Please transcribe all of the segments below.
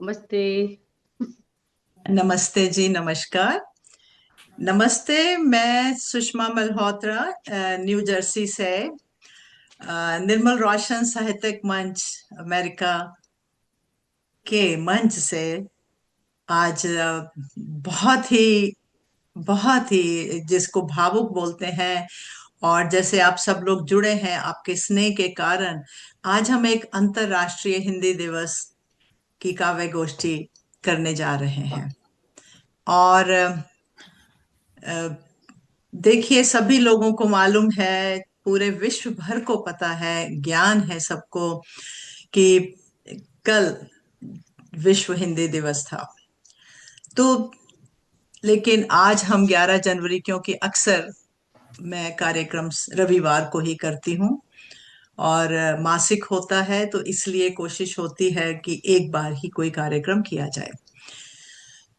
नमस्ते। नमस्ते जी, नमस्कार। नमस्ते। मैं सुषमा मल्होत्रा, न्यू जर्सी से। निर्मल रोशन साहित्यिक मंच अमेरिका के मंच से आज बहुत ही जिसको भावुक बोलते हैं, और जैसे आप सब लोग जुड़े हैं आपके स्नेह के कारण, आज हम एक अंतर्राष्ट्रीय हिंदी दिवस की काव्य गोष्ठी करने जा रहे हैं। और अ, देखिए, सभी लोगों को मालूम है, पूरे विश्व भर को पता है, ज्ञान है सबको कि कल विश्व हिंदी दिवस था। तो लेकिन आज हम 11 जनवरी, क्योंकि अक्सर मैं कार्यक्रम रविवार को ही करती हूँ और मासिक होता है, तो इसलिए कोशिश होती है कि एक बार ही कोई कार्यक्रम किया जाए।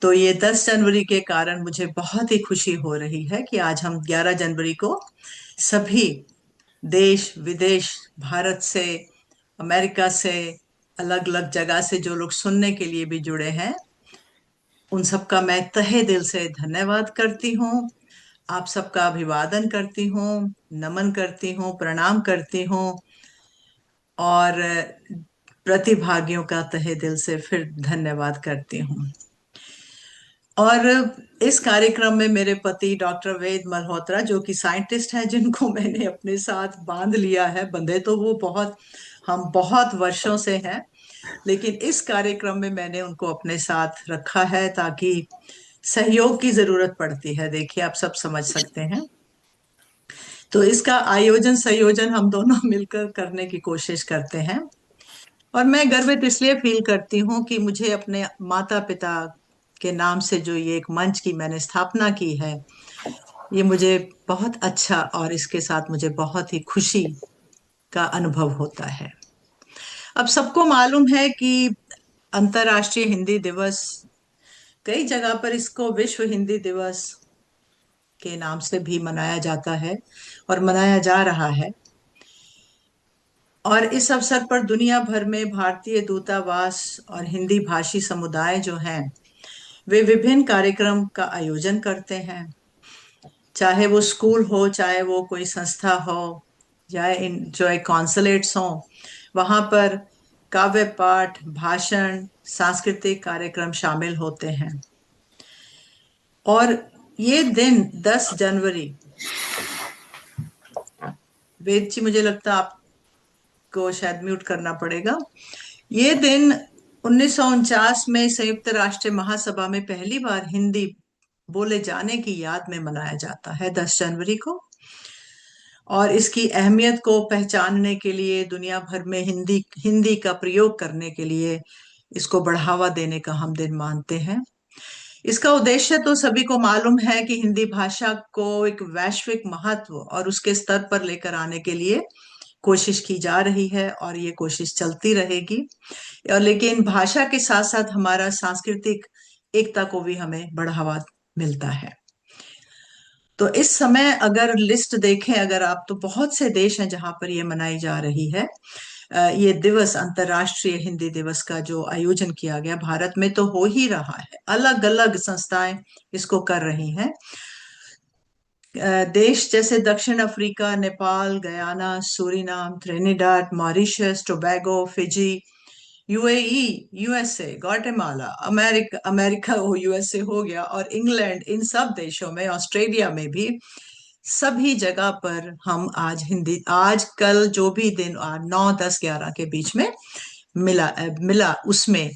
तो ये 10 जनवरी के कारण मुझे बहुत ही खुशी हो रही है कि आज हम 11 जनवरी को सभी देश विदेश, भारत से, अमेरिका से, अलग अलग जगह से जो लोग सुनने के लिए भी जुड़े हैं, उन सबका मैं तहे दिल से धन्यवाद करती हूँ। आप सबका अभिवादन करती हूँ, नमन करती हूँ, प्रणाम करती हूँ। और प्रतिभागियों का तहे दिल से फिर धन्यवाद करती हूँ। और इस कार्यक्रम में मेरे पति डॉक्टर वेद मल्होत्रा, जो कि साइंटिस्ट हैं, जिनको मैंने अपने साथ बांध लिया है। बंधे तो वो बहुत, हम बहुत वर्षों से हैं, लेकिन इस कार्यक्रम में मैंने उनको अपने साथ रखा है ताकि सहयोग की जरूरत पड़ती है, देखिए आप सब समझ सकते हैं। तो इसका आयोजन संयोजन हम दोनों मिलकर करने की कोशिश करते हैं। और मैं गर्वित इसलिए फील करती हूँ कि मुझे अपने माता पिता के नाम से जो ये एक मंच की मैंने स्थापना की है, ये मुझे बहुत अच्छा, और इसके साथ मुझे बहुत ही खुशी का अनुभव होता है। अब सबको मालूम है कि अंतर्राष्ट्रीय हिंदी दिवस, कई जगह पर इसको विश्व हिंदी दिवस के नाम से भी मनाया जाता है और मनाया जा रहा है। और इस अवसर पर दुनिया भर में भारतीय दूतावास और हिंदी भाषी समुदाय जो हैं, वे विभिन्न कार्यक्रम का आयोजन करते हैं। चाहे वो स्कूल हो, चाहे वो कोई संस्था हो, या इन जो एक कॉन्सुलेट्स हो, वहां पर काव्य पाठ, भाषण, सांस्कृतिक कार्यक्रम शामिल होते हैं। और ये दिन 10 जनवरी, वेद जी मुझे लगता है आपको शायद म्यूट करना पड़ेगा। ये दिन 1949 में संयुक्त राष्ट्र महासभा में पहली बार हिंदी बोले जाने की याद में मनाया जाता है, 10 जनवरी को। और इसकी अहमियत को पहचानने के लिए, दुनिया भर में हिंदी हिंदी का प्रयोग करने के लिए, इसको बढ़ावा देने का हम दिन मानते हैं। इसका उद्देश्य तो सभी को मालूम है कि हिंदी भाषा को एक वैश्विक महत्व और उसके स्तर पर लेकर आने के लिए कोशिश की जा रही है, और ये कोशिश चलती रहेगी। और लेकिन भाषा के साथ साथ हमारा सांस्कृतिक एकता को भी हमें बढ़ावा मिलता है। तो इस समय अगर लिस्ट देखें अगर आप, तो बहुत से देश हैं जहां पर ये मनाई जा रही है। ये दिवस, अंतर्राष्ट्रीय हिंदी दिवस का जो आयोजन किया गया, भारत में तो हो ही रहा है, अलग अलग संस्थाएं इसको कर रही हैं। देश जैसे दक्षिण Africa, Nepal, Guyana, Suriname, त्रिनिडाद, Mauritius, Tobago, Fiji, UAE, USA, Guatemala, America America हो, यूएसए हो गया, और इंग्लैंड, इन सब देशों में, ऑस्ट्रेलिया में भी, सभी जगह पर हम आज हिंदी, आज कल जो भी दिन 9, 10, 11 के बीच में मिला उसमें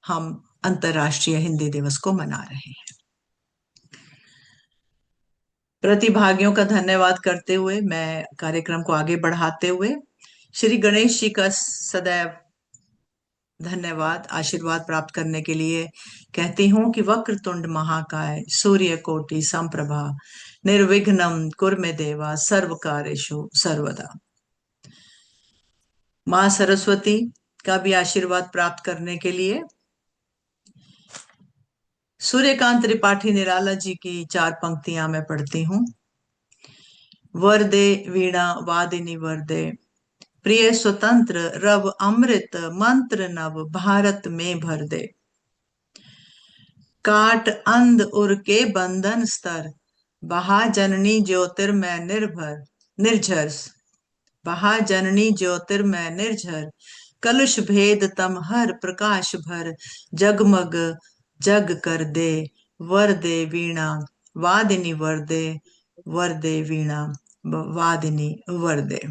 हम अंतर्राष्ट्रीय हिंदी दिवस को मना रहे हैं। प्रतिभागियों का धन्यवाद करते हुए, मैं कार्यक्रम को आगे बढ़ाते हुए श्री गणेश जी का सदैव धन्यवाद, आशीर्वाद प्राप्त करने के लिए कहती हूँ कि वक्रतुंड महाकाय, सूर्य कोटि समप्रभा, निर्विघ्नं कुरु मे देवा, सर्व कार्येषु सर्वदा। माँ सरस्वती का भी आशीर्वाद प्राप्त करने के लिए सूर्यकांत त्रिपाठी निराला जी की 4 पंक्तियां मैं पढ़ती हूँ। वरदे वीणा वादिनी वरदे, प्रिय स्वतंत्र रव अमृत मंत्र नव भारत में भर दे। काट अंध उर के बंधन स्तर, बहा जननी ज्योतिर्मय निर्भर निर्झर, बहा जननी ज्योतिर्मय निर्झर, कलुष भेद तम हर प्रकाश भर, जगमग जग कर दे, वर दे वीणा वादिनी वर दे, वर दे वीणा वादिनी वर दे।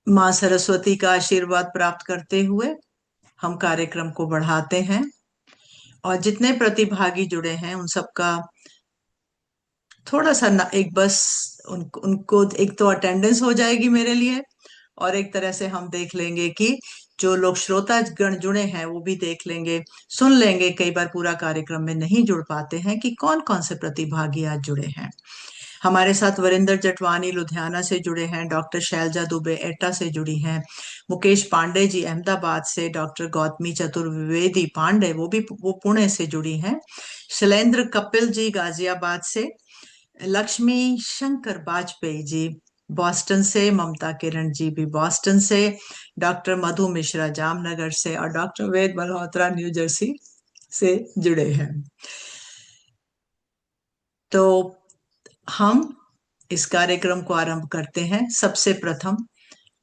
माँ सरस्वती का आशीर्वाद प्राप्त करते हुए हम कार्यक्रम को बढ़ाते हैं, और जितने प्रतिभागी जुड़े हैं उन सबका थोड़ा सा एक बस उनको एक तो अटेंडेंस हो जाएगी मेरे लिए, और एक तरह से हम देख लेंगे कि जो लोग श्रोता गण जुड़े हैं वो भी देख लेंगे, सुन लेंगे। कई बार पूरा कार्यक्रम में नहीं जुड़ पाते हैं कि कौन कौन से प्रतिभागी आज जुड़े हैं। हमारे साथ वरिंदर जटवानी लुधियाना से जुड़े हैं, डॉक्टर शैलजा दुबे एटा से जुड़ी हैं, मुकेश पांडे जी अहमदाबाद से, डॉक्टर गौतमी चतुर्वेदी पांडे वो पुणे से जुड़ी हैं, शैलेंद्र कपिल जी गाजियाबाद से, लक्ष्मी शंकर बाजपेयी जी बॉस्टन से, ममता किरण जी भी बॉस्टन से, डॉक्टर मधु मिश्रा जामनगर से, और डॉक्टर वेद मल्होत्रा न्यू जर्सी से जुड़े हैं। तो हम इस कार्यक्रम को आरंभ करते हैं। सबसे प्रथम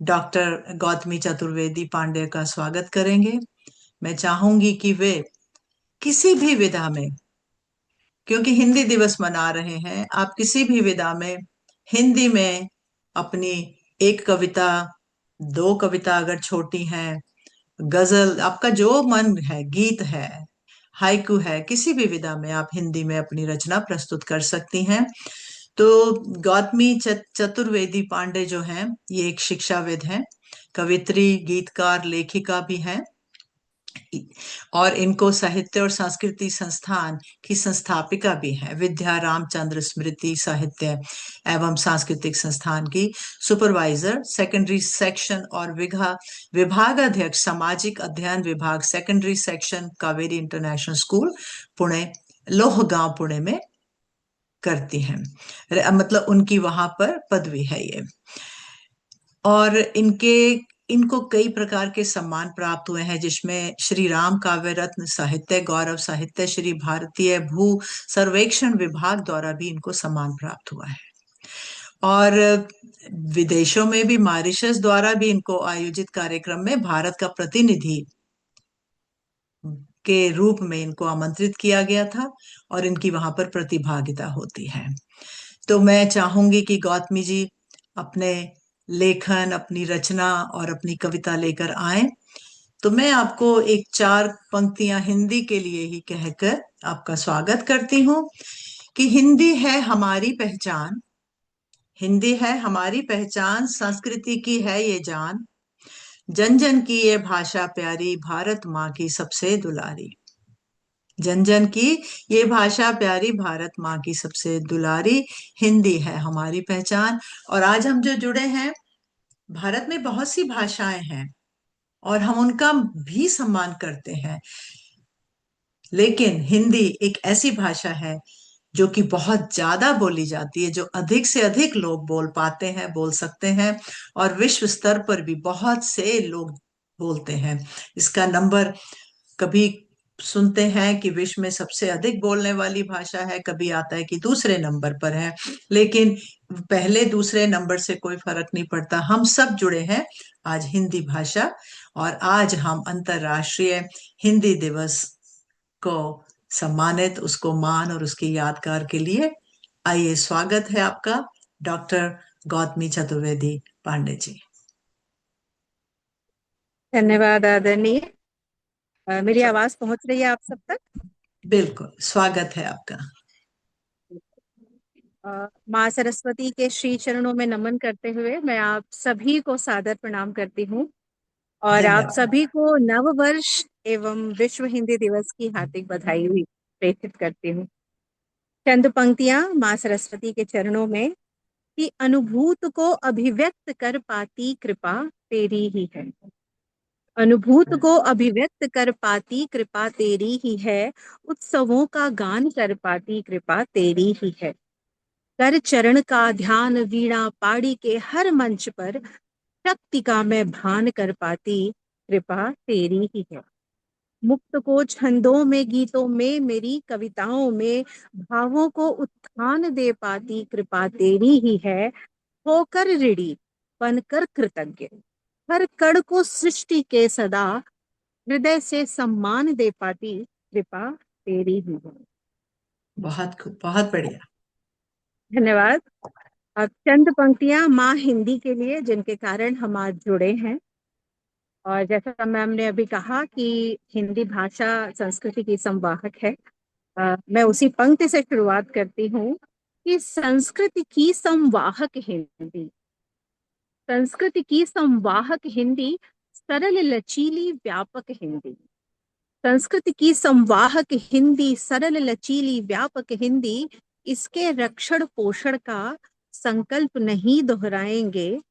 डॉक्टर गौतमी चतुर्वेदी पांडे का स्वागत करेंगे। मैं चाहूंगी कि वे किसी भी विधा में, क्योंकि हिंदी दिवस मना रहे हैं, आप किसी भी विधा में हिंदी में अपनी एक कविता, दो कविता अगर छोटी हैं, गजल, आपका जो मन है, गीत है, हाइकू है, किसी भी विधा में आप हिंदी में अपनी रचना प्रस्तुत कर सकती हैं। तो गौतमी चतुर्वेदी पांडे जो हैं, ये एक शिक्षाविद हैं, कवित्री, गीतकार, लेखिका भी हैं, और इनको साहित्य और संस्कृति संस्थान की संस्थापिका भी है। विद्या रामचंद्र स्मृति साहित्य एवं सांस्कृतिक संस्थान की सुपरवाइजर सेकेंडरी सेक्शन और विभाग अध्यक्ष सामाजिक अध्ययन विभाग secondary section Kaveri international school Pune, Lohgaon Pune में करती हैं, मतलब उनकी वहां पर पदवी है ये। और इनको कई प्रकार के सम्मान प्राप्त हुए हैं, जिसमें श्री राम काव्य रत्न साहित्य गौरव साहित्य, श्री भारतीय भू सर्वेक्षण विभाग द्वारा भी इनको सम्मान प्राप्त हुआ है, और विदेशों में भी मॉरिशस द्वारा भी इनको आयोजित कार्यक्रम में भारत का प्रतिनिधि के रूप में इनको आमंत्रित किया गया था, और इनकी वहां पर प्रतिभागिता होती है। तो मैं चाहूंगी कि गौतमी जी अपने लेखन, अपनी रचना और अपनी कविता लेकर आए। तो मैं आपको एक चार पंक्तियां हिंदी के लिए ही कहकर आपका स्वागत करती हूँ कि हिंदी है हमारी पहचान, हिंदी है हमारी पहचान, संस्कृति की है ये जान, जन जन की ये भाषा प्यारी, भारत माँ की सबसे दुलारी, जन जन की ये भाषा प्यारी, भारत माँ की सबसे दुलारी, हिंदी है हमारी पहचान। और आज हम जो जुड़े हैं, भारत में बहुत सी भाषाएं हैं और हम उनका भी सम्मान करते हैं, लेकिन हिंदी एक ऐसी भाषा है जो कि बहुत ज्यादा बोली जाती है, जो अधिक से अधिक लोग बोल पाते हैं, बोल सकते हैं, और विश्व स्तर पर भी बहुत से लोग बोलते हैं। इसका नंबर कभी सुनते हैं कि विश्व में सबसे अधिक बोलने वाली भाषा है, कभी आता है कि दूसरे नंबर पर है, लेकिन पहले दूसरे नंबर से कोई फर्क नहीं पड़ता, हम सब जुड़े हैं आज हिंदी भाषा। और आज हम अंतर्राष्ट्रीय हिंदी दिवस को सम्मानित, उसको मान और उसकी यादगार के लिए, आइए स्वागत है आपका डॉक्टर गौतमी चतुर्वेदी पांडे जी। धन्यवाद आदरणीय। मेरी आवाज पहुंच रही है आप सब तक? बिल्कुल, स्वागत है आपका। माँ सरस्वती के श्री चरणों में नमन करते हुए मैं आप सभी को सादर प्रणाम करती हूँ, और आप धन्यवाद। सभी को नव वर्ष एवं विश्व हिंदी दिवस की हार्दिक बधाई हुई प्रेषित करती हूँ। चंद पंक्तियां माँ सरस्वती के चरणों में कि अनुभूत को अभिव्यक्त कर पाती कृपा तेरी ही है, अनुभूत को अभिव्यक्त कर पाती कृपा तेरी ही है, उत्सवों का गान कर पाती कृपा तेरी ही है, कर चरण का ध्यान वीणा पाड़ी के हर मंच पर, शक्ति का मैं भान कर पाती कृपा तेरी ही है। मुक्त को छंदों में, गीतों में, मेरी कविताओं में भावों को उत्थान दे पाती कृपा तेरी ही है। होकर ऋणी, बनकर कृतज्ञ, हर कण को सृष्टि के सदा हृदय से सम्मान दे पाती कृपा तेरी ही है। बहुत खूब, बहुत बढ़िया। धन्यवाद। अब चंद पंक्तियां माँ हिंदी के लिए, जिनके कारण हम आज जुड़े हैं। और जैसा मैम ने अभी कहा कि हिंदी भाषा संस्कृति की संवाहक है, मैं उसी पंक्ति से शुरुआत करती हूँ कि संस्कृति की संवाहक हिंदी, संस्कृति की संवाहक हिंदी, सरल लचीली व्यापक हिंदी। संस्कृति की संवाहक हिंदी, सरल लचीली व्यापक हिंदी, इसके रक्षण पोषण का संकल्प नहीं दोहराएंगे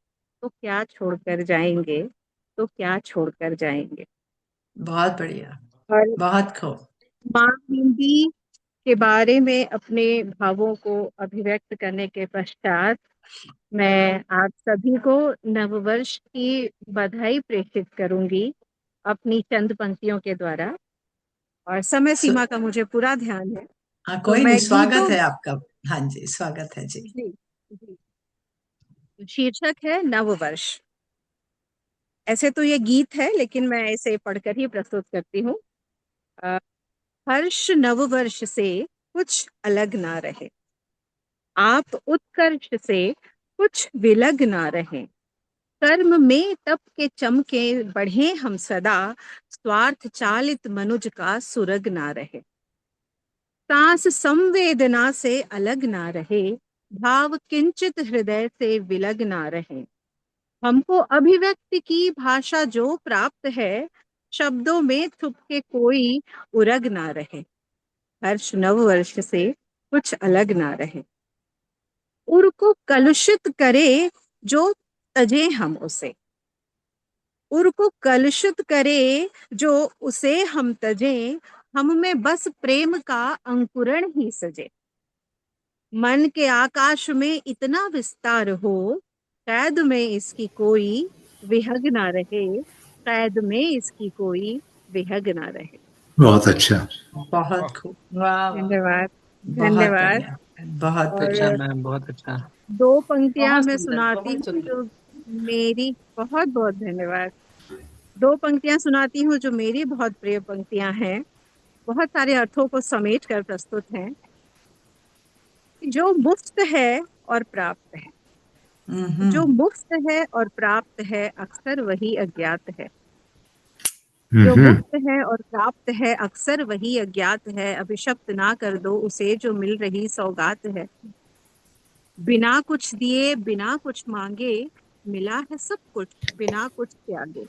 तो क्या छोड़कर जाएंगे, तो क्या छोड़कर जाएंगे। बहुत बढ़िया, और बहुत खूब। माँ हिंदी के बारे में अपने भावों को अभिव्यक्त करने के पश्चात मैं आप सभी को नववर्ष की बधाई प्रेषित करूंगी अपनी चंद पंक्तियों के द्वारा। और समय सु- सीमा का मुझे पूरा ध्यान है, हाँ, तो कोई नहीं, मैं स्वागत गीतों। है आपका। हाँ जी, स्वागत है जी। जी जी। शीर्षक है नववर्ष। ऐसे तो ये गीत है, लेकिन मैं इसे पढ़कर ही प्रस्तुत करती हूँ। अ, हर्ष नववर्ष से कुछ अलग ना रहे, आप उत्कर्ष से कुछ विलग ना रहे, कर्म में तप के चमके बढ़े हम सदा, स्वार्थ चालित मनुज का सुरग ना रहे, सांस संवेदना से अलग ना रहे, भाव किंचित हृदय से विलग ना रहे, हमको अभिव्यक्ति की भाषा जो प्राप्त है, शब्दों में थुप के कोई उरग ना रहे, हर्ष नव वर्ष से कुछ अलग ना रहे, उर को कलुषित करे जो तजे हम उसे, उर को कलुषित करे जो उसे हम तजे, हम में बस प्रेम का अंकुरण ही सजे, मन के आकाश में इतना विस्तार हो, कैद में इसकी कोई विहग ना रहे, कैद में इसकी कोई विहग ना रहे। बहुत अच्छा। बहुत खूब। वाह वाह। धन्यवाद। बहुत धन्यवाद। बढ़िया, बहुत अच्छा बढ़िया। और मैम, बहुत अच्छा। दो पंक्तियां बहुत मैं सुंदर, सुनाती बहुत हूँ सुंदर। जो मेरी, बहुत बहुत धन्यवाद। दो पंक्तियां सुनाती हूँ जो मेरी बहुत प्रिय पंक्तियां हैं, बहुत सारे अर्थों को समेट कर प्रस्तुत हैं। जो मुफ्त है और प्राप्त है, जो हम्म। मुफ्त है और प्राप्त है अक्सर वही अज्ञात है, जो हम्म। मुफ्त है और प्राप्त है अक्सर वही अज्ञात है, अभिशप्त ना कर दो उसे जो मिल रही सौगात है, बिना कुछ दिए बिना कुछ मांगे मिला है सब कुछ बिना कुछ त्यागे,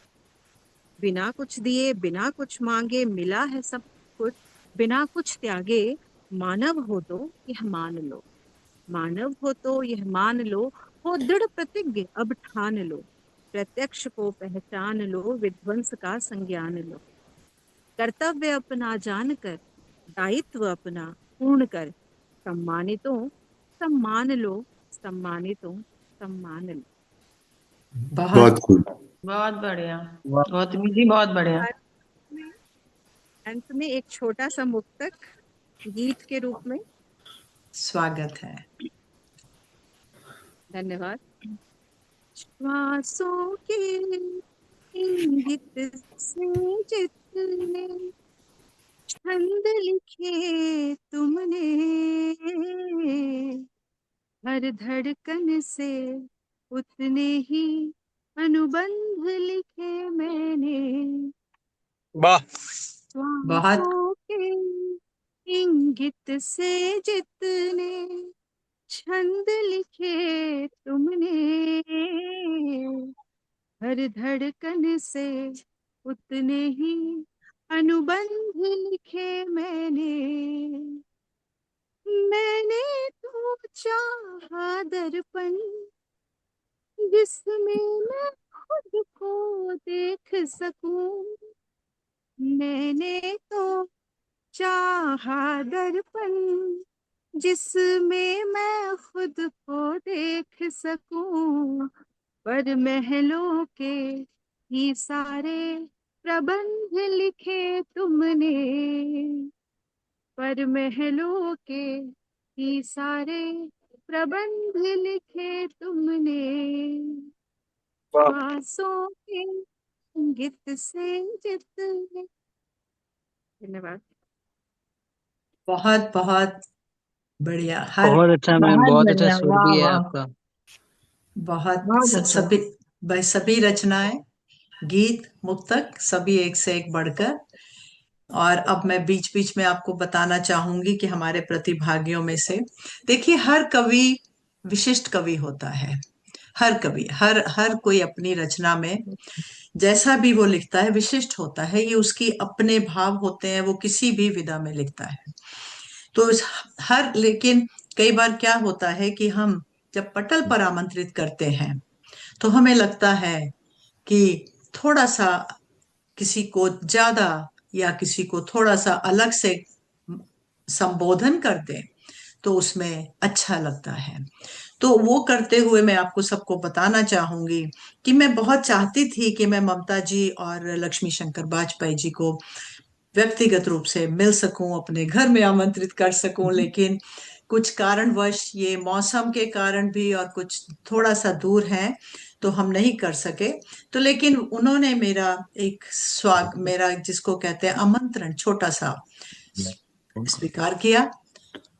बिना कुछ दिए बिना कुछ मांगे मिला है सब कुछ बिना कुछ त्यागे, मानव हो तो यह मान लो, मानव हो तो यह मान लो, हो दृढ़ प्रतिज्ञ अब ठान लो, प्रत्यक्ष को पहचान लो, विध्वंस का संज्ञान लो, कर्तव्य अपना जानकर दायित्व अपना पूर्ण कर, सम्मानितों सम्मान लो, सम्मानितों सम्मान लो। बहुत बहुत खूब। बहुत बढ़िया। वाह। गौतमी जी, बहुत बढ़िया। अंत में, अंत में एक छोटा सा मुक्तक गीत के रूप में। स्वागत है। धन्यवाद। श्वासों के इंगित से जितने छंद लिखे तुमने, हर धड़कन से उतने ही अनुबंध लिखे मैंने, वाह। बहुत श्वासों के इंगित से जितने छंद लिखे तुमने, हर धड़कन से उतने ही अनुबंध लिखे मैंने, मैंने तो चाहा दर्पण जिसमें मैं खुद को देख सकूं, मैंने तो चाहा दर्पण जिसमें मैं खुद को देख सकूं, पर महलों के ही सारे प्रबंध लिखे तुमने, पर महलों के ही सारे प्रबंध लिखे तुमने, वाह। श्वासों के संगीत से जितने। धन्यवाद। बहुत बहुत बढ़िया। हर बहुत अच्छा मैम, बहुत बहुत अच्छा बढ़िया, सुर वाह भी है वाह, आपका। बहुत बहुत अच्छा। सभी भाई, सभी रचनाएं, गीत, मुक्तक सभी एक से एक बढ़कर। और अब मैं बीच बीच में आपको बताना चाहूंगी कि हमारे प्रतिभागियों में से देखिए, हर कवि विशिष्ट कवि होता है। हर कवि, हर हर कोई अपनी रचना में जैसा भी वो लिखता है विशिष्ट होता है। ये उसकी अपने भाव होते हैं, वो किसी भी विधा में लिखता है। तो हर, लेकिन कई बार क्या होता है कि हम जब पटल पर आमंत्रित करते हैं तो हमें लगता है कि थोड़ा सा किसी को ज्यादा या किसी को थोड़ा सा अलग से संबोधन कर दें तो उसमें अच्छा लगता है। तो वो करते हुए मैं आपको सबको बताना चाहूंगी कि मैं बहुत चाहती थी कि मैं ममता जी और लक्ष्मी शंकर वाजपेयी जी को व्यक्तिगत रूप से मिल सकूं, अपने घर में आमंत्रित कर सकूं, लेकिन कुछ कारणवश, ये मौसम के कारण भी और कुछ थोड़ा सा दूर है, तो हम नहीं कर सके। तो लेकिन उन्होंने मेरा एक मेरा जिसको कहते हैं आमंत्रण छोटा सा स्वीकार किया।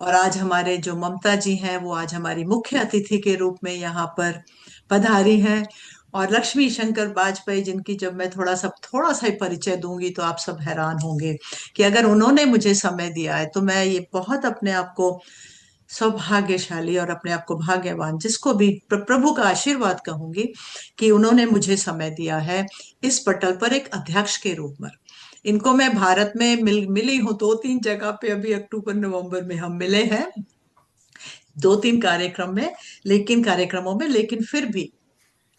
और आज हमारे जो ममता जी हैं वो आज हमारी मुख्य अतिथि के रूप में यहाँ पर पधारी हैं। और लक्ष्मी शंकर वाजपेयी जिनकी जब मैं थोड़ा सा ही परिचय दूंगी तो आप सब हैरान होंगे कि अगर उन्होंने मुझे समय दिया है तो मैं ये बहुत अपने आप को सौभाग्यशाली और अपने आप को भाग्यवान, जिसको भी प्रभु का आशीर्वाद कहूंगी कि उन्होंने मुझे समय दिया है इस पटल पर एक अध्यक्ष के रूप में। इनको मैं भारत में मिली हूँ दो तीन जगह पे, अभी अक्टूबर नवंबर में हम मिले हैं दो तीन कार्यक्रमों में, लेकिन फिर भी,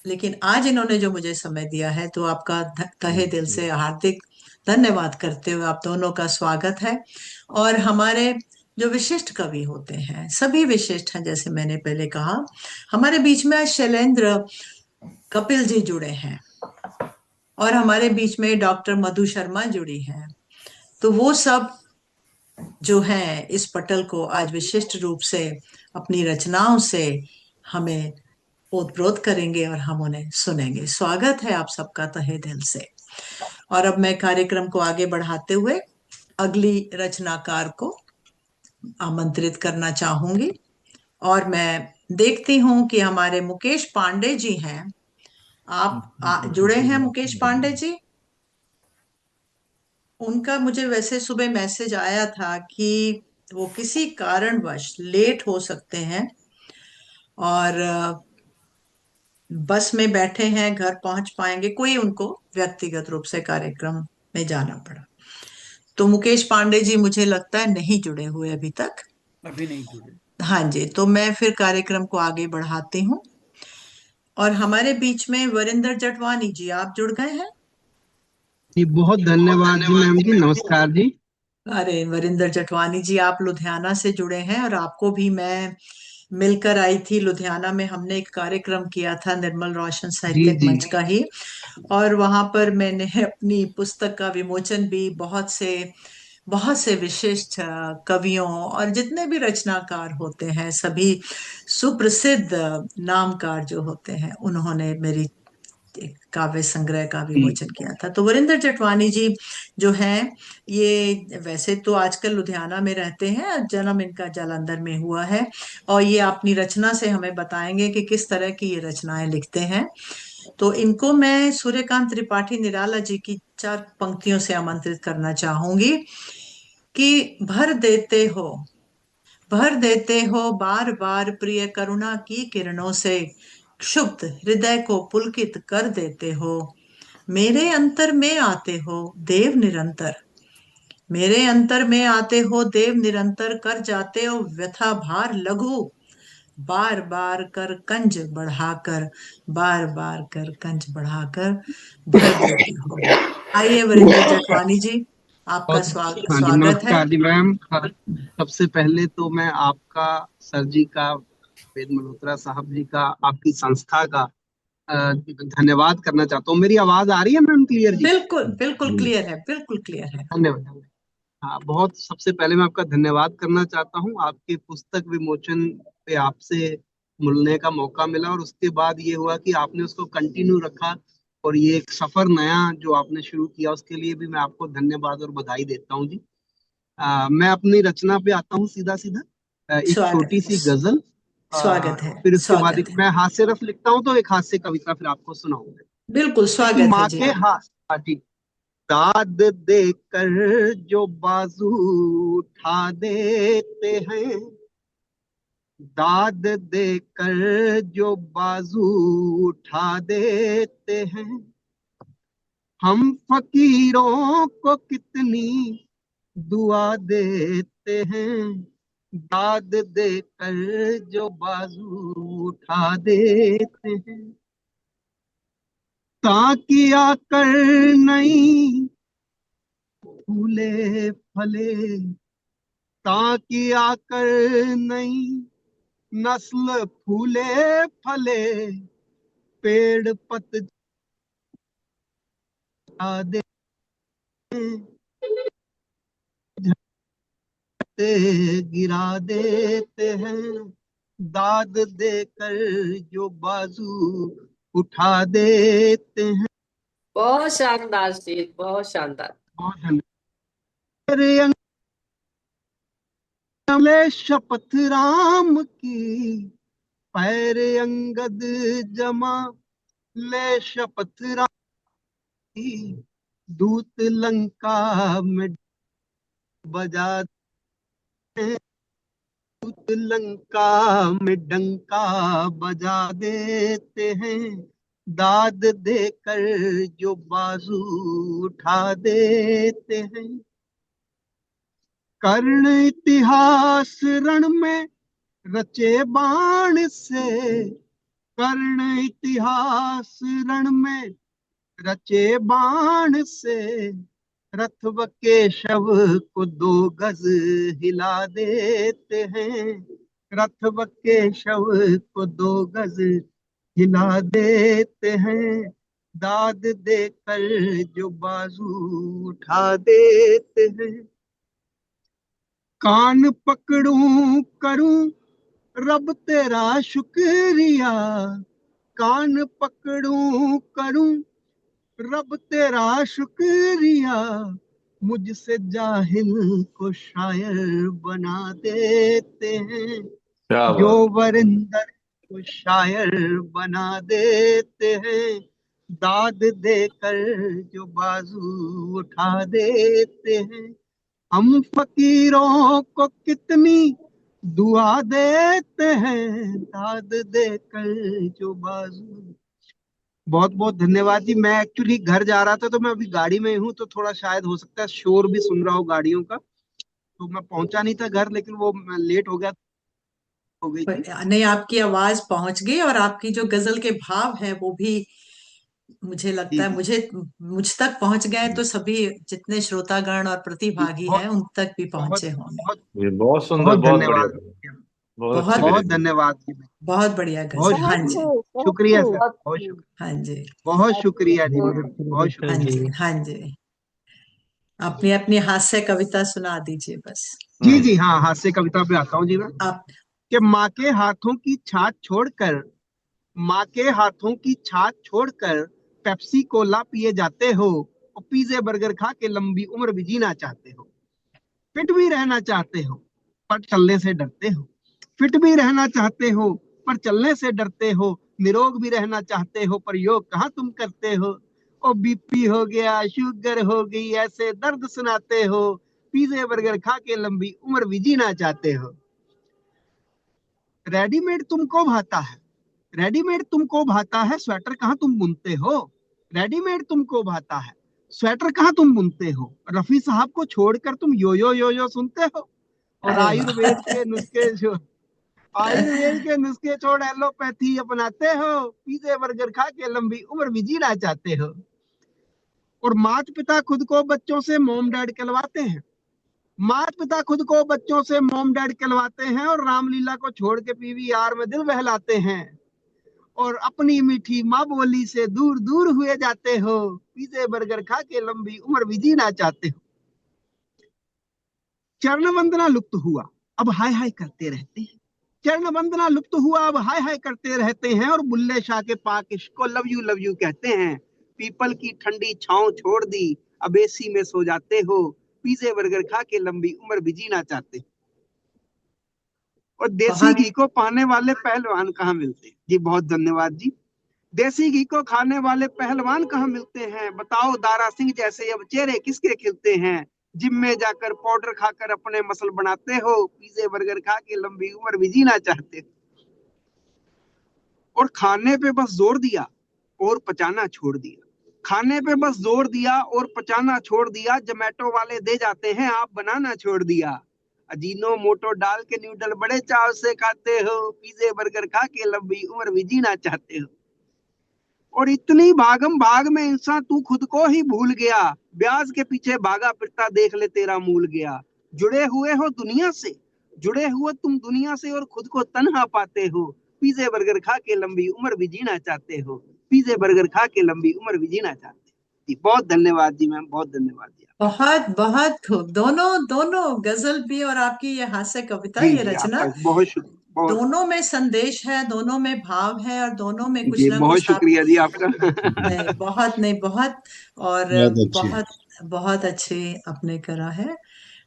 लेकिन आज इन्होंने जो मुझे समय दिया है तो आपका तहे दिल से हार्दिक धन्यवाद करते हुए आप दोनों का स्वागत है। और हमारे जो विशिष्ट कवि होते हैं सभी विशिष्ट हैं, जैसे मैंने पहले कहा, हमारे बीच में आज शैलेंद्र कपिल जी जुड़े हैं और हमारे बीच में डॉक्टर मधु शर्मा जुड़ी हैं। तो वो सब जो हैं इस पटल को आज विशिष्ट रूप से अपनी रचनाओं से हमें ओतप्रोत करेंगे और हम उन्हें सुनेंगे। स्वागत है आप सबका तहे दिल से। और अब मैं कार्यक्रम को आगे बढ़ाते हुए अगली रचनाकार को आमंत्रित करना चाहूंगी। और मैं देखती हूं कि हमारे मुकेश पांडे जी हैं। आप जुड़े हैं मुकेश पांडे जी? उनका मुझे वैसे सुबह मैसेज आया था कि वो किसी कारणवश लेट हो सकते हैं और बस में बैठे हैं, घर पहुंच पाएंगे, कोई उनको व्यक्तिगत रूप से कार्यक्रम में जाना पड़ा। तो मुकेश पांडे जी मुझे लगता है नहीं जुड़े हुए अभी तक। अभी नहीं जुड़े। हाँ जी, तो मैं फिर कार्यक्रम को आगे बढ़ाती हूँ। और हमारे बीच में वरिंदर जटवानी जी, आप जुड़ गए हैं? जी बहुत धन्यवाद जी मैम जी, नमस्कार जी। अरे वरिंदर जटवानी जी, आप लुधियाना से जुड़े हैं और आपको भी मैं मिलकर आई थी लुधियाना में। हमने एक कार्यक्रम किया था निर्मल रोशन जी साहित्यिक जी मंच का ही, और वहां पर मैंने अपनी पुस्तक का विमोचन भी बहुत से विशिष्ट कवियों और जितने भी रचनाकार होते हैं, सभी सुप्रसिद्ध नामकार जो होते हैं, उन्होंने मेरी एक काव्य संग्रह का विमोचन किया था। तो वरिंदर जटवानी जी जो हैं, ये वैसे तो आजकल लुधियाना में रहते हैं, जन्म इनका जालंधर में हुआ है, और ये अपनी रचना से हमें बताएंगे कि किस तरह की ये रचनाएं लिखते हैं। तो इनको मैं सूर्यकांत त्रिपाठी निराला जी की चार पंक्तियों से आमंत्रित करना चाहूंगी कि भर देते हो बार बार प्रिय करुणा की किरणों से, क्षुब्ध हृदय को पुलकित कर देते हो, मेरे अंतर में आते हो देव निरंतर, मेरे अंतर में आते हो देव निरंतर, कर जाते हो व्यथा भार लघु, बार बार कर कंज बढ़ाकर, बार बार कर कंज बढ़ाकर भर देते हो। आइए वरिंदर जटवानी जी, आपका बहुत हाँ जी, स्वागत है। नमस्कार जी मैम। सबसे पहले तो मैं आपका, सर जी का, वेद मल्होत्रा साहब जी का, आपकी संस्था का धन्यवाद करना चाहता हूँ। मेरी आवाज आ रही है मैम क्लियर जी? बिल्कुल बिल्कुल क्लियर है, बिल्कुल क्लियर है। धन्यवाद। हाँ, बहुत सबसे पहले मैं आपका धन्यवाद करना चाहता हूँ। आपके पुस्तक विमोचन पे आपसे मिलने का मौका मिला और उसके बाद ये हुआ कि आपने उसको कंटिन्यू रखा और ये एक सफर नया जो आपने शुरू किया उसके लिए भी मैं आपको धन्यवाद और बधाई देता हूँ जी। मैं अपनी रचना पे आता हूँ सीधा सीधा। एक स्वागत छोटी सी गजल, स्वागत है, फिर उसके बाद स्वागत एक है। मैं हास्य रस लिखता हूँ तो एक हास्य कविता फिर आपको सुनाऊंगा। बिल्कुल एक स्वागत है माँ जी। के हाथ, हाँ, ठीक। दाद देकर जो बाजू उठा देते हैं, दाद देकर जो बाजू उठा देते हैं, हम फकीरों को कितनी दुआ देते हैं, दाद देकर जो बाजू उठा देते हैं, ताकि आकर नहीं फूले फले, ताकि आकर नई नस्ल फूले फले, पेड़ पत्ते दे गिरा देते हैं, दाद देकर जो बाजू उठा देते हैं। बहुत शानदार शेर, बहुत शानदार। बहुत धन्यवाद। तेरे अंगले शपथ राम की, पैर अंगद जमा ले शपथ राम की, दूत लंका में बजा दे, दूत लंका में डंका बजा देते हैं, दाद देकर जो बाजू उठा देते हैं। कर्ण इतिहास रण में रचे बाण से, कर्ण इतिहास रण में रचे बाण से, रथव केशव को 2 गज हिला देते हैं, रथव केशव को 2 गज हिला देते हैं, दाद देकर जो बाजू उठा देते हैं। कान पकड़ूं करूं रब तेरा शुक्रिया, कान पकड़ूं करूं रब तेरा शुक्रिया, मुझसे जाहिल को शायर बना देते हैं, क्या जो बात। वरिंदर को शायर बना देते हैं, दाद देकर जो बाजू उठा देते हैं, हम फकीरों को कितनी दुआ देते हैं, दाद देकर जो बाजू। बहुत बहुत धन्यवाद जी। मैं एक्चुअली घर जा रहा था तो मैं अभी गाड़ी में हूँ तो थोड़ा शायद हो सकता है शोर भी सुन रहा हो गाड़ियों का, तो मैं पहुंचा नहीं था घर, लेकिन वो मैं लेट हो गया, हो गई थी। नहीं, आपकी आवाज पहुंच गई और आपकी जो गजल के भाव है वो भी मुझे लगता जी है जी मुझ तक पहुंच गए, जी। तो सभी जितने श्रोतागण और जी, प्रतिभागी हैं बहुत उन तक भी बहुत पहुंचे होंगे। बहुत ये बहुत सुंदर, बहुत बहुत बढ़िया, धन्यवाद। बहुत अच्छी बहुत बहुत गजल। धन्यवाद जी। बहुत बढ़िया बहुत गजल। हाँ बहुत जी, शुक्रिया, खूब, बहुत शुक्रिया खूब, सर, बहुत बहुत खूब, शुक्रिया, हाँ जी, बहुत बहुत खूब, शुक्रिया जी, बहुत बहुत हाँ शुक्रिया। जी, हाँ जी। अपनी अपनी हास्य कविता सुना दीजिए बस। जी जी, हाँ, हास्य कविता पे आता हूँ जी मैं। आप कि माँ के हाथों की छाछ छोड़कर, माँ के हाथों की छाछ छोड़कर पेप्सी कोला पिए जाते हो और पिज्जे बर्गर खा के लंबी उम्र भी जीना चाहते हो, फिट भी रहना चाहते हो पर चलने से डरते हो, फिट भी रहना चाहते हो पर चलने से डरते हो, निरोग भी रहना चाहते हो पर योग कहाँ तुम करते हो, और बीपी हो गया, शुगर हो गई, ऐसे दर्द सुनाते हो, पिज्जे बर्गर खा के लंबी उम्र भी जीना चाहते हो। रेडीमेड तुमको भाता है, रेडीमेड तुमको भाता है, स्वेटर कहाँ तुम बुनते हो, रेडीमेड तुमको भाता है, स्वेटर कहाँ तुम बुनते हो, रफी साहब को छोड़कर तुम यो सुनते हो, और अरे वाह। आयुर्वेद के नुस्खे जो, आयुर्वेद के नुस्खे छोड़ एलोपैथी अपनाते हो, पिज्जे बर्गर खा के लंबी उम्र भी जीना चाहते हो, और माता पिता खुद को बच्चों से मॉम डैड कहलवाते हैं, माता पिता खुद को बच्चों से मॉम डैड कहलवाते हैं, और रामलीला को छोड़ के पीवीआर में दिल बहलाते हैं, और अपनी मीठी माँ बोली से दूर दूर हुए जाते हो, पिज्जे बर्गर खा के लंबी उम्र भी जीना चाहते हो। चरण वंदना लुप्त हुआ, अब हाय हाय करते रहते हैं। चरण वंदना लुप्त हुआ, अब हाय हाय करते रहते हैं, और बुल्ले शाह के पाक इश्क को लव यू कहते हैं। पीपल की ठंडी छांव छोड़ दी, अब एसी में सो जाते हो, पिज्जे बर्गर खा के लंबी उम्र भी जीना चाहते हो। और देसी बहुत घी को पाने वाले पहलवान कहाँ मिलते हैं? जी बहुत धन्यवाद जी। देसी घी को खाने वाले पहलवान कहाँ मिलते हैं? बताओ दारा सिंह जैसे अब चेहरे किसके खिलते हैं? जिम में जाकर पाउडर खाकर अपने मसल बनाते हो, पिज्जे बर्गर खा के लंबी उम्र भी जीना चाहते हो। और खाने पे बस जोर दिया और पचाना छोड़ दिया, खाने पे बस जोर दिया और पचाना छोड़ दिया, जोमेटो वाले दे जाते हैं, आप बनाना छोड़ दिया। अजीनो मोटो डाल के नूडल बड़े चाव से खाते हो, पिज्जे बर्गर खा के लंबी उम्र भी जीना चाहते हो। और इतनी भागम भाग में इंसान तू खुद को ही भूल गया, ब्याज के पीछे भागा फिरता देख ले तेरा मूल गया। जुड़े हुए हो दुनिया से, जुड़े हुए तुम दुनिया से, और खुद को तन्हा पाते हो, पिज्जे बर्गर खा के लंबी उम्र भी जीना चाहते हो, पिज्जे बर्गर खा के लंबी उम्र भी जीना चाहते हो। जी बहुत धन्यवाद जी मैम, बहुत धन्यवाद जी। बहुत बहुत खूब। दोनों दोनों गजल भी और आपकी ये हास्य कविता, जी ये जी रचना, आपका बहुत शुक्रिया, बहुत दोनों में संदेश है, दोनों में भाव है, और दोनों में कुछ जी ना बहुत कुछ आप शुक्रिया जी आपका। नहीं बहुत नहीं बहुत और बहुत अच्छी। बहुत बहुत अच्छे आपने करा है।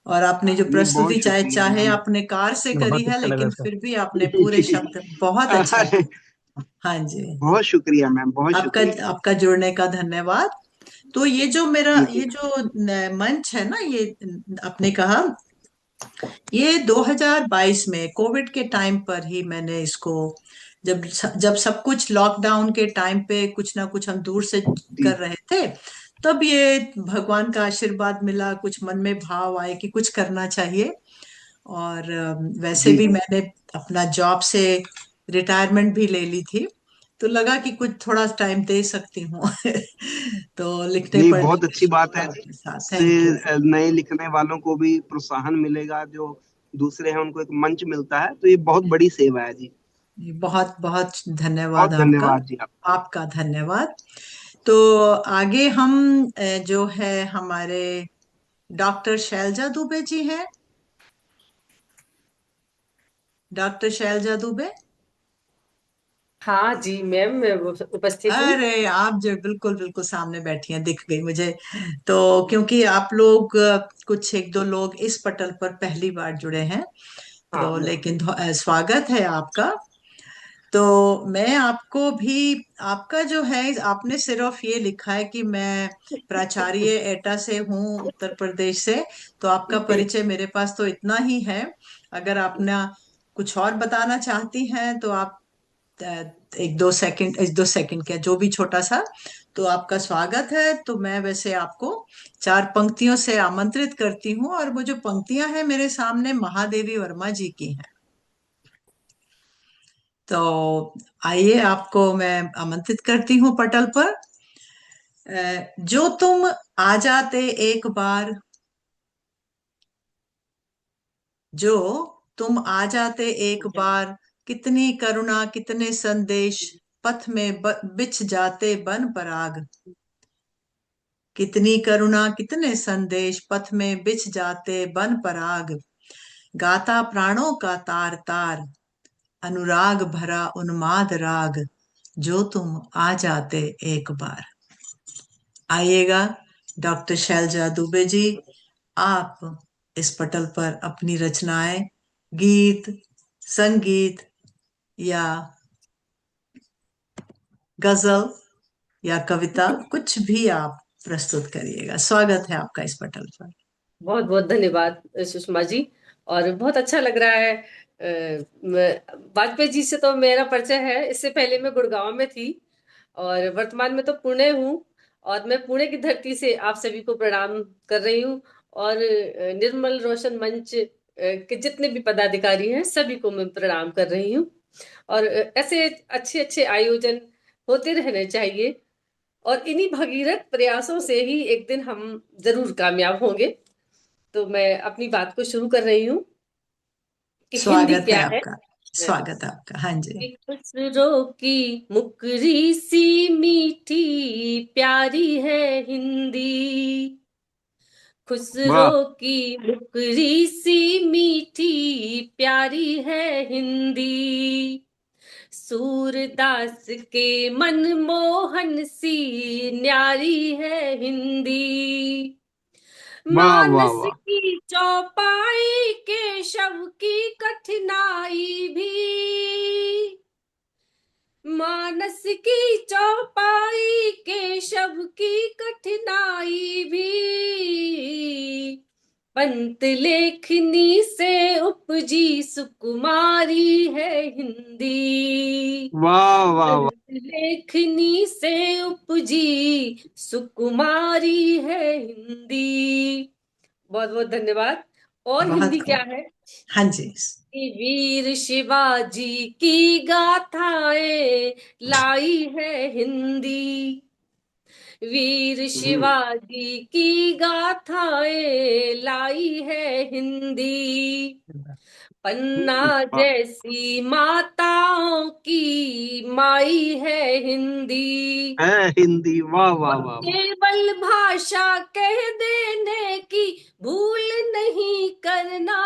और आपने जो जी बहुत प्रस्तुति चाहे शुक्रिया चाहे मैम, आपने कार से करी बहुत है, अच्छा लगा लेकिन सर। फिर भी आपने पूरे शब्द बहुत अच्छा अरे, किया। हाँ जी, बहुत शुक्रिया मैम, बहुत आपका शुक्रिया। आपका जुड़ने का धन्यवाद। तो ये जो मेरा जी ये जी जो मंच है ना, ये आपने कहा, ये 2022 में कोविड के टाइम पर ही मैंने इसको, जब जब सब कुछ लॉकडाउन के टाइम पे कुछ ना कुछ हम दूर से जी कर रहे थे, तब ये भगवान का आशीर्वाद मिला, कुछ मन में भाव आए कि कुछ करना चाहिए। और वैसे जी भी मैंने अपना जॉब से रिटायरमेंट भी ले ली थी, तो लगा कि कुछ थोड़ा टाइम दे सकती हूँ। तो लिखने नहीं, पढ़ने बहुत अच्छी बात है। के साथ, इससे थैंक यू। नए लिखने वालों को भी प्रोत्साहन मिलेगा, जो दूसरे हैं उनको एक मंच मिलता है, तो ये बहुत बड़ी सेवा है जी। बहुत बहुत बहुत धन्यवाद आपका, धन्यवाद जी आप। आपका धन्यवाद। तो आगे हम जो है हमारे डॉक्टर शैलजा दुबे जी हैं। डॉक्टर शैलजा दुबे, हाँ जी मैम, मैं उपस्थित हूँ। अरे आप जो बिल्कुल बिल्कुल सामने बैठी हैं, दिख गई मुझे। तो क्योंकि आप लोग कुछ एक दो लोग इस पटल पर पहली बार जुड़े हैं, हाँ तो मैम। लेकिन स्वागत है आपका। तो मैं आपको भी, आपका जो है, आपने सिर्फ ये लिखा है कि मैं प्राचार्य एटा से हूँ, उत्तर प्रदेश से, तो आपका परिचय मेरे पास तो इतना ही है। अगर आप ना कुछ और बताना चाहती हैं तो आप एक दो सेकंड क्या, जो भी छोटा सा, तो आपका स्वागत है। तो मैं वैसे आपको चार पंक्तियों से आमंत्रित करती हूँ, और वो जो पंक्तियां हैं मेरे सामने महादेवी वर्मा जी की हैं। तो आइए, आपको मैं आमंत्रित करती हूँ पटल पर। जो तुम आ जाते एक बार, जो तुम आ जाते एक बार, कितनी करुणा कितने संदेश, पथ में बिछ जाते बन पराग। कितनी करुणा कितने संदेश, पथ में बिछ जाते बन पराग। गाता प्राणों का तार तार, अनुराग भरा उन्माद राग, जो तुम आ जाते एक बार। आइएगा डॉक्टर शैलजा दुबे जी, आप इस पटल पर अपनी रचनाएं, गीत, संगीत या गजल या कविता, कुछ भी आप प्रस्तुत करिएगा। स्वागत है आपका इस पटल पर। बहुत बहुत धन्यवाद सुषमा जी। और बहुत अच्छा लग रहा है। वाजपेयी जी से तो मेरा परिचय है, इससे पहले मैं गुड़गांव में थी, और वर्तमान में तो पुणे हूँ। और मैं पुणे की धरती से आप सभी को प्रणाम कर रही हूँ। और निर्मल रोशन मंच के जितने भी पदाधिकारी हैं सभी को मैं प्रणाम कर रही हूँ। और ऐसे अच्छे अच्छे आयोजन होते रहने चाहिए, और इन्हीं भगीरथ प्रयासों से ही एक दिन हम जरूर कामयाब होंगे। तो मैं अपनी बात को शुरू कर रही हूँ कि हिंदी स्वागत है क्या है। आपका। स्वागत आपका। हाँ जी। खुसरो की मुकरी सी मीठी प्यारी है हिंदी, खुसरो वाह की मुकरी सी मीठी प्यारी है हिंदी, सूरदास के मनमोहन सी न्यारी है हिंदी, वाह वाह मानस वाह की चौपाई केशव की कठिनाई भी, मानस की चौपाई केशव की कठिनाई भी, पंत लेखनी से उपजी सुकुमारी है हिंदी, वाह वाह वाह। पंत लेखनी से उपजी सुकुमारी है हिंदी। बहुत बहुत धन्यवाद। और बहुत हिंदी क्या खूब। है? हाँ जी। कि वीर शिवाजी की गाथाएं लाई है हिंदी, वीर शिवाजी की गाथाएं लाई है हिंदी, पन्ना वाह जैसी माताओं की माई है हिंदी, है हिंदी। वाह वाह और वाह वाह। केवल भाषा कह देने की भूल नहीं करना,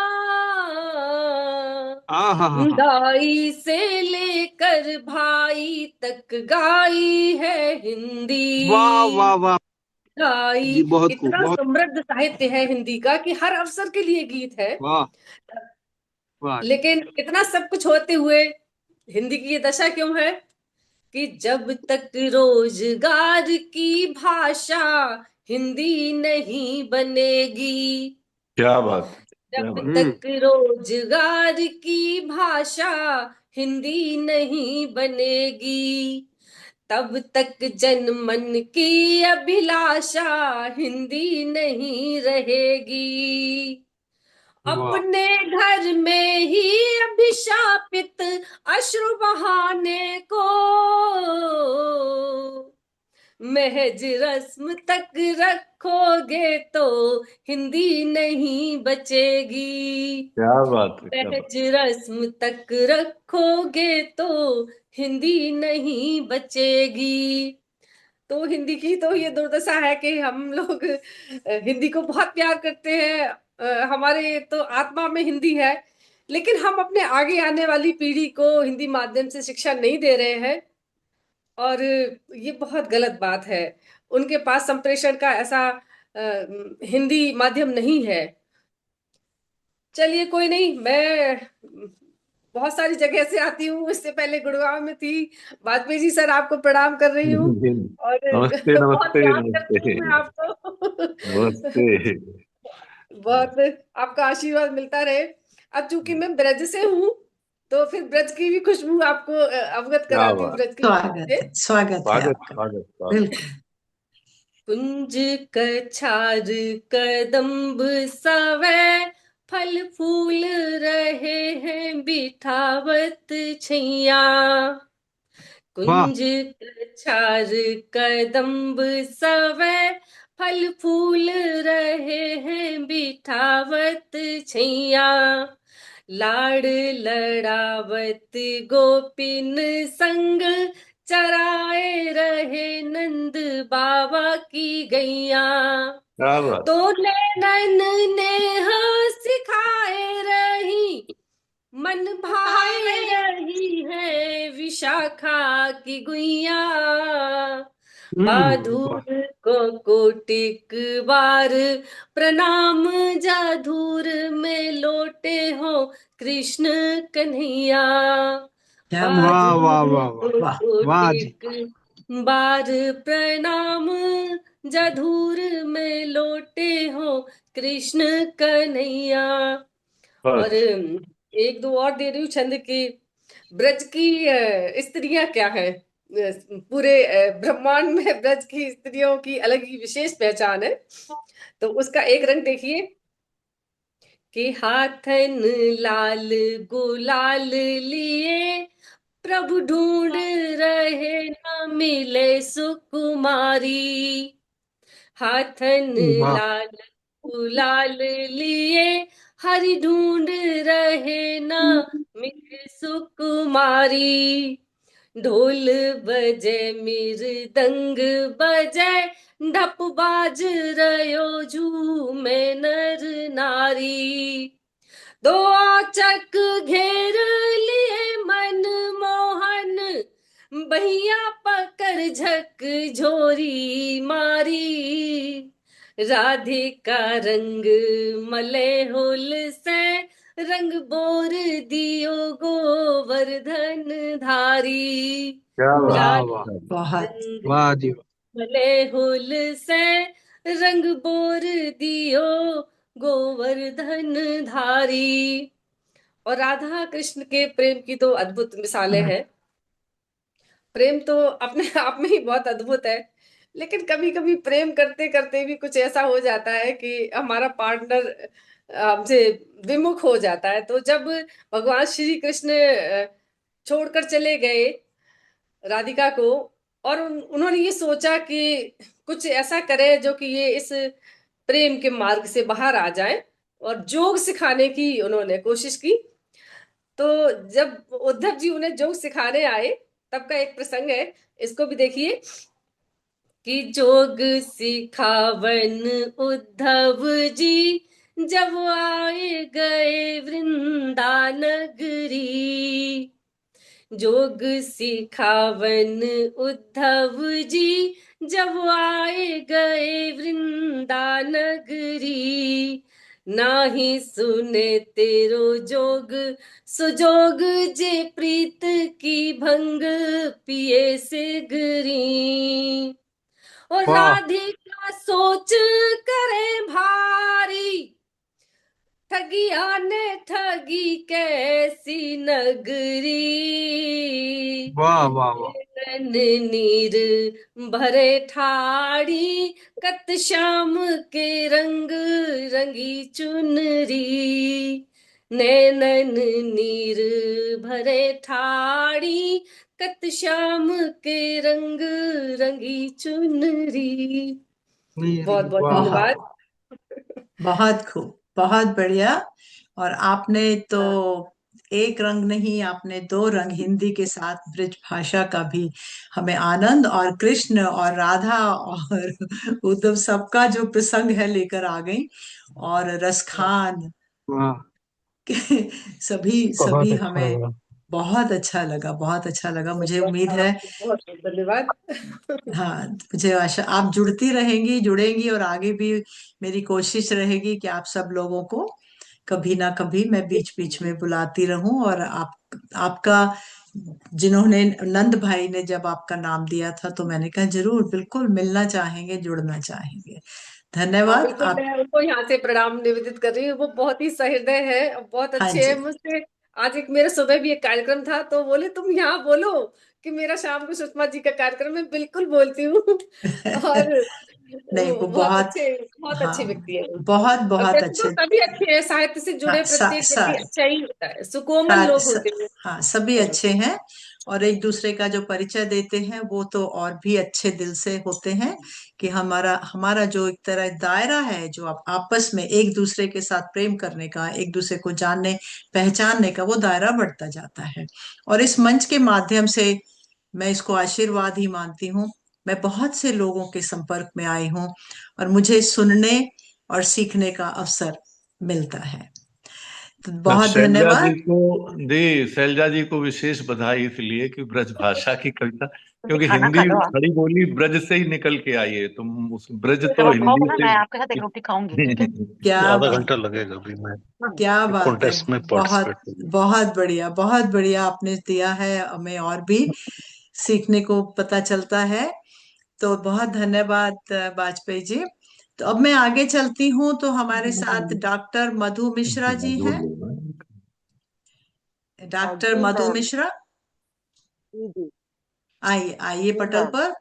हाँ हाँ हाँ हाँ। दाई से लेकर भाई तक गाई है हिंदी, वाह वाह वाह गाई। जी, बहुत खूब, इतना बहुत समृद्ध साहित्य है हिंदी का कि हर अवसर के लिए गीत है। वाह वाह जी। लेकिन इतना सब कुछ होते हुए हिंदी की ये दशा क्यों है कि जब तक रोजगार की भाषा हिंदी नहीं बनेगी, क्या बात है, क्या जब बात। तक रोजगार की भाषा हिंदी नहीं बनेगी, तब तक जनमन की अभिलाषा हिंदी नहीं रहेगी, वाह अपने घर में ही अभिशापित अश्रु बहाने को महज रस्म तक रखोगे तो हिंदी नहीं बचेगी, क्या बात है, क्या बात। महज रस्म तक रखोगे तो हिंदी नहीं बचेगी। तो हिंदी की तो ये दुर्दशा है कि हम लोग हिंदी को बहुत प्यार करते हैं, हमारे तो आत्मा में हिंदी है, लेकिन हम अपने आगे आने वाली पीढ़ी को हिंदी माध्यम से शिक्षा नहीं दे रहे हैं, और ये बहुत गलत बात है। उनके पास संप्रेषण का ऐसा हिंदी माध्यम नहीं है। चलिए कोई नहीं, मैं बहुत सारी जगह से आती हूँ, इससे पहले गुड़गांव में थी। वाजपेयी जी सर, आपको प्रणाम कर रही हूँ और नमस्ते बहुत नमस्ते याद करती हूँ नमस्ते मैं आपको। नमस्ते। बहुत आपका आशीर्वाद मिलता रहे। अब चूंकि मैं ब्रज से हूँ, तो फिर ब्रज की भी खुशबू आपको अवगत क्या कराती हूँ बात। ब्रज की खुशबू स्वागत से। है, स्वागत है स्वागत आपका। स्वागत स्वागत। बिल्कुल। कुंज कछार कदम्ब सवै फल फूल रहे हैं बिठावत छैया, वाह कुंज कछार कदम्ब सवै फल फूल रहे हैं बिठावत छैया, लाड़ लड़ावत गोपिन संग चराए रहे नंद बाबा की गैया, क्या बात। तो नैनन नेह सिखाए रही मन भाए रही है विशाखा की गुइया, वाह बाधुर को कोटिक बार प्रणाम जाधुर में लोटे हो कृष्ण कन्हैया, क्या बात वाह है। वाह बाधुर वाह वाह। को वाह। वाह जी। कोटिक बार प्रणाम जाधुर में लोटे हो कृष्ण कन्हैया। और बस। एक दो और दे रही हूँ छंद की। ब्रज की स्त्रियां क्या है, पूरे ब्रह्मांड में ब्रज की स्त्रियों की अलग ही विशेष पहचान है। तो उसका एक रंग देखिए कि हाथन लाल गुलाल लिए प्रभु ढूंढ रहे न मिले सुकुमारी, हाथन वाह लाल गुलाल लिए हरि ढूंढ रहे ना मिले सुकुमारी। ढोल बजे मृदंग बजे ढप बाज रयो झूमे नर नारी। दो चक घेर लिए मन मोहन बहिया पकड़ झक झोरी मारी। राधिका रंग मले होल से रंग बोर दियो गोवर्धन धारी। क्या बात वाह राधिका वाह बहुत रंग वाह जी मले होल से रंग बोर दियो गोवर्धन धारी। और राधा कृष्ण के प्रेम की तो अद्भुत मिसालें हैं। प्रेम तो अपने आप में ही बहुत अद्भुत है, लेकिन कभी कभी प्रेम करते करते भी कुछ ऐसा हो जाता है कि हमारा पार्टनर हमसे विमुख हो जाता है। तो जब भगवान श्री कृष्ण छोड़कर चले गए राधिका को, और उन्होंने ये सोचा कि कुछ ऐसा करे जो कि ये इस प्रेम के मार्ग से बाहर आ जाए, और जोग सिखाने की उन्होंने कोशिश की। तो जब उद्धव जी उन्हें जोग सिखाने आए, तब का एक प्रसंग है, इसको भी देखिए कि जोग सिखावन उद्धव जी जब आए गए वृंदानगरी। जोग सिखावन उद्धव जी जब आए गए वृंदानगरी। नाही सुने तेरो जोग सुजोग जे प्रीत की भंग पिए सिगरी। और वाह राधिका सोच करे भारी ठगिया ने ठगी कैसी नगरी। वाह वाह वाह नैन नीर भरे ठाड़ी कत श्याम के रंग रंगी चुनरी। नैनन नीर भरे ठाड़ी कत श्याम के रंग रंगी चुनरी। मेरी बहुत बहुत वाह बहुत धन्यवाद। बहुत खूब, बहुत बढ़िया। और आपने तो एक रंग नहीं, आपने दो रंग हिंदी के साथ ब्रज भाषा का भी हमें आनंद, और कृष्ण और राधा और उद्धव सबका जो प्रसंग है लेकर आ गई, और रसखान वाह सभी बहुत सभी अच्छा हमें लगा बहुत अच्छा लगा, बहुत अच्छा लगा। मुझे उम्मीद है, आपको बहुत बहुत धन्यवाद। हाँ, मुझे आशा आप जुड़ती रहेंगी, जुड़ेंगी, और आगे भी मेरी कोशिश रहेगी कि आप सब लोगों को कभी ना कभी मैं बीच बीच में बुलाती रहूं। और आपका, जिन्होंने, नंद भाई ने जब आपका नाम दिया था तो मैंने कहा जरूर, बिल्कुल मिलना चाहेंगे, जुड़ना चाहेंगे। हाँ धन्यवाद बिल्कुल, आप। मैं उनको यहाँ से प्रणाम निवेदित कर रही हूँ। वो बहुत ही सहृदय है और बहुत हाँ अच्छे हैं जी। मुझसे। आज एक मेरे सुबह भी एक कार्यक्रम था, तो बोले तुम यहाँ बोलो कि मेरा शाम को सुषमा जी का कार्यक्रम, मैं बिल्कुल बोलती हूँ। और नहीं, वो बहुत, बहुत हाँ, अच्छे व्यक्ति है। बहुत और बहुत वैसे तो अच्छे। सभी अच्छे हैं, साहित्य से हाँ, जुड़े प्रत्येक व्यक्ति अच्छा ही होता है, सुकोमल सार, लोग स, होते हैं। हाँ, सभी अच्छे हैं। और एक दूसरे का जो परिचय देते हैं वो तो और भी अच्छे दिल से होते हैं, कि हमारा हमारा जो एक तरह दायरा है, जो आप आपस में एक दूसरे के साथ प्रेम करने का, एक दूसरे को जानने पहचानने का, वो दायरा बढ़ता जाता है। और इस मंच के माध्यम से मैं इसको आशीर्वाद ही मानती हूँ। मैं बहुत से लोगों के संपर्क में आई हूँ, और मुझे सुनने और सीखने का अवसर मिलता है। तो बहुत शैलजा जी धन्यवाद। को, जी शैलजा जी को विशेष बधाई इसलिए कि ब्रज भाषा की कविता, क्योंकि खाना हिंदी खा लो आप। खड़ी बोली ब्रज से ही निकल के आई है, तुम उस ब्रज जब तो आप खाओगे हिंदी ना, से। मैं आपके साथ एक रोटी खाऊंगी, ठीक है? क्या आधा बात, घंटा लगेगा अभी मैं हाँ। क्या बात है। कॉन्टेस्ट में बहुत पार्टिसिपेट करूँ। बहुत बढ़िया, बहुत बढ़िया आपने दिया है हमें, और भी सीखने को पता चलता है। तो बहुत धन्यवाद वाजपेयी जी। तो अब मैं आगे चलती हूँ, तो हमारे साथ डॉक्टर मधु मिश्रा जी हैं। डॉक्टर जी मधु मैम। मिश्रा, जी आइए आइए जी पटल मैम। पर।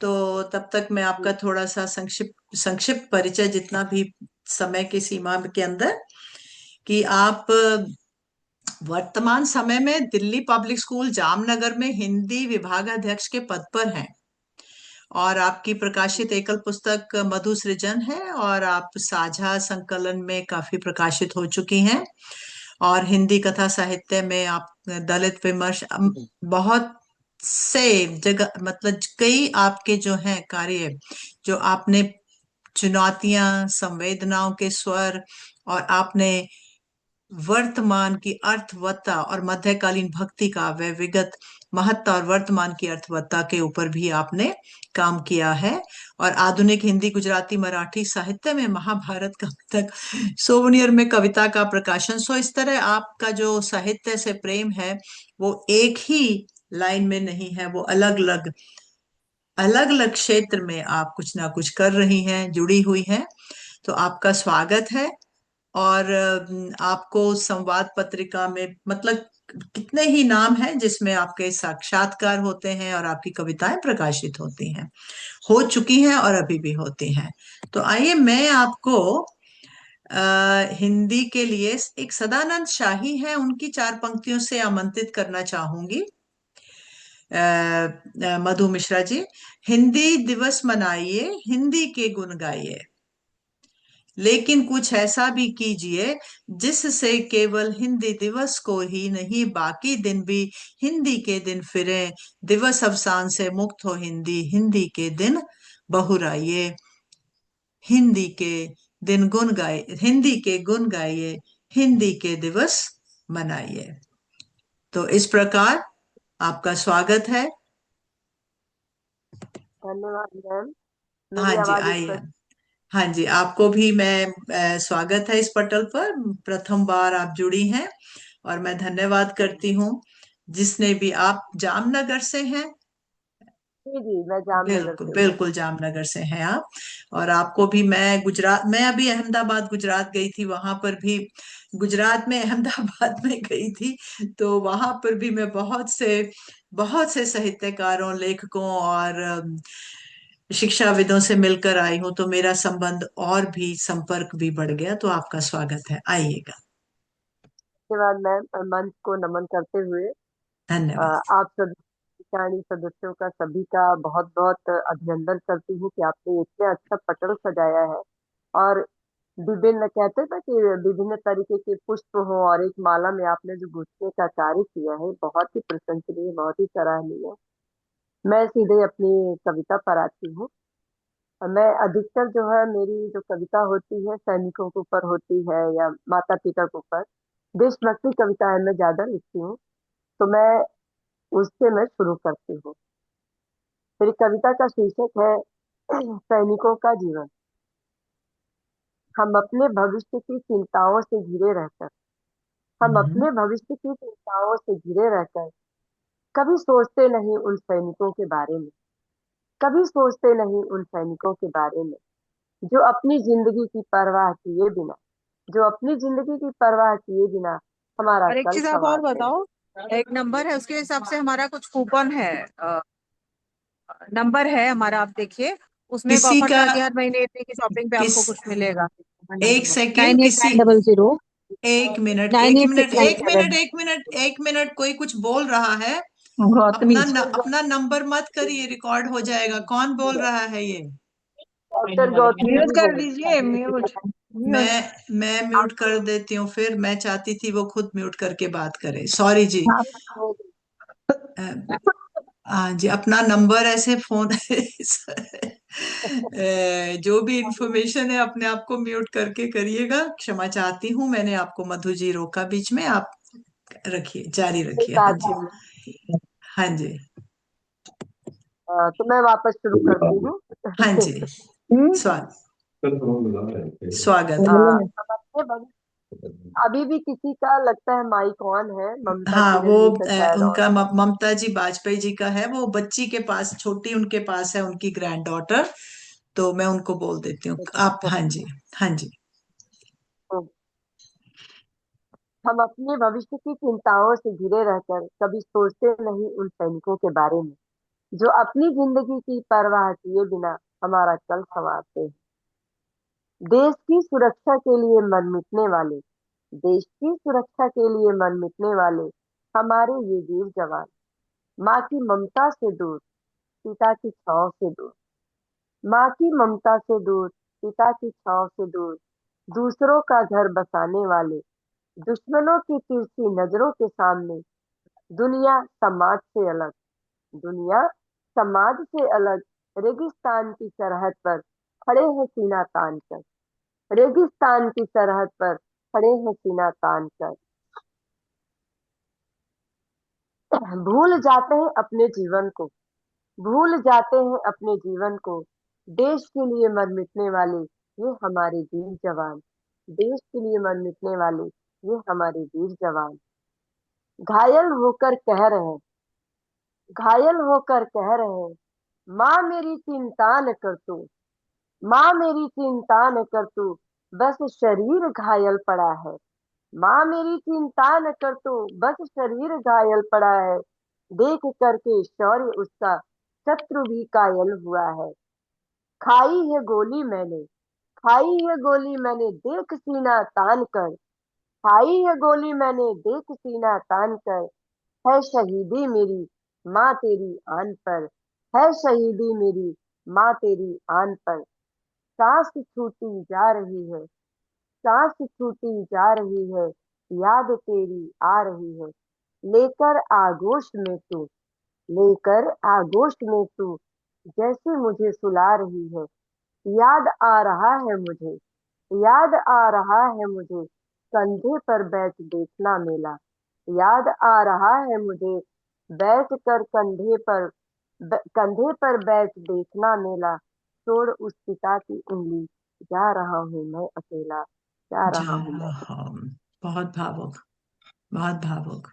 तो तब तक मैं आपका जी थोड़ा सा संक्षिप्त संक्षिप्त परिचय, जितना भी समय की सीमा के अंदर, कि आप वर्तमान समय में दिल्ली पब्लिक स्कूल जामनगर में हिंदी विभागाध्यक्ष के पद पर हैं। और आपकी प्रकाशित एकल पुस्तक मधु सृजन है, और आप साझा संकलन में काफी प्रकाशित हो चुकी हैं। और हिंदी कथा साहित्य में आप दलित विमर्श बहुत से जगह, मतलब कई आपके जो हैं कार्य, जो आपने चुनौतियां, संवेदनाओं के स्वर, और आपने वर्तमान की अर्थवत्ता और मध्यकालीन भक्ति काव्य, विगत महत्ता और वर्तमान की अर्थवत्ता के ऊपर भी आपने काम किया है। और आधुनिक हिंदी, गुजराती, मराठी साहित्य में महाभारत का तक सोवनियर में कविता का प्रकाशन। सो इस तरह आपका जो साहित्य से प्रेम है वो एक ही लाइन में नहीं है, वो अलग अलग क्षेत्र में आप कुछ ना कुछ कर रही हैं, जुड़ी हुई हैं। तो आपका स्वागत है। और आपको संवाद पत्रिका में, मतलब कितने ही नाम हैं जिसमें आपके साक्षात्कार होते हैं और आपकी कविताएं प्रकाशित होती हैं, हो चुकी हैं और अभी भी होती हैं। तो आइए मैं आपको हिंदी के लिए एक सदानंद शाही है, उनकी 4 पंक्तियों से आमंत्रित करना चाहूंगी। मधु मिश्रा जी, हिंदी दिवस मनाइए, हिंदी के गुण गाइए, लेकिन कुछ ऐसा भी कीजिए जिससे केवल हिंदी दिवस को ही नहीं, बाकी दिन भी हिंदी के दिन फिरें। दिवस अवसान से मुक्त हो हिंदी, हिंदी के दिन बहुराइए। हिंदी के दिन गुण गाए, हिंदी के गुण गाइए, हिंदी के दिवस मनाइए। तो इस प्रकार आपका स्वागत है। धन्यवाद मैम। हाँ मेरी जी, आवाज आइए। स्पष्ट? हाँ जी, आपको भी मैं स्वागत है इस पटल पर। प्रथम बार आप जुड़ी हैं, और मैं धन्यवाद करती हूँ। जिसने भी, आप जामनगर से हैं? जी जी, मैं जामनगर बिल्कुल से हूँ। बिल्कुल, जामनगर से हैं आप। और आपको भी मैं गुजरात, मैं अभी अहमदाबाद गुजरात गई थी, वहां पर भी, गुजरात में अहमदाबाद में गई थी, तो वहां पर भी मैं बहुत से साहित्यकारों, लेखकों और शिक्षाविदों से मिलकर आई हूँ। तो मेरा संबंध और भी, संपर्क भी बढ़ गया। तो आपका स्वागत है, आइएगा। धन्यवाद मैम। मंच को नमन करते हुए धन्यवाद। आप सभी पिछाड़ी सदस्यों का, सभी का बहुत बहुत अभिनंदन करती हूँ कि आपने इतना अच्छा पटल सजाया है। और विभिन्न, कहते हैं ना कि विभिन्न तरीके के पुष्प हो और एक माला में आपने जो गुच्छे का कार्य किया है, बहुत ही प्रशंसनीय, बहुत ही सराहनीय है। मैं सीधे अपनी कविता पर आती हूँ। मैं अधिकतर जो है, मेरी जो कविता होती है सैनिकों के ऊपर होती है या माता पिता के ऊपर, देशभक्ति कविताएं मैं ज्यादा लिखती हूँ। तो मैं उससे मैं शुरू करती हूँ। मेरी कविता का शीर्षक है सैनिकों का जीवन। हम अपने भविष्य की चिंताओं से घिरे रहकर, हम हम्म। अपने भविष्य की चिंताओं से घिरे रहकर कभी सोचते नहीं उन सैनिकों के बारे में, कभी सोचते नहीं उन सैनिकों के बारे में जो अपनी जिंदगी की परवाह किए बिना, जो अपनी जिंदगी की परवाह किए बिना हमारा और एक कल चीज आप और संवारते हैं। बताओ, एक नंबर है उसके हिसाब से हमारा कुछ कूपन है, नंबर है हमारा, आप देखिए उसमें एक किसी ऑफर का, था कि हर महीने इतने की शॉपिंग पे किस, आपको कुछ मिलेगा। एक सेकेंड, नाइन एट किसी, नाइन डबल जीरो एक मिनट, नाइन एक एट मिनट, सिक्स नाइन एक मिनट, सेवन एक मिनट, एक मिनट, कोई कुछ बोल रहा है। गौतमी। अपना नंबर मत करिए, रिकॉर्ड हो जाएगा। कौन बोल रहा है ये? डॉक्टर गौतमी म्यूट जी कर बोल दीजिए, म्यूट म्यूट। मैं म्यूट कर देती हूँ फिर। मैं चाहती थी वो खुद म्यूट करके बात करे, सॉरी जी। अ, हाँ जी, अपना नंबर ऐसे फोन जो भी इंफॉर्मेशन है अपने आप को म्यूट करके करिएगा। क्षमा चाहती हूँ, मैंने आपको मधु जी रोका बीच में। आप रखिए, जारी कोई रखिए। हाँ बात जी, नहीं। हाँ जी, तो मैं वापस शुरू करती हूँ। हाँ जी। स्वागत, स्वागत है। समझते बस। अभी भी किसी का लगता है माइक ऑन है, ममता हाँ, वो किरण जी का शायद ऑन। उनका ममता जी बाजपेयी जी का है, वो बच्ची के पास, छोटी उनके पास है, उनकी ग्रैंड डॉटर। तो मैं उनको बोल देती हूँ आप। हाँ जी, हाँ जी। हम अपने भविष्य की चिंताओं से घिरे रहकर कभी सोचते नहीं उन सैनिकों के बारे में जो अपनी जिंदगी की परवाह किए बिना हमारा कल संवारते हैं। देश की सुरक्षा के लिए मन मिटने वाले, देश की सुरक्षा के लिए मन मिटने वाले हमारे ये वीर जवान, माँ की ममता से दूर, पिता की छांव से दूर, माँ की ममता से दूर, पिता की छांव से दूर, दूसरों का घर बसाने वाले, दुश्मनों की तिरछी नजरों के सामने, दुनिया समाज से अलग, दुनिया समाज से अलग, रेगिस्तान की सरहद पर खड़े हैं सीना तान कर, रेगिस्तान की सरहद पर खड़े हैं सीना तान कर। भूल जाते हैं अपने जीवन को, भूल जाते हैं अपने जीवन को, देश के लिए मर मिटने वाले ये हमारे वीर जवान, देश के लिए मर मिटने वाले ये हमारे वीर जवान। घायल होकर कह रहे हैं, घायल होकर कह रहे हैं, माँ मेरी चिंता न कर तू, माँ मेरी चिंता न कर तू, बस शरीर घायल पड़ा है, माँ मेरी चिंता न कर तू, बस शरीर घायल पड़ा है, देख करके शौर्य उसका शत्रु भी कायल हुआ है। खाई है गोली मैंने, खाई है गोली मैंने देख सीना तान कर, खाई है गोली मैंने देख सीना तान कर, है शहीदी मेरी माँ तेरी आन पर, है शहीदी मेरी माँ तेरी आन पर। सांस छूटी जा रही है, सांस छूटी जा रही है, याद तेरी आ रही है, लेकर आगोश में तू, लेकर आगोश में तू, जैसे मुझे सुला रही है, याद आ रहा है मुझे, याद आ रहा है मुझे, कंधे पर बैठ देखना मेला, याद आ रहा है मुझे, बैठ कर कंधे पर बैठ देखना मेला, छोड़ उस पिता की उंगली, जा रहा हूँ मैं अकेला, जा जा रहा हूँ मैं रहा हूँ। बहुत भावुक, बहुत भावुक,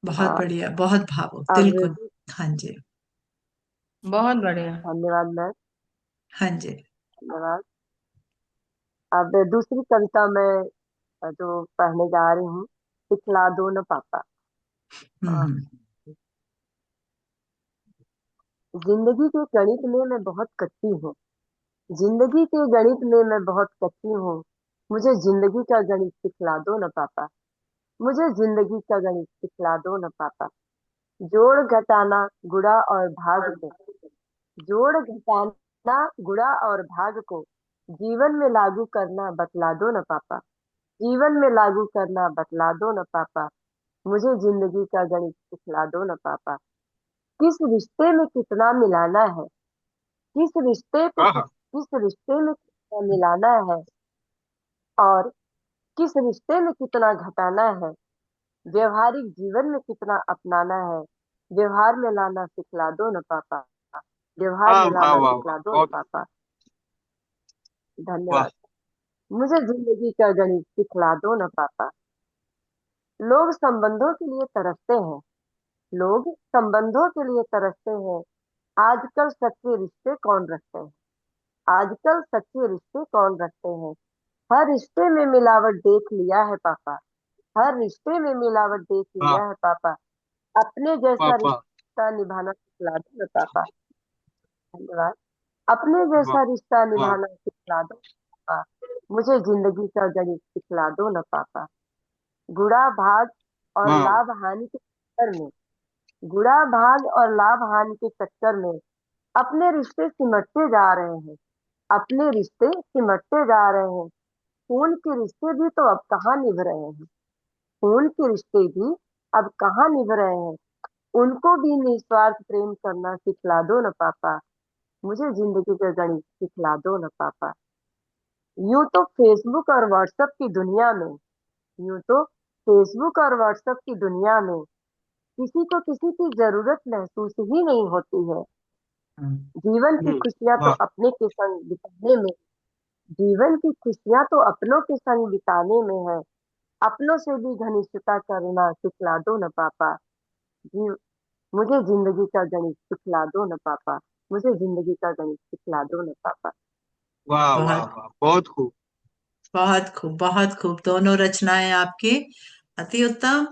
बहुत अकेला। बढ़िया, बहुत भावुक, अब दिल को। हाँ जी। बहुत बढ़िया। धन्यवाद मैम, हाँ जी। धन्यवाद। अब दूसरी कविता मैं जो पढ़ने जा रही हूँ, दिखला दो न पापा। हाँ, हम्म। जिंदगी के गणित में मैं बहुत कच्ची हूँ, जिंदगी के गणित में मैं बहुत कच्ची हूँ, मुझे जिंदगी का गणित सिखला दो न पापा, मुझे जिंदगी का गणित सिखला दो न पापा। जोड़ घटाना गुणा और भाग को, जोड़ घटाना गुणा और भाग को जीवन में लागू करना बतला दो न पापा, जीवन में लागू करना बतला दो न पापा, मुझे जिंदगी का गणित सिखला दो न पापा। किस रिश्ते में कितना मिलाना है, किस रिश्ते को किस रिश्ते में कितना मिलाना है, और किस रिश्ते में कितना घटाना है, व्यवहारिक जीवन में कितना अपनाना है, व्यवहार में लाना सिखला दो न पापा, व्यवहार में लाना सिखला दो न बहुत पापा। वाह। धन्यवाद। मुझे जिंदगी का गणित सिखला दो न पापा। लोग संबंधों के लिए तरसते हैं, लोग संबंधों के लिए तरसते हैं, आजकल सच्चे रिश्ते कौन रखते हैं, आजकल सच्चे रिश्ते कौन रखते हैं। हर रिश्ते में मिलावट देख लिया है पापा, हर रिश्ते में मिलावट देख हाँ, लिया है पापा, अपने वाह जैसा वाह रिश्ता निभाना सिखला दो न पापा। धन्यवाद। अपने वाह जैसा रिश्ता वाह। निभाना सिखला दो पापा, मुझे जिंदगी का गणित सिखला दो न पापा। गुणा भाग और वाह लाभ हानि के चक्कर में, गुणा भाग और लाभ हानि के चक्कर में अपने रिश्ते सिमटते जा रहे हैं, अपने रिश्ते सिमटते जा रहे हैं। खून के रिश्ते भी तो अब कहाँ निभ रहे हैं, खून के रिश्ते भी अब कहाँ निभ रहे हैं, उनको भी निस्वार्थ प्रेम करना सिखला दो न पापा, मुझे जिंदगी का गणित सिखला दो न पापा। यूं तो फेसबुक और व्हाट्सएप की दुनिया में, यूं तो फेसबुक और व्हाट्सएप की दुनिया में किसी को किसी की जरूरत महसूस ही नहीं होती है। जीवन की खुशियां तो वाह अपने के संग बिताने में, जीवन की खुशियां तो अपनों के संग बिताने में है, अपनों से भी घनिष्ठता करना सिखला दो न पापा। जी, मुझे जिंदगी का गणित सिखला दो न पापा, मुझे जिंदगी का गणित सिखला दो न पापा। वाह वाह बहुत वाह, बहुत खूब। बहुत खूब, बहुत खूब, दोनों रचनाएं आपकी अति उत्तम।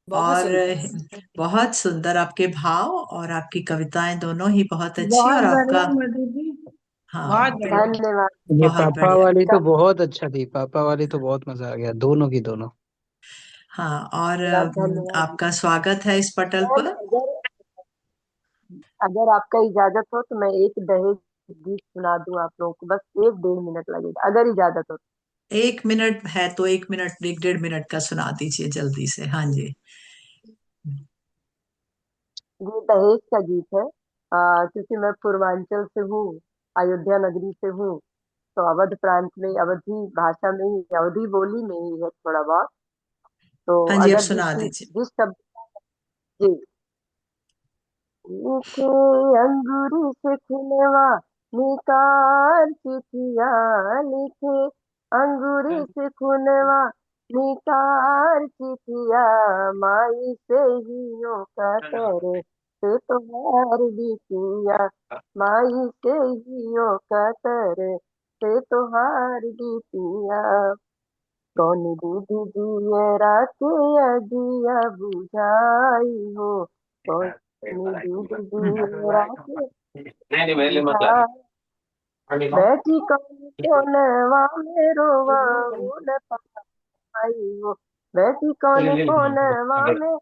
बहुत और सुंदर। बहुत सुंदर आपके भाव, और आपकी कविताएं दोनों ही बहुत अच्छी, बहुत और आपका। बढ़िया मधु जी, बहुत हाँ, बढ़िया। बिल्कुल, धन्यवाद। ये बहुत पापा बढ़िया। वाली तो बहुत अच्छा थी, पापा वाली तो बहुत मजा आ गया, दोनों की दोनों। हाँ, और धन्यवाद, धन्यवाद। आपका स्वागत है इस पटल और पर। अगर अगर आपका इजाजत हो तो मैं एक दहेज गीत सुना दूं आप लोगों को, बस 1-1.5 मिनट लगेगा अगर इजाजत हो। 1 मिनट है तो 1 मिनट, 1-1.5 मिनट का सुना दीजिए जल्दी से। हाँ जी। ये दहेज का गीत है। क्योंकि मैं पूर्वांचल से हूँ, अयोध्या नगरी से हूँ, तो अवध प्रांत में अवधी भाषा में ही, अवधी बोली में ही है थोड़ा बहुत। तो हाँ जी, अब अगर सुना दीजिए। जिस शब्द जी, लिखे अंगूरी से खिलवा निकार चिठिया, लिखे अंगूरी से खुनवा निकार चिठिया, माई से ही यो कतर से तोहार बिटिया, माई से ही यो कतर से तोहार बिटिया, कौन दूध दिए रात अगिया बुझाई हो, कौन दूध दिए रात बुझाई, बैठी कौन कोनवा में रोवा न पाई हो, बैठी कौन कोनवा में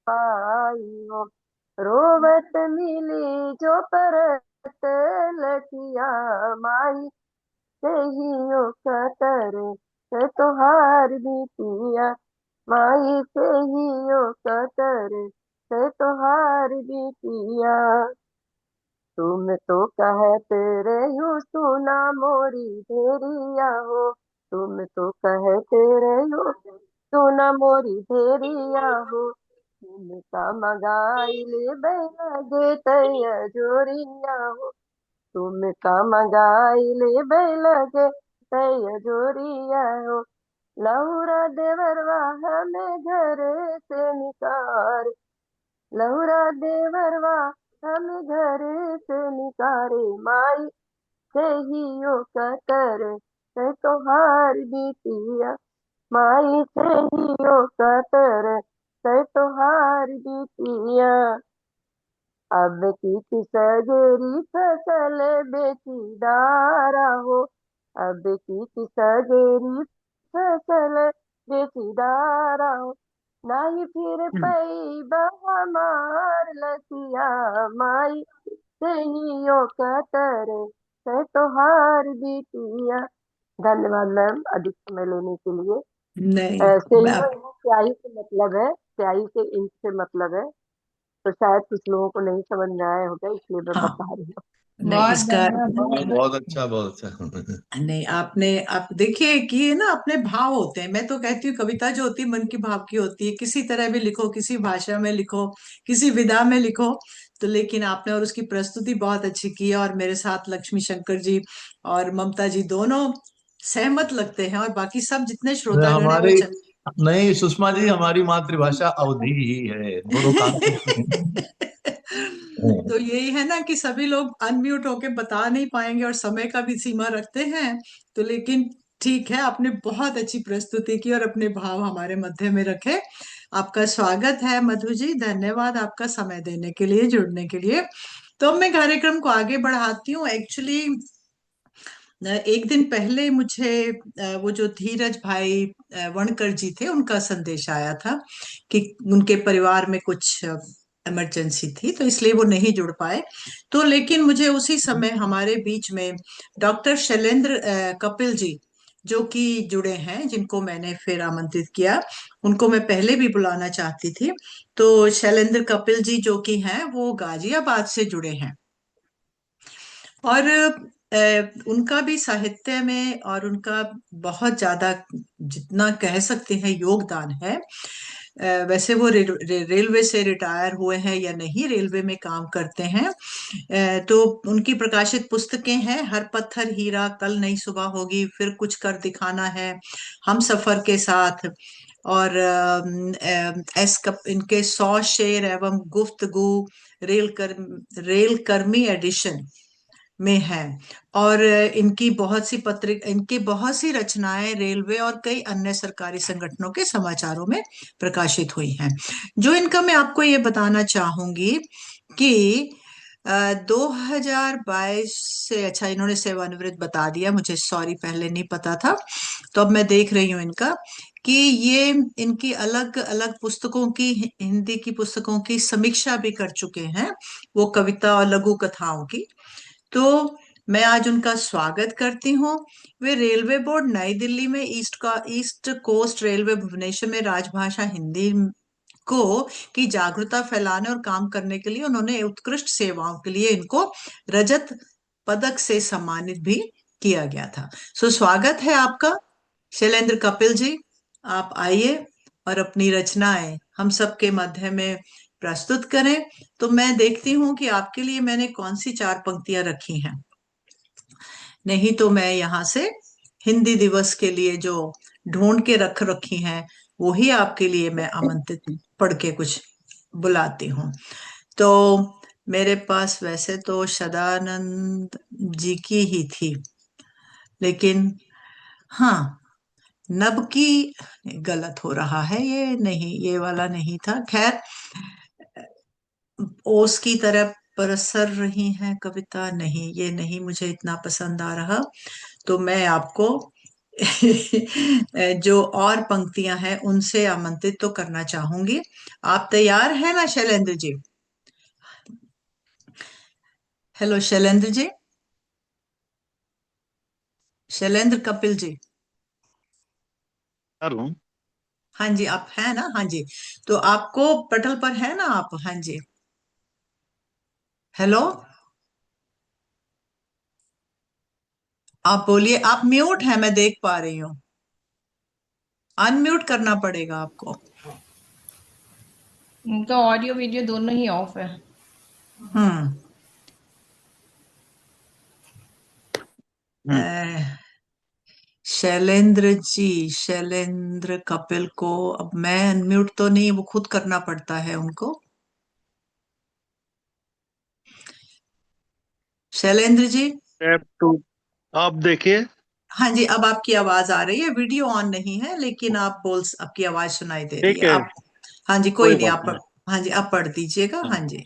पाई हो, रोवत मिली जो परत लखिया, माई सेहियो कतर से तोहार बिटिया, माई सेहियो कतर से तोहार बिटिया, तुम तो कहते रहो सुना मोरी भेरिया हो, तुम तो कहते रहो सुना मोरी भेरिया हो, तुमका मगाई ले बैलगे तैया जोरिया हो, तुमका मगाई ले बैलगे तैया जोरिया हो, लहुरा देवरवा हमें घर से निकार, लहुरा देवरवा हम घर से निकारे, माई से ही यो कतर से तोहार बिटिया, माई से ही यो कतर से तोहार बिटिया, अब की सगेरी फसल बेचीदारा हो, अब की सगेरी फसल बेचीदारा हो, नाही फिर पई हमार लसिया, माई सहियो कतर से तोहार बिटिया। धन्यवाद मैम, अधिक समय लेने के लिए। नहीं, ऐसे ही स्याही से मतलब है, स्याही से इंक से मतलब है, तो शायद कुछ लोगों को नहीं समझ में आया होगा, इसलिए मैं हाँ, बता रही हूँ। नहीं बहुत इसका बढ़िया, बहुत बहुत अच्छा, बहुत अच्छा। नहीं, आपने आप देखिए कि ये ना अपने भाव होते हैं। मैं तो कहती हूँ कविता जो होती है मन की भाव की होती है, किसी तरह भी लिखो, किसी भाषा में लिखो, किसी विधा में लिखो। तो लेकिन आपने और उसकी प्रस्तुति बहुत अच्छी की है, और मेरे साथ लक्ष्मी शंकर जी और ममता जी दोनों सहमत लगते हैं, और बाकी सब जितने श्रोतागण है वो हमारी नहीं, सुषमा जी, हमारी मातृभाषा अवधी ही है, दोनों काम करते हैं। तो यही है ना कि सभी लोग अनम्यूट होके बता नहीं पाएंगे, और समय का भी सीमा रखते हैं। तो लेकिन ठीक है, आपने बहुत अच्छी प्रस्तुति की और अपने भाव हमारे मध्य में रखे। आपका स्वागत है मधु जी, धन्यवाद आपका समय देने के लिए, जुड़ने के लिए। तो अब मैं कार्यक्रम को आगे बढ़ाती हूँ। एक्चुअली एक दिन पहले मुझे वो जो धीरज भाई वणकर जी थे, उनका संदेश आया था कि उनके परिवार में कुछ इमरजेंसी थी, तो इसलिए वो नहीं जुड़ पाए। तो लेकिन मुझे उसी समय हमारे बीच में डॉक्टर शैलेंद्र कपिल जी, जो कि जुड़े हैं, जिनको मैंने फिर आमंत्रित किया, उनको मैं पहले भी बुलाना चाहती थी। तो शैलेंद्र कपिल जी जो कि हैं, वो गाजियाबाद से जुड़े हैं, और उनका भी साहित्य में और उनका बहुत ज्यादा, जितना कह सकते हैं, योगदान है। वैसे वो रेलवे से रिटायर हुए हैं या नहीं, रेलवे में काम करते हैं। तो उनकी प्रकाशित पुस्तकें हैं, हर पत्थर हीरा, कल नई सुबह होगी, फिर कुछ कर दिखाना है, हम सफर के साथ, और इनके 100 शेर एवं गुफ्तगू रेल कर्मी एडिशन में है। और इनकी बहुत सी रचनाएं रेलवे और कई अन्य सरकारी संगठनों के समाचारों में प्रकाशित हुई हैं। जो इनका मैं आपको ये बताना चाहूंगी कि 2022 से, अच्छा इन्होंने सेवानिवृत्त बता दिया मुझे, सॉरी पहले नहीं पता था। तो अब मैं देख रही हूँ इनका कि ये इनकी अलग अलग पुस्तकों की, हिंदी की पुस्तकों की समीक्षा भी कर चुके हैं, वो कविता और लघु कथाओं की। तो मैं आज उनका स्वागत करती हूँ। वे रेलवे बोर्ड नई दिल्ली में ईस्ट कोस्ट रेलवे भुवनेश्वर में राजभाषा हिंदी को की जागरूकता फैलाने और काम करने के लिए उन्होंने उत्कृष्ट सेवाओं के लिए इनको रजत पदक से सम्मानित भी किया गया था। स्वागत है आपका शैलेंद्र कपिल जी। आप आइए और अपनी रचनाएं हम सबके मध्य में प्रस्तुत करें। तो मैं देखती हूँ कि आपके लिए मैंने कौन सी 4 पंक्तियां रखी हैं, नहीं तो मैं यहाँ से हिंदी दिवस के लिए जो ढूंढ के रख रखी हैं वो ही आपके लिए मैं आमंत्रित पढ़ के कुछ बुलाती हूँ। तो मेरे पास वैसे तो सदानंद जी की ही थी, लेकिन हाँ, नब की गलत हो रहा है, ये नहीं, ये वाला नहीं था। खैर, ओस की तरह परसर रही है कविता, नहीं ये नहीं मुझे इतना पसंद आ रहा। तो मैं आपको जो और पंक्तियां हैं उनसे आमंत्रित तो करना चाहूंगी। आप तैयार हैं ना शैलेंद्र जी? हेलो शैलेंद्र जी, शैलेंद्र कपिल जी। हूँ। हाँ जी, आप हैं ना? हाँ जी, तो आपको पटल पर है ना आप? हाँ जी, हेलो, आप बोलिए। आप म्यूट है, मैं देख पा रही हूँ, अनम्यूट करना पड़ेगा आपको। उनका ऑडियो वीडियो दोनों ही ऑफ है। हम्म हम्म। शैलेंद्र जी, शैलेंद्र कपिल को अब मैं अनम्यूट तो नहीं, वो खुद करना पड़ता है उनको। Shailendra ji, tap to. आप देखिए। हाँ जी, अब आपकी आवाज आ रही है, वीडियो ऑन नहीं है लेकिन आपकी आवाज सुनाई दे रही है। ठीक है, आप, हाँ जी, कोई कोई नहीं, बात आप नहीं। हाँ जी, आप पढ़ दीजिएगा। हाँ। हाँ जी।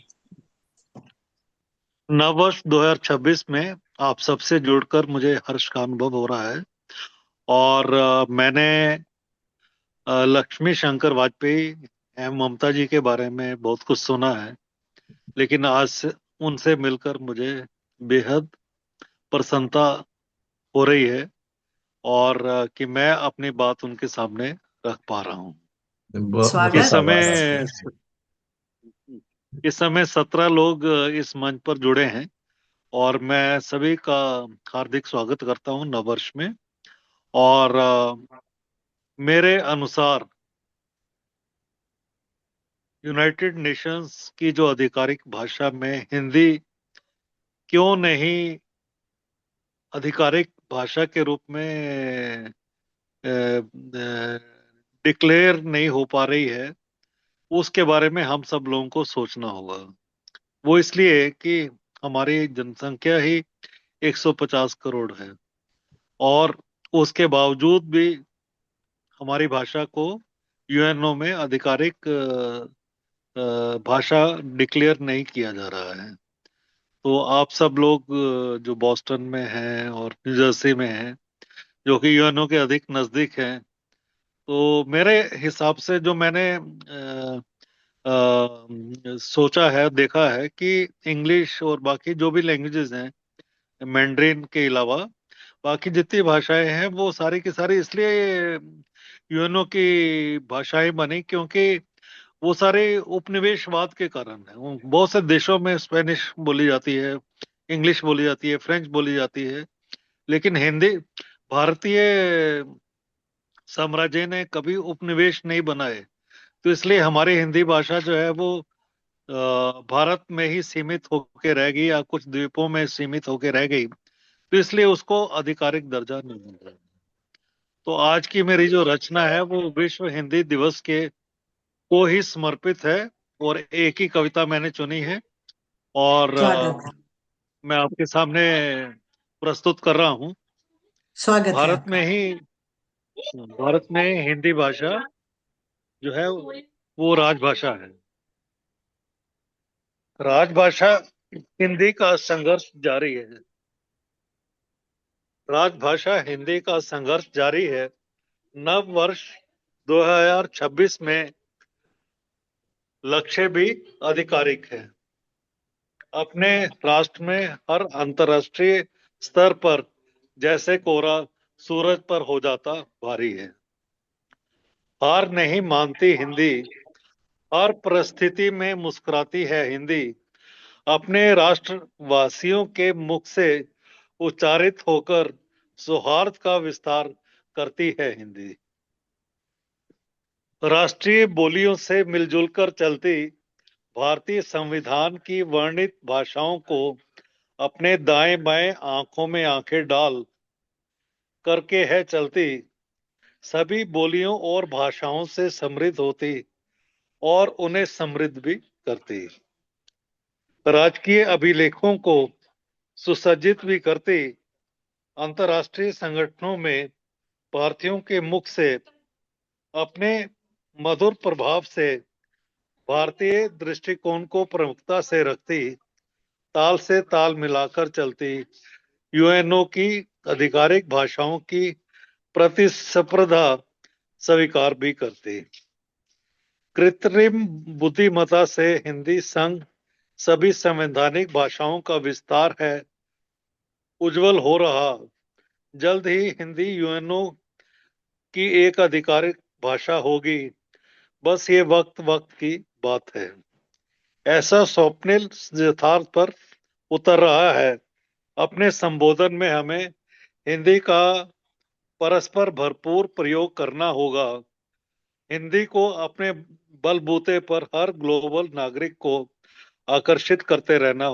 नववर्ष 2026 में आप सबसे जुड़कर मुझे हर्ष का अनुभव हो रहा है। और मैंने लक्ष्मी शंकर वाजपेयी एवं ममता जी के बारे में बहुत कुछ सुना है, लेकिन आज उनसे मिलकर मुझे बेहद प्रसन्नता हो रही है, और कि मैं अपनी बात उनके सामने रख पा रहा हूँ। इस स्वागत है। समय इस समय 17 लोग इस मंच पर जुड़े हैं, और मैं सभी का हार्दिक स्वागत करता हूं नववर्ष में। और मेरे अनुसार यूनाइटेड नेशंस की जो आधिकारिक भाषा में हिंदी क्यों नहीं आधिकारिक भाषा के रूप में डिक्लेयर नहीं हो पा रही है, उसके बारे में हम सब लोगों को सोचना होगा। वो इसलिए कि हमारी जनसंख्या ही 150 करोड़ है, और उसके बावजूद भी हमारी भाषा को यूएनओ में आधिकारिक भाषा डिक्लेयर नहीं किया जा रहा है। तो आप सब लोग जो बॉस्टन में हैं और न्यू जर्सी में हैं, जो कि यूएनओ के अधिक नजदीक हैं, तो मेरे हिसाब से जो मैंने सोचा है, देखा है कि इंग्लिश और बाकी जो भी लैंग्वेजेस हैं, मैंड्रिन के अलावा बाकी जितनी भाषाएं हैं, वो सारी की सारी इसलिए यूएनओ की भाषाएं बनी क्योंकि वो सारे उपनिवेशवाद के कारण है। बहुत से देशों में स्पेनिश बोली जाती है, इंग्लिश बोली जाती है, फ्रेंच बोली जाती है, लेकिन हिंदी भारतीय साम्राज्य ने कभी उपनिवेश नहीं बनाए। तो इसलिए हमारी हिंदी भाषा जो है वो भारत में ही सीमित होके रह गई, या कुछ द्वीपों में सीमित होके रह गई। तो इसलिए उसको आधिकारिक दर्जा नहीं मिल रहा। तो आज की मेरी जो रचना है वो विश्व हिंदी दिवस के को ही समर्पित है, और एक ही कविता मैंने चुनी है, और स्वागत, मैं आपके सामने प्रस्तुत कर रहा हूँ। स्वागत है भारत आपका। में ही भारत में हिंदी भाषा जो है वो राजभाषा है। राजभाषा हिंदी का संघर्ष जारी है। राजभाषा हिंदी का संघर्ष जारी है। नव वर्ष 2026 में लक्ष्य भी आधिकारिक है। अपने राष्ट्र में हर अंतर्राष्ट्रीय स्तर पर जैसे कोहरा सूरज पर हो जाता भारी है। हार नहीं मानती हिंदी, हर परिस्थिति में मुस्कुराती है हिंदी। अपने राष्ट्रवासियों के मुख से उच्चारित होकर सौहार्द का विस्तार करती है हिंदी। राष्ट्रीय बोलियों से मिलजुल कर चलती भारतीय संविधान की वर्णित भाषाओं को अपने दाएं बाएं आंखों में आंखें डाल करके है चलती, सभी बोलियों और भाषाओं से समृद्ध होती और उन्हें समृद्ध भी करती। राजकीय अभिलेखों को सुसज्जित भी करती। अंतर्राष्ट्रीय संगठनों में भारतीयों के मुख से अपने मधुर प्रभाव से भारतीय दृष्टिकोण को प्रमुखता से रखती, ताल से ताल मिलाकर चलती, यूएनओ की आधिकारिक भाषाओं की प्रतिस्पर्धा स्वीकार भी करती। कृत्रिम बुद्धिमत्ता से हिंदी संघ सभी संवैधानिक भाषाओं का विस्तार है उज्जवल हो रहा। जल्द ही हिंदी यूएनओ की एक आधिकारिक भाषा होगी, बस ये वक्त वक्त की बात है। ऐसा स्वप्निल यथार्थ पर उतर रहा है। अपने संबोधन में हमें हिंदी का परस्पर भरपूर प्रयोग करना होगा। हिंदी को अपने बलबूते पर हर ग्लोबल नागरिक को आकर्षित करते रहना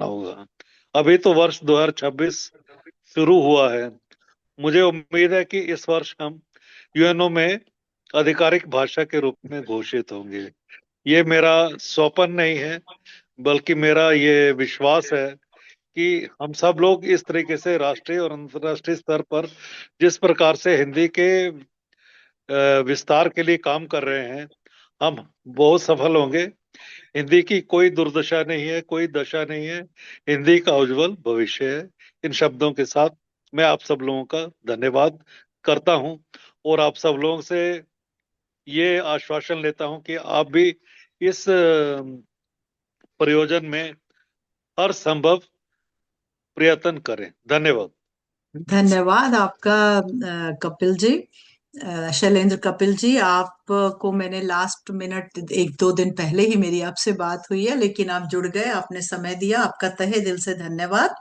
होगा। अभी तो वर्ष 2026 शुरू हुआ है। मुझे उम्मीद है कि इस वर्ष हम यूएनओ में आधिकारिक भाषा के रूप में घोषित होंगे। ये मेरा स्वप्न नहीं है, बल्कि मेरा ये विश्वास है कि हम सब लोग इस तरीके से राष्ट्रीय और अंतर्राष्ट्रीय स्तर पर जिस प्रकार से हिंदी के विस्तार के लिए काम कर रहे हैं, हम बहुत सफल होंगे। हिंदी की कोई दुर्दशा नहीं है, कोई दशा नहीं है। हिंदी का उज्जवल भविष्य है। इन शब्दों के साथ मैं आप सब लोगों का धन्यवाद करता हूं और आप सब लोगों से ये आश्वासन लेता हूं कि आप भी इस प्रयोजन में हर संभव प्रयत्न करें। धन्यवाद। धन्यवाद आपका कपिल जी, शैलेंद्र कपिल जी। आपको मैंने लास्ट मिनट 1-2 दिन पहले ही मेरी आपसे बात हुई है, लेकिन आप जुड़ गए, आपने समय दिया, आपका तहे दिल से धन्यवाद।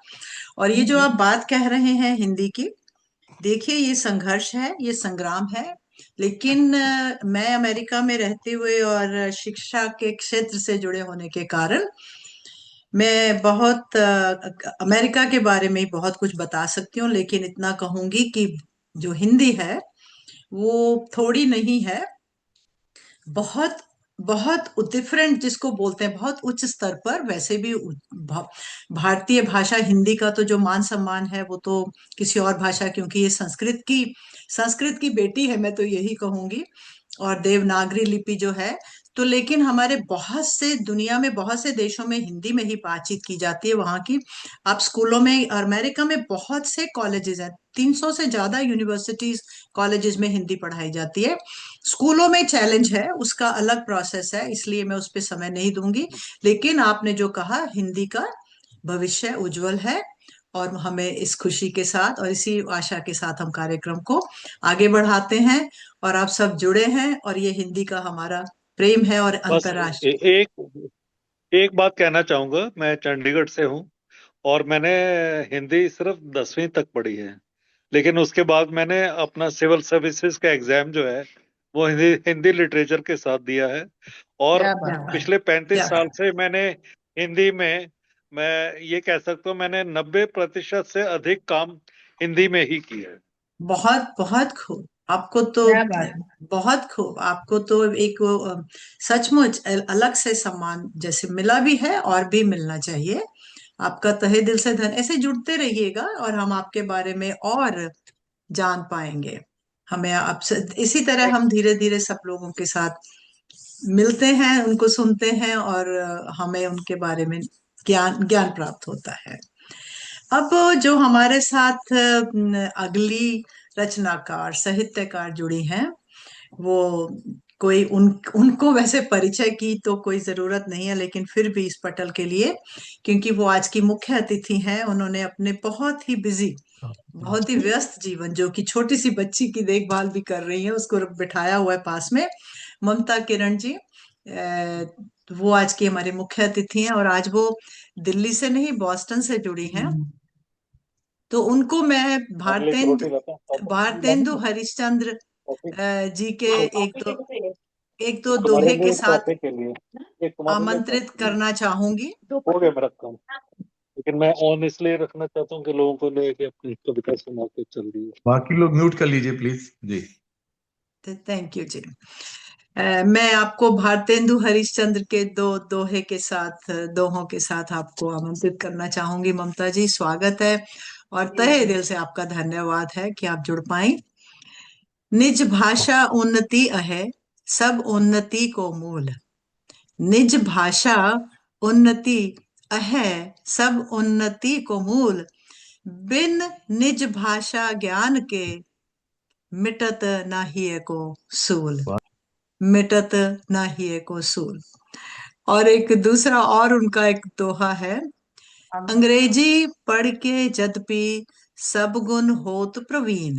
और ये जो आप बात कह रहे हैं हिंदी की, देखिए ये संघर्ष है, ये संग्राम है। लेकिन मैं अमेरिका में रहते हुए और शिक्षा के क्षेत्र से जुड़े होने के कारण मैं बहुत अमेरिका के बारे में बहुत कुछ बता सकती हूँ, लेकिन इतना कहूंगी कि जो हिंदी है वो थोड़ी नहीं है, बहुत बहुत डिफरेंट जिसको बोलते हैं, बहुत उच्च स्तर पर। वैसे भी भारतीय भाषा हिंदी का तो जो मान सम्मान है वो तो किसी और भाषा, क्योंकि ये संस्कृत की बेटी है, मैं तो यही कहूंगी। और देवनागरी लिपि जो है, तो लेकिन हमारे बहुत से दुनिया में बहुत से देशों में हिंदी में ही बातचीत की जाती है वहाँ की। आप स्कूलों में, अमेरिका में बहुत से कॉलेजेस हैं, 300 से ज्यादा यूनिवर्सिटीज कॉलेजेस में हिंदी पढ़ाई जाती है। स्कूलों में चैलेंज है, उसका अलग प्रोसेस है, इसलिए मैं उस पर समय नहीं दूंगी। लेकिन आपने जो कहा, हिंदी का भविष्य उज्जवल है, और हमें इस खुशी के साथ और इसी आशा के साथ हम कार्यक्रम को आगे बढ़ाते हैं। और आप सब जुड़े हैं, और ये हिंदी का हमारा प्रेम है और बस अंतर्राष्ट्रीय। एक बात कहना चाहूंगा। मैं चंडीगढ़ से हूँ और मैंने हिंदी सिर्फ 10वीं तक पढ़ी है, लेकिन उसके बाद मैंने अपना सिविल सर्विसेज का एग्जाम जो है वो हिंदी हिंदी लिटरेचर के साथ दिया है। और क्या बात है। पिछले 35 क्या साल से मैंने हिंदी में, मैं ये कह सकता हूँ, मैंने 90% से अधिक काम हिंदी में ही किया है। बहुत बहुत खूब, आपको तो क्या बात है। बहुत खूब, आपको तो एक वो, सचमुच अलग से सम्मान जैसे मिला भी है और भी मिलना चाहिए। आपका तहे दिल से ऐसे जुड़ते रहिएगा और हम आपके बारे में और जान पाएंगे। हमें आपसे इसी तरह हम धीरे धीरे सब लोगों के साथ मिलते हैं, उनको सुनते हैं और हमें उनके बारे में ज्ञान ज्ञान प्राप्त होता है। अब जो हमारे साथ अगली रचनाकार साहित्यकार जुड़ी हैं, वो कोई उनको वैसे परिचय की तो कोई जरूरत नहीं है, लेकिन फिर भी इस पटल के लिए, क्योंकि वो आज की मुख्य अतिथि हैं। उन्होंने अपने बहुत ही बिजी, बहुत ही व्यस्त जीवन, जो कि छोटी सी बच्ची की देखभाल भी कर रही है, उसको बिठाया हुआ है पास में, ममता किरण जी। वो आज की हमारी मुख्य अतिथि हैं और आज वो दिल्ली से नहीं, बॉस्टन से जुड़ी हैं। तो उनको मैं भारतेंदु हरिश्चंद्र जी के एक दो दोहे के साथ आमंत्रित करना चाहूंगी। हो गया मेरा काम, लेकिन मैं ऑन इसलिए रखना चाहता हूँ कि लोगों को लगे कि अपनी कविता सुना के चल रही है। बाकी लोग म्यूट कर लीजिए प्लीज जी। थैंक यू जी। मैं आपको भारतेंदु हरिश्चंद्र के दो दोहे के साथ, दोहों के साथ आपको आमंत्रित करना चाहूंगी। ममता जी, स्वागत है और तहे दिल से आपका धन्यवाद है कि आप जुड़ पाई। निज भाषा उन्नति अहे, सब उन्नति को मूल। निज भाषा उन्नति अहे, सब उन्नति को मूल। बिन निज भाषा ज्ञान के, मिटत नाहिए को सूल। मिटत नाहिए को सूल। और एक दूसरा और उनका एक दोहा है, अंग्रेजी पढ़ के यद्यपि सब गुण होत प्रवीण।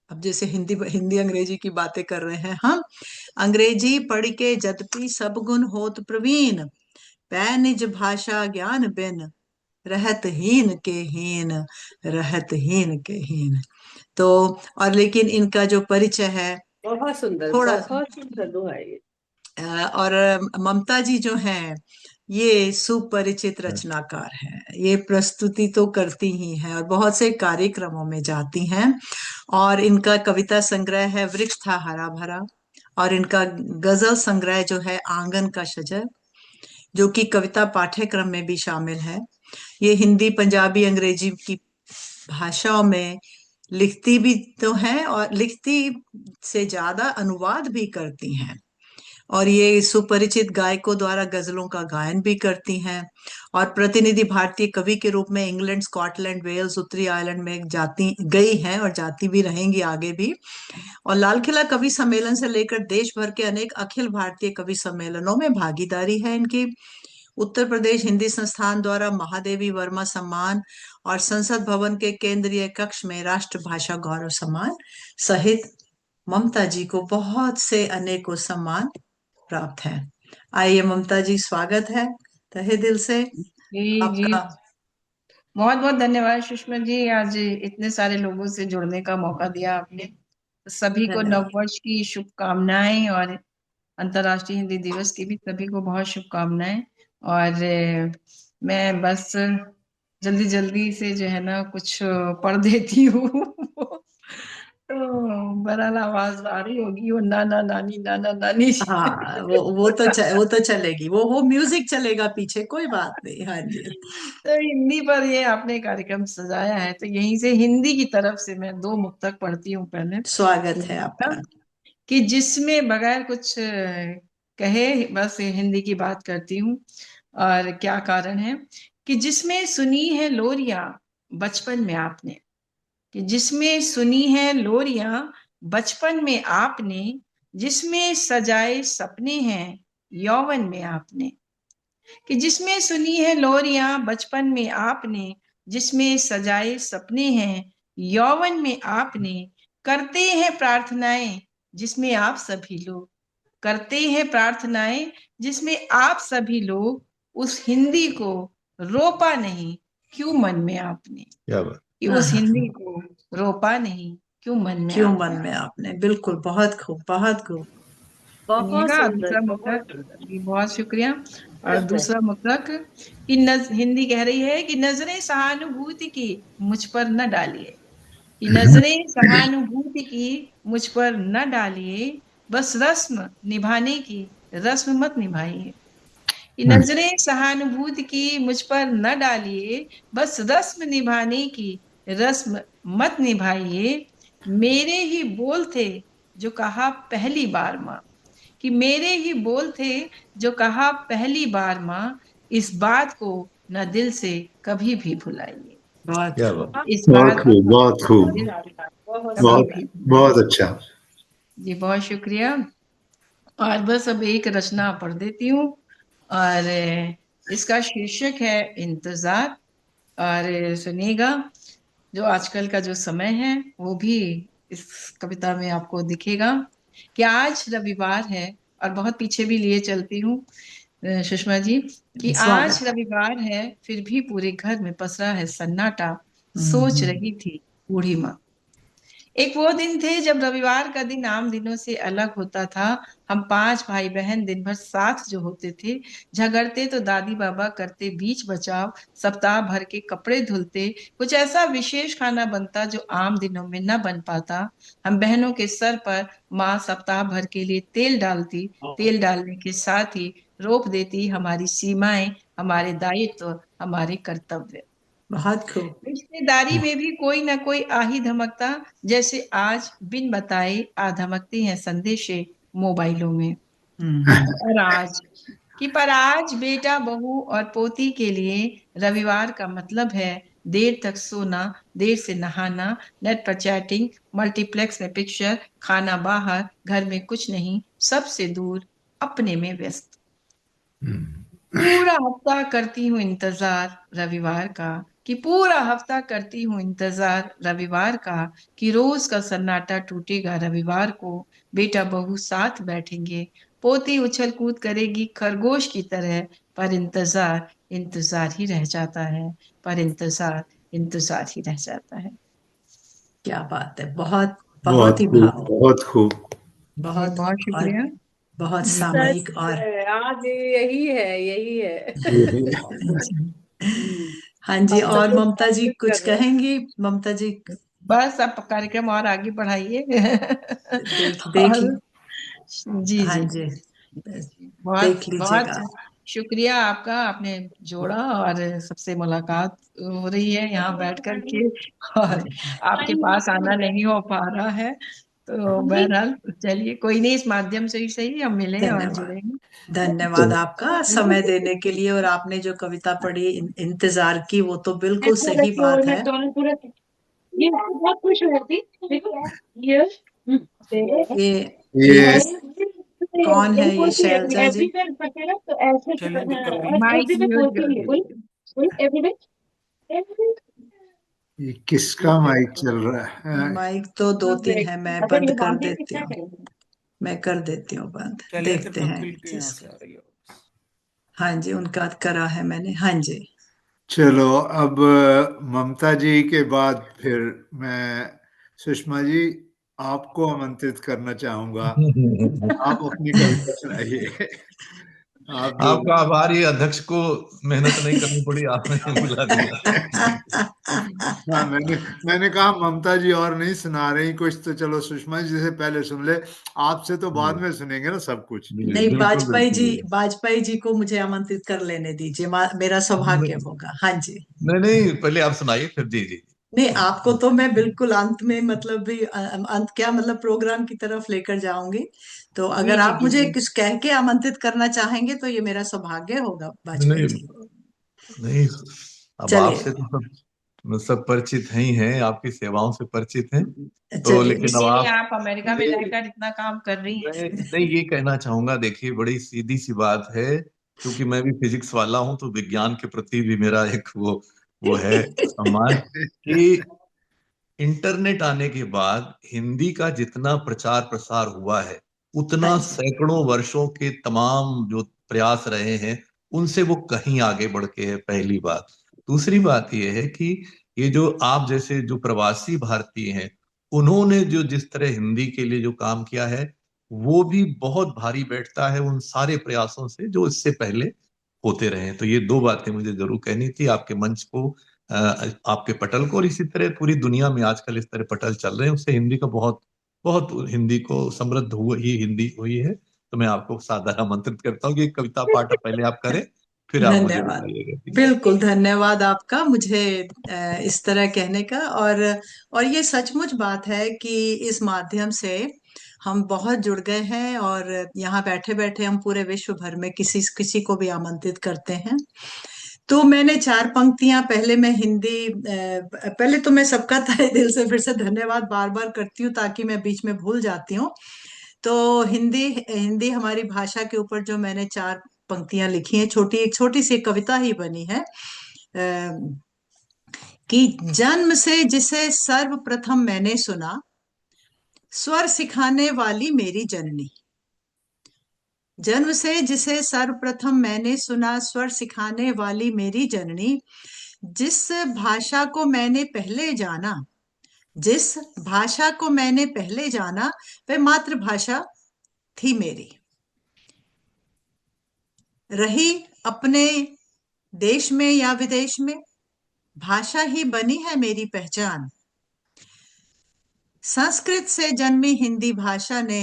अब जैसे हिंदी हिंदी अंग्रेजी की बातें कर रहे हैं हम, अंग्रेजी पढ़ के यद्यपि सब गुण होत प्रवीण। पै निज भाषा ज्ञान बिन, रहत हीन के हीन, रहत हीन के हीन। तो और लेकिन इनका जो परिचय है बहुत सुंदर, थोड़ा, बहुत सुंदर दोहा है ये। और ममता जी जो हैं, ये सुपरिचित रचनाकार हैं। ये प्रस्तुति तो करती ही हैं और बहुत से कार्यक्रमों में जाती हैं। और इनका कविता संग्रह है वृक्ष था हरा भरा, और इनका गजल संग्रह जो है आंगन का शजर, जो कि कविता पाठ्यक्रम में भी शामिल है। ये हिंदी, पंजाबी, अंग्रेजी की भाषाओं में लिखती भी तो हैं और लिखती से ज्यादा अनुवाद भी करती हैं। और ये सुपरिचित गायकों द्वारा गजलों का गायन भी करती हैं और प्रतिनिधि भारतीय कवि के रूप में इंग्लैंड, स्कॉटलैंड, वेल्स, उत्तरी आयरलैंड में जाती गई हैं और जाती भी रहेंगी आगे भी। और लाल किला कवि सम्मेलन से लेकर देश भर के अनेक अखिल भारतीय कवि सम्मेलनों में भागीदारी है इनकी। उत्तर प्रदेश हिंदी संस्थान द्वारा महादेवी वर्मा सम्मान और संसद भवन के केंद्रीय कक्ष में राष्ट्रभाषा गौरव सम्मान सहित ममता जी को बहुत से अनेकों सम्मान प्राप्त है। आइए ममता जी, स्वागत है तहे दिल से जी आपका। बहुत बहुत धन्यवाद सुषमा जी, आज इतने सारे लोगों से जुड़ने का मौका दिया आपने। सभी को धन्यवाद। नववर्ष की शुभकामनाएं और अंतर्राष्ट्रीय हिंदी दिवस की भी सभी को बहुत शुभकामनाएं। और मैं बस जल्दी जल्दी से जो है ना कुछ पढ़ देती हूँ तो बहरहाल आवाज आ रही होगी, वो नाना नानी नाना नानी। हाँ, वो तो चलेगी, वो म्यूजिक चलेगा पीछे, कोई बात नहीं। हाँ जी। तो हिंदी पर ये आपने कार्यक्रम सजाया है, तो यहीं से हिंदी की तरफ से मैं दो मुक्तक पढ़ती हूँ पहले। स्वागत है आपका। कि जिसमें बगैर कुछ कहे बस हिंदी की बात करती हूँ। और क्या कारण है कि जिसमें सुनी है लोरियां बचपन में आपने, कि जिसमें सुनी है लोरियां बचपन में आपने, जिसमें सजाए सपने हैं यौवन में आपने। कि जिसमें सुनी है लोरियां बचपन में आपने, जिसमें सजाए सपने हैं यौवन में आपने। करते हैं प्रार्थनाएं जिसमें आप सभी लोग, करते हैं प्रार्थनाएं जिसमें आप सभी लोग, उस हिंदी को रोपा नहीं क्यों मन में आपने। क्या बात। कि उस हिंदी को रोपा नहीं क्यों मन में क्यों आपने। मन में आपने, बिल्कुल, बहुत खूब, बहुत खूब। बहुत सुनिएगा सुंदर, दूसरा बहुत मुक्तक सुंदर। जी, बहुत शुक्रिया। और अच्छा, दूसरा मुक्तक कि हिंदी कह रही है कि नजरें सहानुभूति की मुझ पर न डालिए, कि नजरें सहानुभूति की मुझ पर न डालिए, बस रस्म निभाने की रस्म मत निभाइए। कि नजरें सहानुभूति की मुझ पर न डालिए, बस रस्म निभाने की रस्म मत निभाइए। मेरे ही बोल थे जो कहा पहली बार माँ, कि मेरे ही बोल थे जो कहा पहली बार माँ, इस बात को न दिल से कभी भी भुलाइए। बहुत क्या बात। इस बहुत बात खूब, बहुत खूब, दिल बहुत कभी बहुत भी सुंदर। बहुत भुलाइए। अच्छा। जी बहुत शुक्रिया। और बस अब एक रचना पढ़ देती हूँ, और इसका शीर्षक है इंतजार। और सुनिएगा, जो आजकल का जो समय है वो भी इस कविता में आपको दिखेगा कि आज रविवार है। और बहुत पीछे भी लिए चलती हूँ सुषमा जी, कि आज स्वागत। रविवार है फिर भी पूरे घर में पसरा है सन्नाटा, सोच रही थी बूढ़ी माँ। एक वो दिन थे जब रविवार का दिन आम दिनों से अलग होता था। हम 5 भाई बहन दिन भर साथ जो होते थे, झगड़ते तो दादी बाबा करते बीच बचाव, सप्ताह भर के कपड़े धुलते, कुछ ऐसा विशेष खाना बनता जो आम दिनों में न बन पाता। हम बहनों के सर पर माँ सप्ताह भर के लिए तेल डालती, तेल डालने के साथ ही रोप देती हमारी सीमाएं, हमारे दायित्व, हमारे कर्तव्य। बहुत खूब। रिश्तेदारी में भी कोई ना कोई आ ही धमकता, जैसे आज बिन बताए आ धमकते हैं संदेशे मोबाइलों में। और आज बेटा बहू और पोती के लिए रविवार का मतलब है देर तक सोना, देर से नहाना, नेट पर चैटिंग, मल्टीप्लेक्स में पिक्चर, खाना बाहर, घर में कुछ नहीं, सबसे दूर, अपने में व्यस्त। पूरा हफ्ता करती हूँ इंतजार रविवार का, कि पूरा हफ्ता करती हूँ इंतजार रविवार का, कि रोज का सन्नाटा टूटेगा रविवार को, बेटा बहू साथ बैठेंगे, पोती उछल कूद करेगी खरगोश की तरह, पर इंतजार इंतजार ही रह जाता है, पर इंतजार इंतजार ही रह जाता है। क्या बात है, बहुत बहुत बहुत ही खूब, भावुक, बहुत खूब। बहुत बहुत और शुक्रिया बहुत जी। सामयिक। सच और है, आज यही है, यही है। हाँ जी, हम सब और लोग ममता जी मिस कुछ कर रहे हैं। कहेंगी? ममता जी बस आप कार्यक्रम और आगे बढ़ाइए। देख और जी हाँ जी जी, बहुत देख बहुत लीजिएगा। शुक्रिया आपका, आपने जोड़ा और सबसे मुलाकात हो रही है यहाँ बैठ कर के, और आपके पास आना नहीं हो पा रहा है, तो बहरहाल चलिए कोई नहीं, इस माध्यम से ही सही हम मिले और धन्यवाद, जुड़ेंगे। धन्यवाद आपका समय देने के लिए। और आपने जो कविता पढ़ी इंतजार की, वो तो बिल्कुल सही बात है। ये बहुत खुश हो थी। ये ये कौन है? ये शैलजा जी? एवरीवेयर बचेगा तो ऐसे माइक एवरीवेयर म्यूट बोलती कर है दीजिए। बोल एवरीवेयर ये किसका माइक चल रहा है? माइक तो 2-3 है, मैं अगर बंद ये कर बांधे तो देती क्या हूँ। करेंगे? मैं कर देती हूँ बंद, देखते हैं जिस। हाँ जी, उनका करा है मैंने। हाँ जी, चलो, अब ममता जी के बाद फिर मैं सुषमा जी आपको आमंत्रित करना चाहूंगा। आप अपनी कविता सुनाइए। आप जो आपका आभार, ये अध्यक्ष को मेहनत नहीं करनी पड़ी, आपने बुला दिया। हाँ, मैंने कहा ममता जी और नहीं सुना रही कुछ, तो चलो सुषमा जी से पहले सुन ले, आपसे तो बाद में सुनेंगे ना सब कुछ। जी नहीं, बिल्कुल बिल्कुल। वाजपेयी जी को मुझे आमंत्रित कर लेने दीजिए, मेरा सौभाग्य होगा। हाँ जी। नहीं नहीं, पहले आप सुनाइए फिर। जी जी। नहीं, आपको तो मैं बिल्कुल अंत में, मतलब भी अंत क्या, मतलब प्रोग्राम की तरफ लेकर जाऊंगी। तो जी अगर जी आप जी मुझे जी कुछ कह के आमंत्रित करना चाहेंगे तो ये मेरा सौभाग्य होगा, वाजपेयी नहीं जी। नहीं, अब चलिए, आपसे तो सब परिचित ही हैं, आपकी सेवाओं से परिचित हैं। तो चलिए। लेकिन अब इसीलिए आप, आप अमेरिका में रहकर इतना काम कर रही मैं हैं। नहीं ये कहना चाहूंगा, देखिए बड़ी सीधी सी बात है, क्योंकि मैं भी फिजिक्स वाला हूं, तो विज्ञान के प्रति भी मेरा एक वो है सम्मान, कि इंटरनेट आने के बाद हिंदी का जितना प्रचार प्रसार हुआ है, हाँ उतना जी, सैकड़ों वर्षों के तमाम जो प्रयास रहे हैं उनसे वो कहीं आगे बढ़ के है, पहली बात। दूसरी बात ये है कि ये जो आप जैसे जो प्रवासी भारतीय हैं, उन्होंने जो जिस तरह हिंदी के लिए जो काम किया है, वो भी बहुत भारी बैठता है उन सारे प्रयासों से जो इससे पहले होते रहे हैं। तो ये दो बातें मुझे जरूर कहनी थी आपके मंच को, आपके पटल को, और इसी तरह पूरी दुनिया में आजकल इस तरह पटल चल रहे हैं, उससे हिंदी का बहुत बहुत हिंदी को समृद्ध हुआ, ही हिंदी हुई है। तो मैं आपको सादर आमंत्रित करता हूँ कि एक कविता पाठ पहले आप करें, फिर आप मुझे धन्यवाद। बताइएगा। बिल्कुल, धन्यवाद आपका मुझे इस तरह कहने का। और ये सचमुच बात है कि इस माध्यम से हम बहुत जुड़ गए हैं और यहाँ बैठे बैठे हम पूरे विश्व भर में किसी किसी को भी आमंत्रित करते हैं। तो मैंने 4 पंक्तियां, पहले मैं हिंदी पहले तो मैं सबका तहे दिल से फिर से धन्यवाद बार बार करती हूँ ताकि मैं बीच में भूल जाती हूँ। तो हिंदी हिंदी हमारी भाषा के ऊपर जो मैंने 4 पंक्तियां लिखी हैं, एक छोटी सी कविता ही बनी है कि जन्म से जिसे सर्वप्रथम मैंने सुना, स्वर सिखाने वाली मेरी जननी। जन्म से जिसे सर्वप्रथम मैंने सुना, स्वर सिखाने वाली मेरी जननी। जिस भाषा को मैंने पहले जाना, जिस भाषा को मैंने पहले जाना, वह मातृभाषा थी मेरी। रही अपने देश में या विदेश में, भाषा ही बनी है मेरी पहचान। संस्कृत से जन्मी हिंदी भाषा ने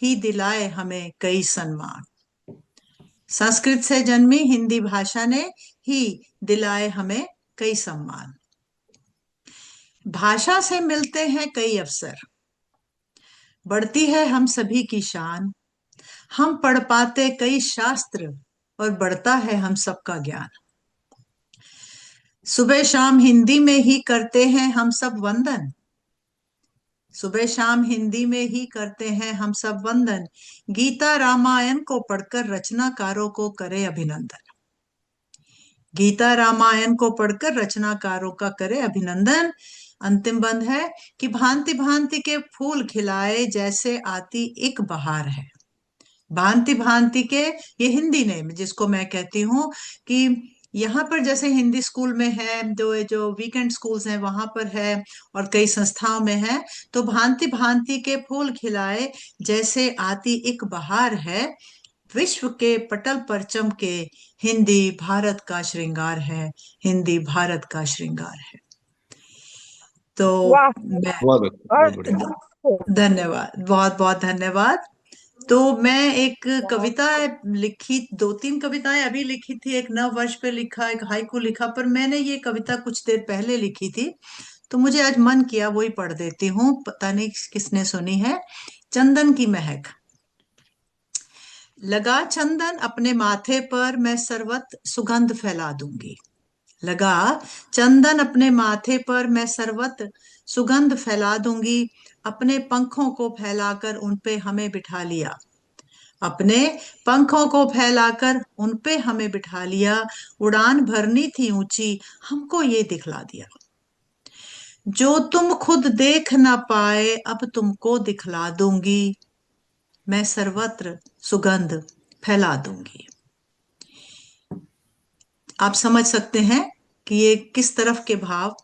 ही दिलाए हमें कई सम्मान। संस्कृत से जन्मी हिंदी भाषा ने ही दिलाए हमें कई सम्मान। भाषा से मिलते हैं कई अवसर, बढ़ती है हम सभी की शान। हम पढ़ पाते कई शास्त्र और बढ़ता है हम सबका ज्ञान। सुबह शाम हिंदी में ही करते हैं हम सब वंदन। सुबह शाम हिंदी में ही करते हैं हम सब वंदन। गीता रामायण को पढ़कर रचनाकारों को करे अभिनंदन। गीता रामायण को पढ़कर रचनाकारों का करे अभिनंदन। अंतिम बंद है कि भांति भांति के फूल खिलाए जैसे आती एक बहार है। भांति भांति के, ये हिंदी नेम जिसको मैं कहती हूँ कि यहाँ पर जैसे हिंदी स्कूल में है, जो वीकेंड स्कूल्स हैं वहां पर है और कई संस्थाओं में है, तो भांति भांति के फूल खिलाए जैसे आती एक बहार है। विश्व के पटल पर चमके, हिंदी भारत का श्रृंगार है। हिंदी भारत का श्रृंगार है। तो वाह मैं बहुत बढ़िया। धन्यवाद, बहुत बहुत धन्यवाद। तो मैं एक कविता लिखी, 2-3 कविताएं अभी लिखी थी। एक नव वर्ष पे लिखा, एक हाइकू लिखा, पर मैंने ये कविता कुछ देर पहले लिखी थी तो मुझे आज मन किया वही पढ़ देती हूँ। पता नहीं किसने सुनी है। चंदन की महक। लगा चंदन अपने माथे पर, मैं सर्वत्र सुगंध फैला दूंगी। लगा चंदन अपने माथे पर, मैं सर्वत्र सुगंध फैला दूंगी। अपने पंखों को फैलाकर उन पे हमें बिठा लिया। अपने पंखों को फैलाकर उन पे हमें बिठा लिया। उड़ान भरनी थी ऊंची, हमको ये दिखला दिया। जो तुम खुद देख ना पाए, अब तुमको दिखला दूंगी। मैं सर्वत्र सुगंध फैला दूंगी। आप समझ सकते हैं कि ये किस तरफ के भाव।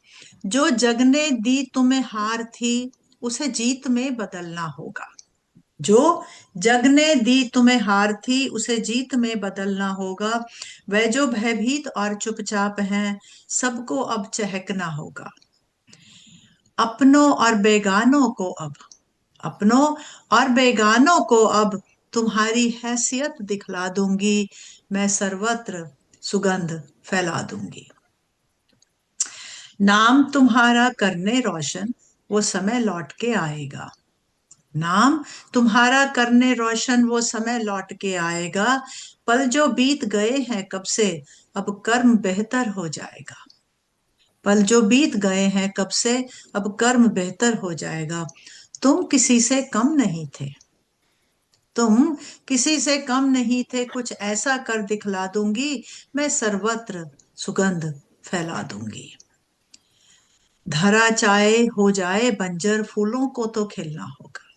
जो जग ने दी तुम्हें हार थी, उसे जीत में बदलना होगा। जो जग ने दी तुम्हें हार थी, उसे जीत में बदलना होगा। वह जो भयभीत और चुपचाप हैं, सबको अब चहकना होगा। अपनों और बेगानों को अब, अपनों और बेगानों को अब तुम्हारी हैसियत दिखला दूंगी। मैं सर्वत्र सुगंध फैला दूंगी। नाम तुम्हारा करने रोशन, वो समय लौट के आएगा। नाम तुम्हारा करने रोशन, वो समय लौट के आएगा। पल जो बीत गए हैं कब से, अब कर्म बेहतर हो जाएगा। पल जो बीत गए हैं कब से, अब कर्म बेहतर हो जाएगा। तुम किसी से कम नहीं थे, तुम किसी से कम नहीं थे, कुछ ऐसा कर दिखला दूंगी। मैं सर्वत्र सुगंध फैला दूंगी। धरा चाहे हो जाए बंजर, फूलों को तो खिलना होगा।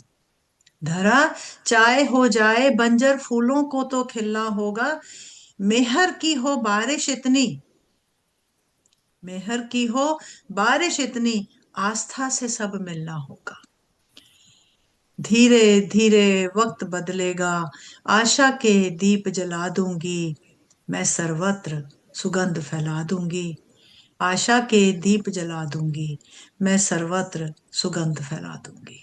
धरा चाहे हो जाए बंजर, फूलों को तो खिलना होगा। मेहर की हो बारिश इतनी, मेहर की हो बारिश इतनी, आस्था से सब मिलना होगा। धीरे धीरे वक्त बदलेगा, आशा के दीप जला दूंगी। मैं सर्वत्र सुगंध फैला दूंगी। आशा के दीप जला दूंगी। मैं सर्वत्र सुगंध फैला दूंगी।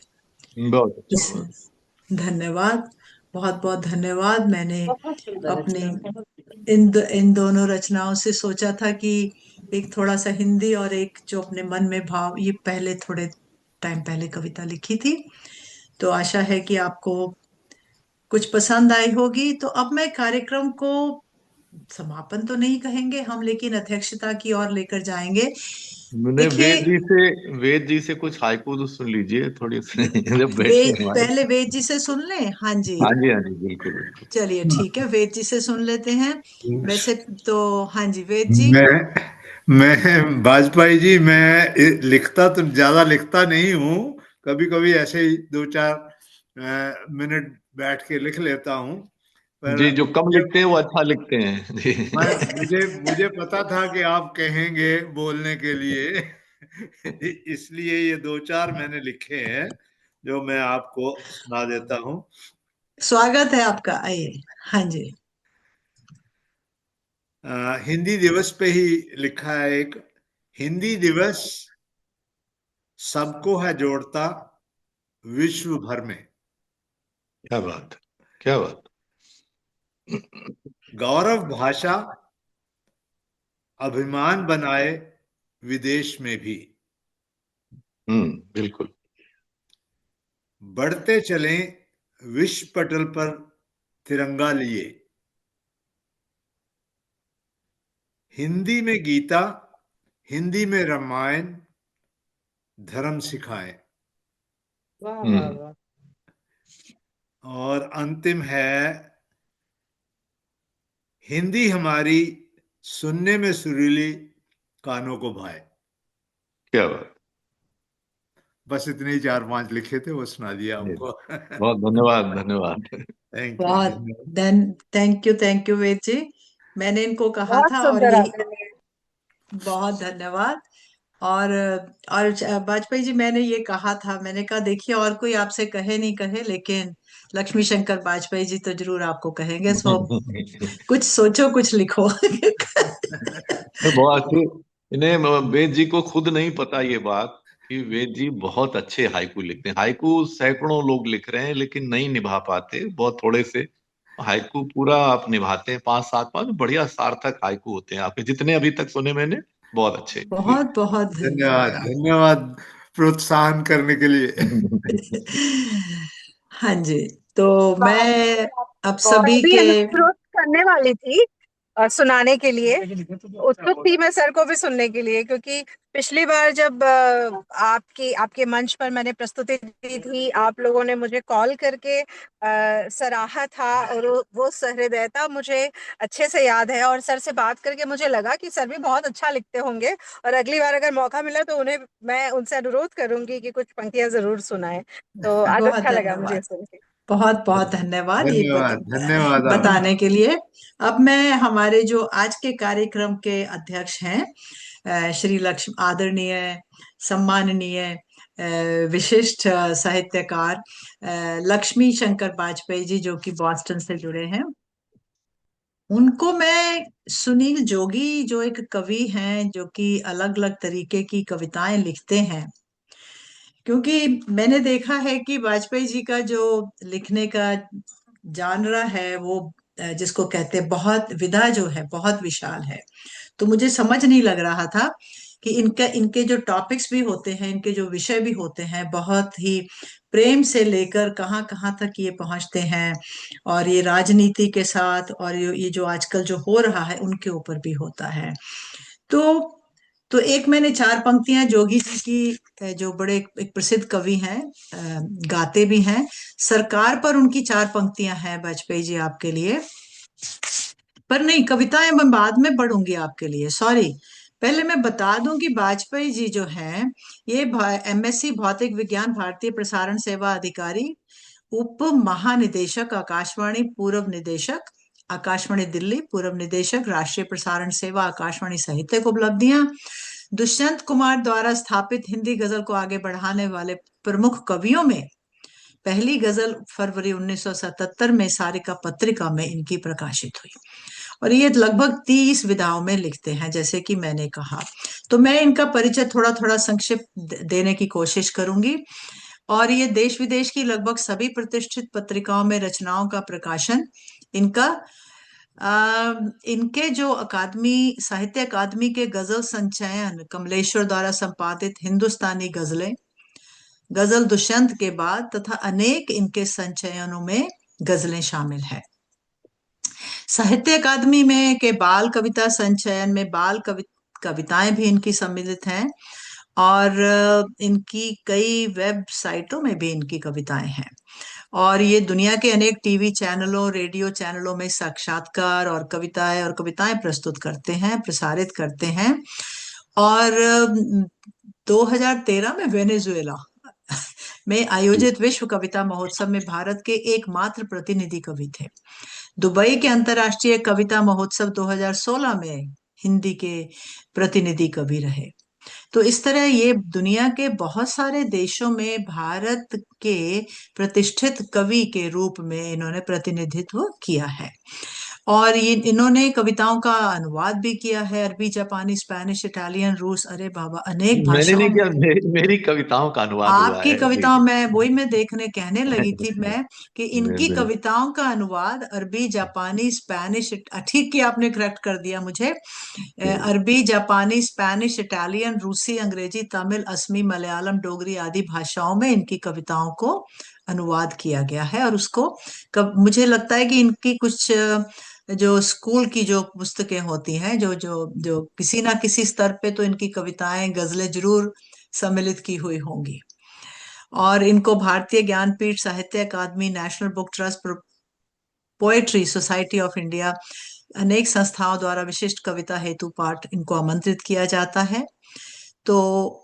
बहुत अच्छा। धन्यवाद, बहुत बहुत धन्यवाद। मैंने बहुत सुंदर अपने रचना। इन दोनों रचनाओं से सोचा था कि एक थोड़ा सा हिंदी और एक जो अपने मन में भाव, ये पहले थोड़े टाइम पहले कविता लिखी थी। तो आशा है कि आपको कुछ पसंद आई होगी। तो अब मैं कार्यक्रम को समापन तो नहीं कहेंगे हम, लेकिन अध्यक्षता की ओर लेकर जाएंगे। मैंने देखिए, वेद जी से कुछ हाइकू तो सुन लीजिए थोड़ी सी जब बैठे हमारे। पहले वेद जी से सुन लें। हाँ जी, हाँ जी, हाँ जी, बिल्कुल बिल्कुल। चलिए ठीक है, वेद जी से सुन लेते हैं। वैसे तो हाँ जी, वेद जी। मैं वाजपेयी जी, मैं लिखता तो ज्यादा लिखता नहीं हूँ, कभी कभी ऐसे ही 2-4 मिनट बैठ के लिख लेता हूँ, पर जी, जो कम लिखते हैं वो अच्छा लिखते हैं जी। मुझे मुझे पता था कि आप कहेंगे बोलने के लिए इसलिए ये 2-4 मैंने लिखे हैं जो मैं आपको सुना देता हूँ। स्वागत है आपका, आइए। हाँ जी। हिंदी दिवस पे ही लिखा है एक। हिंदी दिवस सबको है जोड़ता विश्व भर में। क्या बात, क्या बात। गौरव भाषा अभिमान बनाए विदेश में भी। बिल्कुल। बढ़ते चलें विश्व पटल पर तिरंगा लिए। हिंदी में गीता, हिंदी में रामायण, धर्म सिखाए। वाह वाह वाह। और अंतिम है, हिंदी हमारी सुनने में सुरीली, कानों को भाए। क्या बात। बस इतने ही 4-5 लिखे थे, वो सुना दिया आपको। बहुत धन्यवाद, धन्यवाद। थैंक यू, बहुत धन्यवाद। थैंक यू वेद जी। मैंने इनको कहा बहुत था, और सुंदर यही, आपने। बहुत धन्यवाद। और वाजपेयी जी, मैंने ये कहा था, मैंने कहा देखिए और कोई आपसे कहे नहीं कहे, लेकिन लक्ष्मी शंकर वाजपेयी जी तो जरूर आपको कहेंगे। सो कुछ सोचो, कुछ लिखो। बहुत अच्छे। इन्हें वेद जी को खुद नहीं पता ये बात कि वेद जी बहुत अच्छे हाइकू लिखते हैं। हाइकू सैकड़ों लोग लिख रहे हैं लेकिन नहीं निभा पाते, बहुत थोड़े से। हाइकू पूरा आप निभाते हैं, 5-7 पाँच बढ़िया सार्थक हाइकू होते हैं आपके, जितने अभी तक सुने मैंने, बहुत अच्छे जी। बहुत बहुत धन्यवाद, धन्यवाद। धन्यवाद प्रोत्साहन करने के लिए। हाँ जी। तो मैं अब मैं सभी भी के, अनुरोध करने वाली थी सुनाने के लिए। उत्सुक थी मैं सर को भी सुनने के लिए, क्योंकि पिछली बार जब आपके मंच पर मैंने प्रस्तुति दी थी, आप लोगों ने मुझे कॉल करके सराहा था, और वो सहृदयता मुझे अच्छे से याद है। और सर से बात करके मुझे लगा कि सर भी बहुत अच्छा लिखते होंगे, और अगली बार अगर मौका मिला तो उन्हें, मैं उनसे अनुरोध करूंगी कि कुछ पंक्तियां जरूर सुनाएं। तो आज बहुत अच्छा लगा मुझे धन्यवाद, सुन के। बहुत बहुत धन्यवाद ये धन्यवाद, धन्यवाद आपका। बताने के लिए। अब मैं हमारे जो आज के कार्यक्रम के अध्यक्ष हैं, श्री लक्ष्मी, आदरणीय, सम्माननीय, विशिष्ट साहित्यकार लक्ष्मी शंकर वाजपेयी जी, जो कि बॉस्टन से जुड़े हैं, उनको मैं, सुनील जोगी जो एक कवि हैं, जो कि अलग अलग तरीके की कविताएं लिखते हैं, क्योंकि मैंने देखा है कि वाजपेयी जी का जो लिखने का जानरा है, वो जिसको कहते हैं, बहुत विधा जो है बहुत विशाल है। तो मुझे समझ नहीं लग रहा था कि इनके जो टॉपिक्स भी होते हैं, इनके जो विषय भी होते हैं, बहुत ही प्रेम से लेकर कहाँ कहाँ तक ये पहुंचते हैं, और ये राजनीति के साथ, और ये जो आजकल जो हो रहा है उनके ऊपर भी होता है। तो एक मैंने 4 पंक्तियां जोगी जी की, जो बड़े एक प्रसिद्ध कवि हैं, गाते भी हैं, सरकार पर उनकी 4 पंक्तियां हैं वाजपेयी जी आपके लिए। पर नहीं, कविताएं मैं बाद में पढ़ूंगी आपके लिए, सॉरी। पहले मैं बता दूं कि वाजपेयी जी जो हैं, ये एमएससी भौतिक विज्ञान, भारतीय प्रसारण सेवा अधिकारी, उप महानिदेशक आकाशवाणी, पूर्व निदेशक आकाशवाणी दिल्ली, पूर्व निदेशक राष्ट्रीय प्रसारण सेवा आकाशवाणी, साहित्यिक उपलब्धियां, दुष्यंत कुमार द्वारा स्थापित हिंदी गजल को आगे बढ़ाने वाले प्रमुख कवियों में पहली गजल फरवरी 1977 में सारिका पत्रिका में इनकी प्रकाशित हुई, और ये लगभग 30 विधाओं में लिखते हैं, जैसे कि मैंने कहा। तो मैं इनका परिचय थोड़ा थोड़ा संक्षिप्त देने की कोशिश करूंगी। और ये देश विदेश की लगभग सभी प्रतिष्ठित पत्रिकाओं में रचनाओं का प्रकाशन इनका, इनके जो अकादमी, साहित्य अकादमी के गजल संचयन कमलेश्वर द्वारा संपादित हिंदुस्तानी गजलें, गजल दुष्यंत के बाद तथा अनेक इनके संचयनों में गजलें शामिल है। साहित्य अकादमी में के बाल कविता संचयन में कविताएं भी इनकी सम्मिलित हैं और इनकी कई वेबसाइटों में भी इनकी कविताएं हैं और ये दुनिया के अनेक टीवी चैनलों, रेडियो चैनलों में साक्षात्कार और कविताएं प्रस्तुत करते हैं, प्रसारित करते हैं। और 2013 में वेनेजुएला में आयोजित विश्व कविता महोत्सव में भारत के एकमात्र प्रतिनिधि कवि थे। दुबई के अंतर्राष्ट्रीय कविता महोत्सव 2016 में हिंदी के प्रतिनिधि कवि रहे। तो इस तरह ये दुनिया के बहुत सारे देशों में भारत के प्रतिष्ठित कवि के रूप में इन्होंने प्रतिनिधित्व किया है और ये इन्होंने कविताओं का अनुवाद भी किया है, अरबी, जापानी, स्पेनिश, इटालियन, रूस, अरे बाबा, अनेक मैंने भाषाओं नहीं में। किया, मेरी कविताओं का अनुवाद हुआ आपकी है। कविताओं में वही मैं कहने लगी थी मैं कि इनकी बिल्कुल। कविताओं का अनुवाद अरबी, जापानी, स्पेनिश, ठीक किया आपने, करेक्ट कर दिया मुझे, अरबी, जापानी, स्पेनिश, इटालियन, रूसी, अंग्रेजी, तमिल, असमी, मलयालम, डोगरी आदि भाषाओं में इनकी कविताओं को अनुवाद किया गया है। और उसको मुझे लगता है कि इनकी कुछ जो स्कूल की जो पुस्तकें होती हैं, जो जो जो किसी ना किसी स्तर पे तो इनकी कविताएं, गजलें जरूर सम्मिलित की हुई होंगी। और इनको Bharatiya Jnanpith, Sahitya Akademi, National Book Trust, Poetry Society of India, अनेक संस्थाओं द्वारा विशिष्ट कविता हेतु पाठ इनको आमंत्रित किया जाता है। तो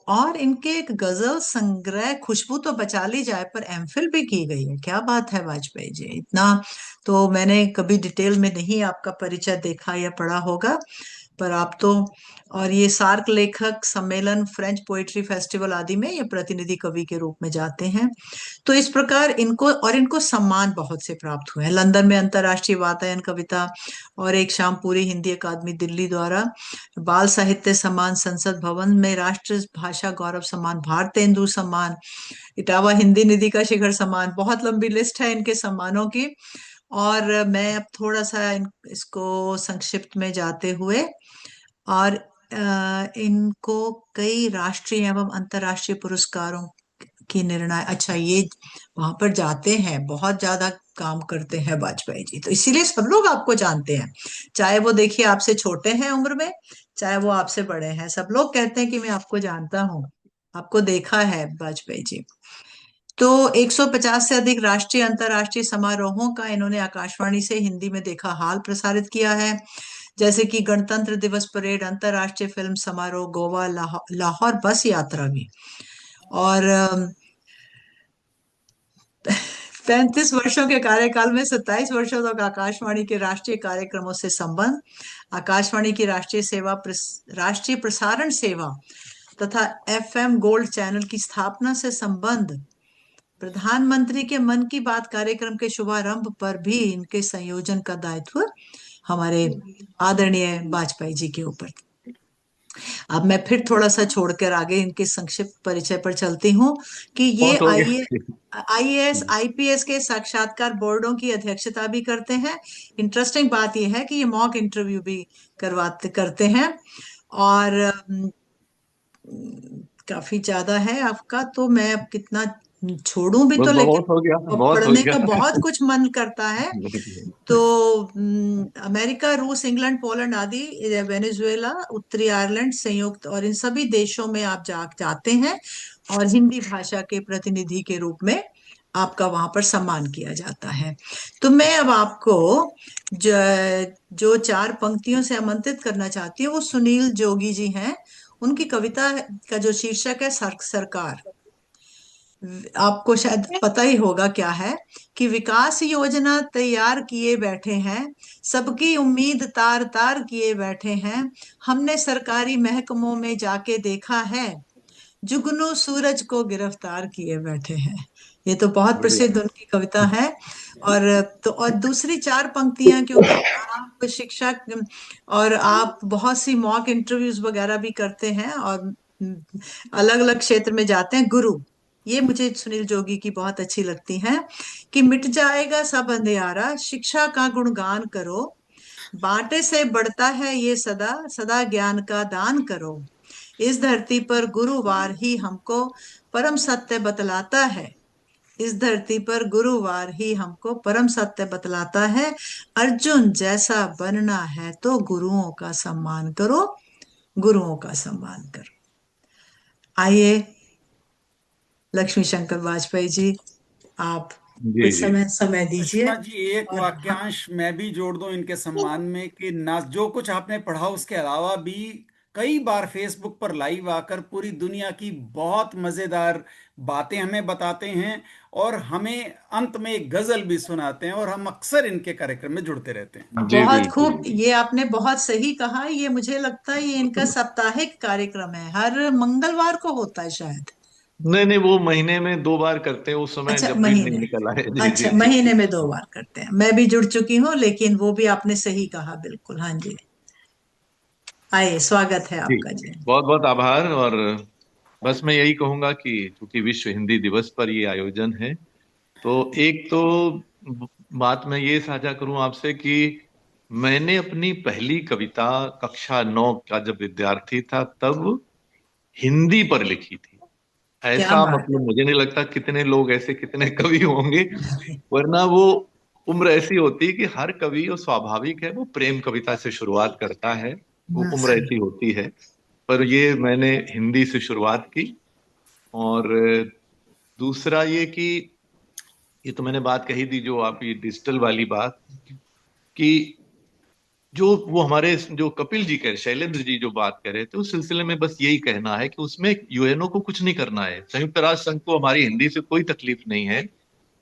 और इनके एक गजल संग्रह खुशबू तो बचा ली जाए पर एमफिल भी की गई है। क्या बात है वाजपेयी जी, इतना तो मैंने कभी डिटेल में नहीं आपका परिचय देखा या पढ़ा होगा, पर आप तो, और ये सार्क लेखक सम्मेलन, फ्रेंच पोएट्री फेस्टिवल आदि में ये प्रतिनिधि कवि के रूप में जाते हैं। तो इस प्रकार इनको सम्मान बहुत से प्राप्त हुए हैं। लंदन में अंतर्राष्ट्रीय वातायन कविता और एक शाम पूरी हिंदी अकादमी दिल्ली द्वारा बाल साहित्य सम्मान, संसद भवन में राष्ट्र भाषा गौरव सम्मान, भारतेंदु सम्मान, इटावा हिंदी निधि का शिखर सम्मान, बहुत लंबी लिस्ट है इनके सम्मानों की। और मैं अब थोड़ा सा इसको संक्षिप्त में जाते हुए, और इनको कई राष्ट्रीय एवं अंतर्राष्ट्रीय पुरस्कारों की निर्णय, अच्छा ये वहां पर जाते हैं, बहुत ज्यादा काम करते हैं वाजपेयी जी, तो इसीलिए सब लोग आपको जानते हैं, चाहे वो देखिए आपसे छोटे हैं उम्र में, चाहे वो आपसे बड़े हैं, सब लोग कहते हैं कि मैं आपको जानता हूँ, आपको देखा है वाजपेयी जी। तो 150 से अधिक राष्ट्रीय अंतर्राष्ट्रीय समारोहों का इन्होंने आकाशवाणी से हिंदी में देखा हाल प्रसारित किया है, जैसे कि गणतंत्र दिवस परेड, अंतर्राष्ट्रीय फिल्म समारोह, गोवा, लाहौर बस यात्रा भी। और 35 वर्षों के कार्यकाल में 27 वर्षों तक आकाशवाणी के राष्ट्रीय कार्यक्रमों से संबंध, आकाशवाणी की राष्ट्रीय प्रसारण सेवा तथा FM गोल्ड चैनल की स्थापना से संबंध, प्रधानमंत्री के मन की बात कार्यक्रम के शुभारंभ पर भी इनके संयोजन का दायित्व हमारे आदरणीय वाजपेयी जी के ऊपर। अब मैं फिर थोड़ा सा छोड़कर आगे इनके संक्षिप्त परिचय पर चलती हूँ कि ये IAS IPS के साक्षात्कार बोर्डों की अध्यक्षता भी करते हैं। इंटरेस्टिंग बात यह है कि ये मॉक इंटरव्यू भी करते हैं, और काफी ज्यादा है आपका, तो मैं अब कितना छोड़ूं भी तो, लेकिन पढ़ने का बहुत कुछ मन करता है। तो अमेरिका, रूस, इंग्लैंड, पोलैंड आदि, वेनेजुएला, उत्तरी आयरलैंड, संयुक्त, और इन सभी देशों में आप जाते हैं और हिंदी भाषा के प्रतिनिधि के रूप में आपका वहां पर सम्मान किया जाता है। तो मैं अब आपको जो 4 पंक्तियों से आमंत्रित करना चाहती हूँ वो सुनील जोगी जी हैं। उनकी कविता का जो शीर्षक है सरकार, आपको शायद पता ही होगा क्या है, कि विकास योजना तैयार किए बैठे हैं, सबकी उम्मीद तार तार किए बैठे हैं, हमने सरकारी महकमों में जाके देखा है, जुगनू सूरज को गिरफ्तार किए बैठे हैं। ये तो बहुत प्रसिद्ध उनकी कविता है। और दूसरी 4 पंक्तियां, क्योंकि आप शिक्षक और आप बहुत सी मॉक इंटरव्यूज वगैरह भी करते हैं और अलग अलग क्षेत्र में जाते हैं। गुरु, ये मुझे सुनील जोगी की बहुत अच्छी लगती है, कि मिट जाएगा सब अंधियारा, शिक्षा का गुणगान करो, बांटे से बढ़ता है ये सदा सदा ज्ञान का दान करो, इस धरती पर गुरुवार ही हमको परम सत्य बतलाता है। इस धरती पर गुरुवार ही हमको परम सत्य बतलाता है। अर्जुन जैसा बनना है तो गुरुओं का सम्मान करो, गुरुओं का सम्मान करो। आइए लक्ष्मी शंकर वाजपेयी जी, आप जी कुछ जी। समय दीजिए। सुषमा जी, एक और वाक्यांश मैं भी जोड़ दूं इनके सम्मान में कि ना जो कुछ आपने पढ़ा उसके अलावा भी कई बार फेसबुक पर लाइव आकर पूरी दुनिया की बहुत मजेदार बातें हमें बताते हैं और हमें अंत में एक गजल भी सुनाते हैं, और हम अक्सर इनके कार्यक्रम में जुड़ते रहते हैं। जी बहुत बिल्कुल। खूब, ये आपने बहुत सही कहा। ये मुझे लगता है ये इनका साप्ताहिक कार्यक्रम है, हर मंगलवार को होता है शायद। नहीं नहीं, वो महीने में 2 बार करते हैं, उस समय अच्छा जब भी नहीं महीने, निकला है। जी अच्छा जी जी महीने जी। में 2 बार करते हैं। मैं भी जुड़ चुकी हूँ, लेकिन वो भी आपने सही कहा, बिल्कुल। हाँ जी, आइए, स्वागत है जी, आपका जी। बहुत बहुत आभार। और बस मैं यही कहूंगा कि चूंकि विश्व हिंदी दिवस पर ये आयोजन है, तो एक तो बात मैं ये साझा करूं आपसे कि मैंने अपनी पहली कविता कक्षा 9 का जब विद्यार्थी था तब हिंदी पर लिखी थी। क्या ऐसा बात मतलब मुझे नहीं लगता कितने लोग ऐसे, कितने कवि होंगे, वरना वो उम्र ऐसी होती है कि हर कवि, वो स्वाभाविक है, वो प्रेम कविता से शुरुआत करता है, वो है। उम्र ऐसी होती है। पर ये मैंने हिंदी से शुरुआत की। और दूसरा ये कि ये तो मैंने बात कही थी, जो आप ये डिजिटल वाली बात, कि जो वो हमारे जो कपिल जी कह, शैलेंद्र जी जो बात कर रहे थे, उस सिलसिले में बस यही कहना है कि उसमें यूएनओ को कुछ नहीं करना है, संयुक्त राष्ट्र संघ को हमारी हिंदी से कोई तकलीफ नहीं है।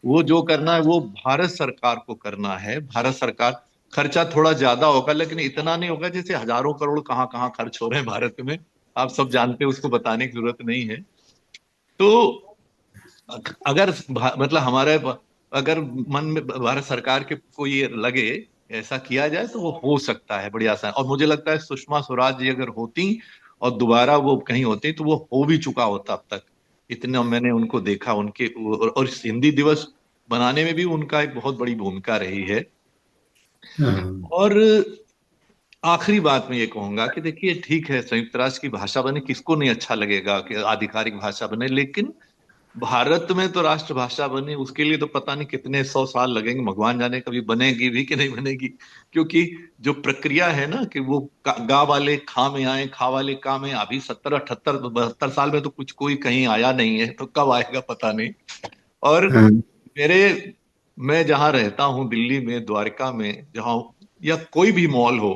वो जो करना है वो भारत सरकार को करना है। भारत सरकार, खर्चा थोड़ा ज्यादा होगा लेकिन इतना नहीं होगा जैसे हजारों करोड़ कहाँ कहाँ खर्च हो रहे हैं भारत में, आप सब जानते हैं, उसको बताने की जरूरत नहीं है। तो अगर मतलब हमारे, अगर मन में भारत सरकार के को ये लगे ऐसा किया जाए तो वो हो सकता है बड़ी आसान। और मुझे लगता है सुषमा स्वराज जी अगर होती और दोबारा वो कहीं होती तो वो हो भी चुका होता अब तक। इतना मैंने उनको देखा, उनके और इस हिंदी दिवस बनाने में भी उनका एक बहुत बड़ी भूमिका रही है। और आखिरी बात मैं ये कहूंगा कि देखिए, ठीक है संयुक्त राष्ट्र की भाषा बने, किसको नहीं अच्छा लगेगा कि आधिकारिक भाषा बने, लेकिन भारत में तो राष्ट्रभाषा बने उसके लिए तो पता नहीं कितने 100 साल लगेंगे, भगवान जाने कभी बनेगी भी कि नहीं बनेगी। क्योंकि जो प्रक्रिया है ना कि वो गा वाले खा में आए, खा वाले का में, अभी 70 78 72 साल में तो कुछ कोई कहीं आया नहीं है, तो कब आएगा पता नहीं। और मेरे, मैं जहां रहता हूँ दिल्ली में, द्वारका में, जहां या कोई भी मॉल हो,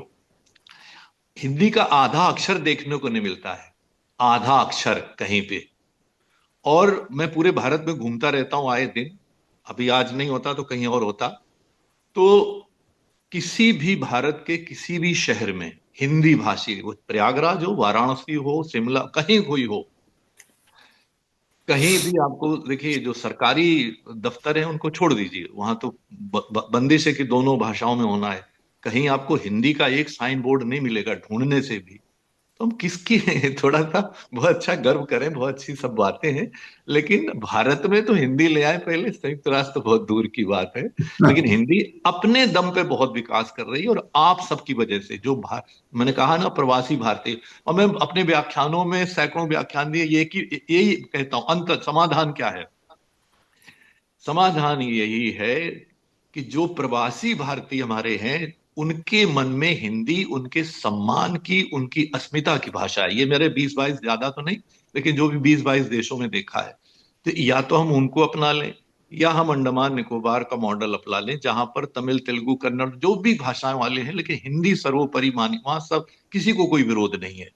हिंदी का आधा अक्षर देखने को नहीं मिलता है, आधा अक्षर कहीं पे। और मैं पूरे भारत में घूमता रहता हूं आए दिन, अभी आज नहीं होता तो कहीं और होता। तो किसी भी भारत के किसी भी शहर में हिंदी भाषी, वो प्रयागराज हो, वाराणसी हो, शिमला, कहीं कोई हो, कहीं भी आपको देखिए, जो सरकारी दफ्तर हैं उनको छोड़ दीजिए, वहां तो बंदिश है कि दोनों भाषाओं में होना है। कहीं आपको हिंदी का एक साइन बोर्ड नहीं मिलेगा ढूंढने से भी। तो हम किसकी थोड़ा सा बहुत अच्छा गर्व करें, बहुत अच्छी सब बातें हैं, लेकिन भारत में तो हिंदी ले आए पहले, संयुक्त राष्ट्र तो बहुत दूर की बात है। लेकिन हिंदी अपने दम पे बहुत विकास कर रही है, और आप सबकी वजह से, जो मैंने कहा ना प्रवासी भारतीय। और मैं अपने व्याख्यानों में सैकड़ों व्याख्यान दिए, ये कि यही कहता हूं, अंत समाधान क्या है? समाधान यही है कि जो प्रवासी भारतीय हमारे हैं, उनके मन में हिंदी उनके सम्मान की, उनकी अस्मिता की भाषा है। ये मेरे 20 22, ज्यादा तो नहीं, लेकिन जो भी 20 22 देशों में देखा है, तो या तो हम उनको अपना लें, या हम अंडमान निकोबार का मॉडल अपना लें, जहां पर तमिल तेलुगु कन्नड़ जो भी भाषाएं वाले हैं, लेकिन हिंदी सर्वोपरि मानी, वहां सब किसी को कोई विरोध नहीं है।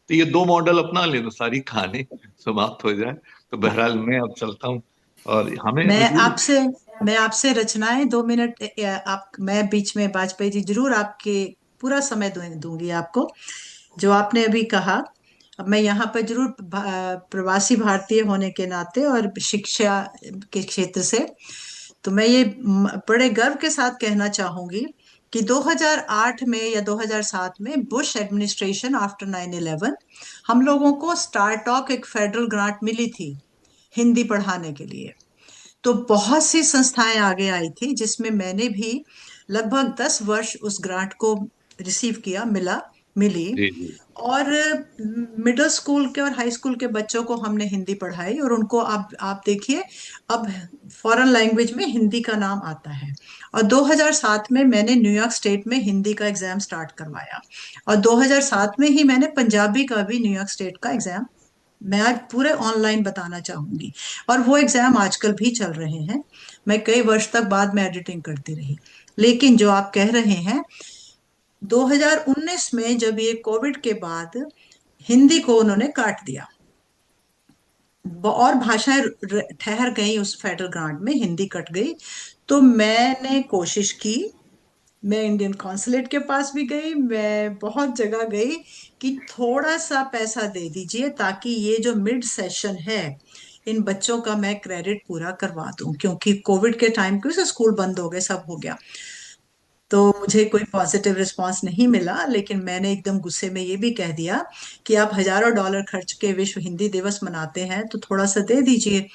तो ये 2 मॉडल अपना ले तो सारी कहानी समाप्त हो जाए। तो बहरहाल मैं अब चलता हूँ, और हमें मैं जरूर। आपसे मैं आपसे रचनाएं 2 मिनट, आप, मैं बीच में, वाजपेयी जी जरूर आपके पूरा समय दूंगी आपको। जो आपने अभी कहा, अब मैं यहाँ पर जरूर प्रवासी भारतीय होने के नाते और शिक्षा के क्षेत्र से, तो मैं ये बड़े गर्व के साथ कहना चाहूंगी कि 2008 में या 2007 में बुश एडमिनिस्ट्रेशन आफ्टर 9/11, हम लोगों को स्टारटॉक एक फेडरल ग्रांट मिली थी हिंदी पढ़ाने के लिए। तो बहुत सी संस्थाएं आगे आई थी, जिसमें मैंने भी लगभग 10 वर्ष उस ग्रांट को रिसीव किया, मिला। मिली। जी जी और मिडिल स्कूल के और हाई स्कूल के बच्चों को हमने हिंदी पढ़ाई, और उनको आप देखिए अब फॉरेन लैंग्वेज में हिंदी का नाम आता है। और 2007 में मैंने न्यूयॉर्क स्टेट में हिंदी का एग्जाम स्टार्ट करवाया, और 2007 में ही मैंने पंजाबी का भी न्यूयॉर्क स्टेट का एग्जाम, मैं आज पूरे ऑनलाइन बताना चाहूंगी, और वो एग्जाम आजकल भी चल रहे हैं। मैं कई वर्ष तक बाद में एडिटिंग करती रही। लेकिन जो आप कह रहे हैं, 2019 में जब ये कोविड के बाद हिंदी को उन्होंने काट दिया, और भाषाएं ठहर गई उस फेडरल ग्रांट में, हिंदी कट गई, तो मैंने कोशिश की, मैं इंडियन कॉन्सुलेट के पास भी गई, मैं बहुत जगह गई कि थोड़ा सा पैसा दे दीजिए ताकि ये जो मिड सेशन है इन बच्चों का मैं क्रेडिट पूरा करवा दूं, क्योंकि कोविड के टाइम के से स्कूल बंद हो गए, सब हो गया। तो मुझे कोई पॉजिटिव रिस्पांस नहीं मिला, लेकिन मैंने एकदम गुस्से में ये भी कह दिया कि आप हजारों डॉलर खर्च के विश्व हिंदी दिवस मनाते हैं तो थोड़ा सा दे दीजिए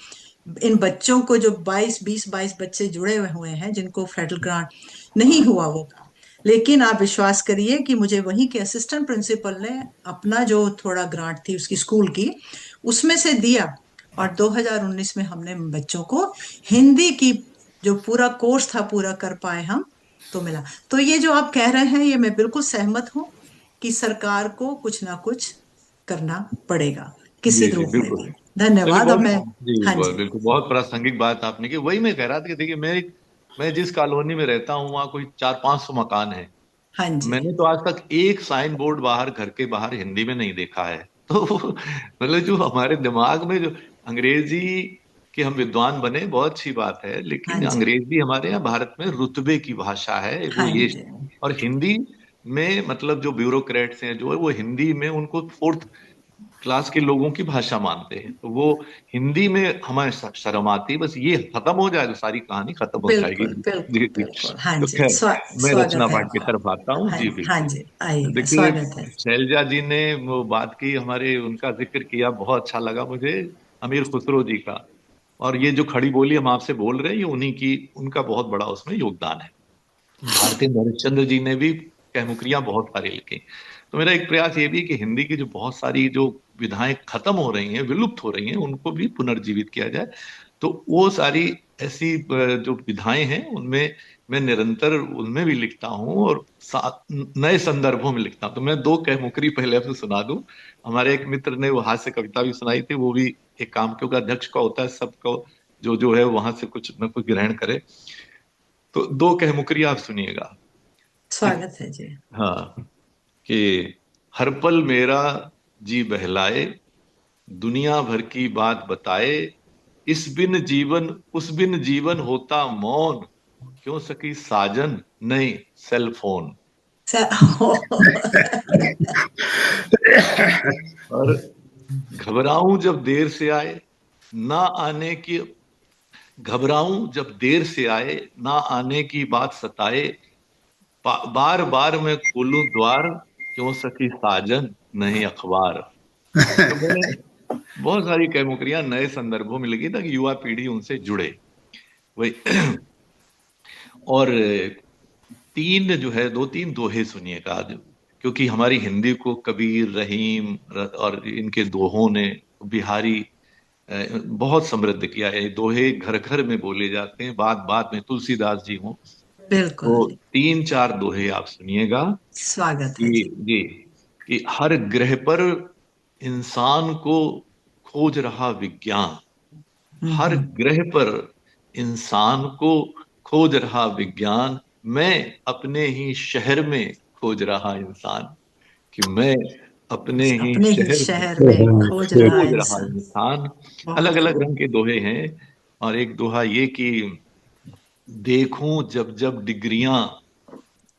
इन बच्चों को, जो 22 बच्चे जुड़े हुए हैं जिनको फेडरल ग्रांट नहीं हुआ वो काम। लेकिन आप विश्वास करिए कि मुझे वहीं के असिस्टेंट प्रिंसिपल ने अपना जो थोड़ा ग्रांट थी उसकी स्कूल की, उसमें से दिया, और 2019 में हमने बच्चों को हिंदी की जो पूरा कोर्स था पूरा कर पाए हम, तो मिला। तो ये जो आप कह रहे हैं ये मैं बिल्कुल सहमत हूं कि सरकार को कुछ ना कुछ करना पड़ेगा किसी जी जी रूप में बिल्कुल। भी। चलिए धन्यवाद। अब मैं, बहुत जी हाँ जी, बिल्कुल, बहुत प्रासंगिक बात आपने की। वही मैं कह रहा था कि देखिए मैं जिस कॉलोनी में रहता हूँ वहाँ कोई 400-500 मकान है। हाँ जी, मैंने तो आज तक एक साइन बोर्ड बाहर, घर के बाहर, हिंदी में नहीं देखा है। तो मतलब जो हमारे दिमाग में जो अंग्रेजी के हम विद्वान बने बहुत अच्छी बात है, हाँ लेकिन जी, अंग्रेजी हमारे यहाँ भारत में रुतबे की भाषा है वो हाँ ये। जी, और हिंदी में मतलब जो ब्यूरोक्रेट्स हैं जो है वो हिंदी में उनको फोर्थ क्लास के लोगों की भाषा मानते हैं, तो वो हिंदी में हमें शर्म आती है। बस ये खत्म हो जाए तो सारी कहानी खत्म हो जाएगी। बिल्कुल जी बिल्कुल जी। बिल्कुल, हाँ तो जी, खैर, मैं रचना स्वागत है पाठ की आपका। तरफ आता हूँ। हाँ, जी हाँ बिल्कुल। जी, आइएगा, देखिए, स्वागत है। शैलजा जी ने वो बात की, हमारे उनका जिक्र किया, बहुत अच्छा लगा मुझे, अमीर खुसरो जी का। और ये जो खड़ी बोली हम आपसे बोल रहे हैं ये उन्हीं की, उनका बहुत बड़ा उसमें योगदान है। भारतेंदु हरिश्चंद्र जी ने भी कहमुकरियां बहुत सारी लिखी। तो मेरा एक प्रयास ये भी है कि हिंदी की जो बहुत सारी जो विधाएं खत्म हो रही हैं, विलुप्त हो रही हैं, उनको भी पुनर्जीवित किया जाए। तो वो सारी ऐसी जो विधाएं हैं उनमें मैं निरंतर उनमें भी लिखता हूँ, और नए संदर्भों में लिखता हूँ। तो मैं दो कहमुकरी पहले आपसे सुना दूं। हमारे एक मित्र ने वो हास्य कविता भी सुनाई थी, वो भी एक काम, क्योंकि अध्यक्ष का होता है सबको जो जो है वहां से कुछ न कुछ ग्रहण करे। तो दो कहमुकरी आप सुनिएगा कि, स्वागत है जी। हाँ, कि हर पल मेरा जी बहलाए, दुनिया भर की बात बताए, इस बिन जीवन उस बिन जीवन होता मौन, क्यों सकी साजन नहीं सेल फोन। और घबराऊं जब देर से आए ना आने की, घबराऊं जब देर से आए ना आने की बात सताए, बार बार मैं खोलूं द्वार, क्यों सकी साजन नहीं अखबार। तो मैंने बहुत सारी कैमुकरियां नए संदर्भों में लगी ताकि युवा पीढ़ी उनसे जुड़े। वही। और तीन जो है, दो तीन दोहे सुनिएगा आज, क्योंकि हमारी हिंदी को कबीर, रहीम और इनके दोहों ने, बिहारी, बहुत समृद्ध किया है। दोहे घर घर में बोले जाते हैं, बात बात में तुलसीदास जी हों। बिल्कुल तो जी, तीन चार दोहे आप सुनिएगा स्वागत है कि जी। ये कि हर ग्रह पर इंसान को खोज रहा विज्ञान, हर हम्म, ग्रह पर इंसान को खोज रहा विज्ञान, मैं अपने ही शहर में खोज रहा इंसान। कि मैं अपने ही अपने ही शहर में शहर में खोज रहा खोज रहा इंसान। इंसान। बहुत अलग अलग खूब। रंग के दोहे हैं। और एक दोहा ये कि देखूं जब जब डिग्रियां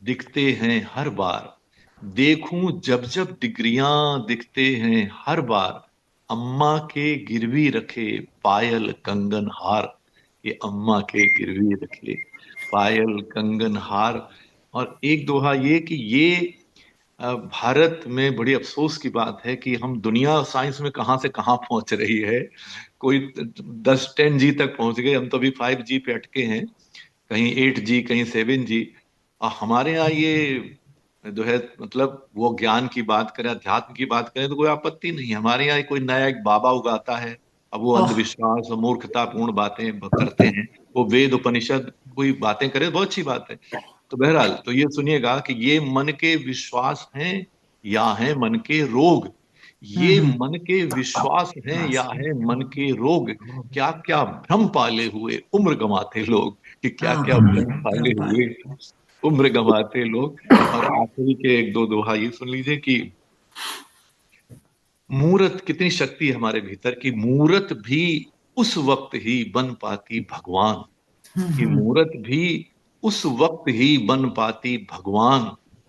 दिखते हैं हर बार, देखूं जब जब डिग्रियां दिखते हैं हर बार, अम्मा के गिरवी रखे पायल कंगन हार। ये अम्मा के गिरवी रखे पायल कंगन हार। और एक दोहा ये कि ये भारत में बड़ी अफसोस की बात है कि हम, दुनिया साइंस में कहाँ से कहाँ पहुंच रही है। कोई 10-10G तक पहुंच गए, हम तो अभी 5G पे अटके हैं, कहीं 8G, कहीं 7G। और हमारे यहाँ ये जो है मतलब वो ज्ञान की बात करें, अध्यात्म की बात करें तो कोई आपत्ति नहीं है। हमारे यहाँ कोई नया एक बाबा उगाता है, अब वो ओह अंधविश्वास और मूर्खतापूर्ण बातें करते हैं, वो वेद उपनिषद कोई बातें करे, बहुत अच्छी बात है। तो बहरहाल तो ये सुनिएगा कि ये मन के विश्वास हैं या है मन के रोग। ये मन के विश्वास हैं या है मन के रोग। क्या क्या भ्रम पाले हुए उम्र गंवाते लोग, कि क्या हाँ क्या हाँ भ्रम पाले ब्रह्मपाल हुए उम्र गंवाते लोग। और आखिरी के एक दो दोहा ये सुन लीजिए कि मूरत, कितनी शक्ति है हमारे भीतर की मूरत भी उस वक्त ही बन पाती भगवान। कि मूरत भी उस वक्त ही बन पाती भगवान,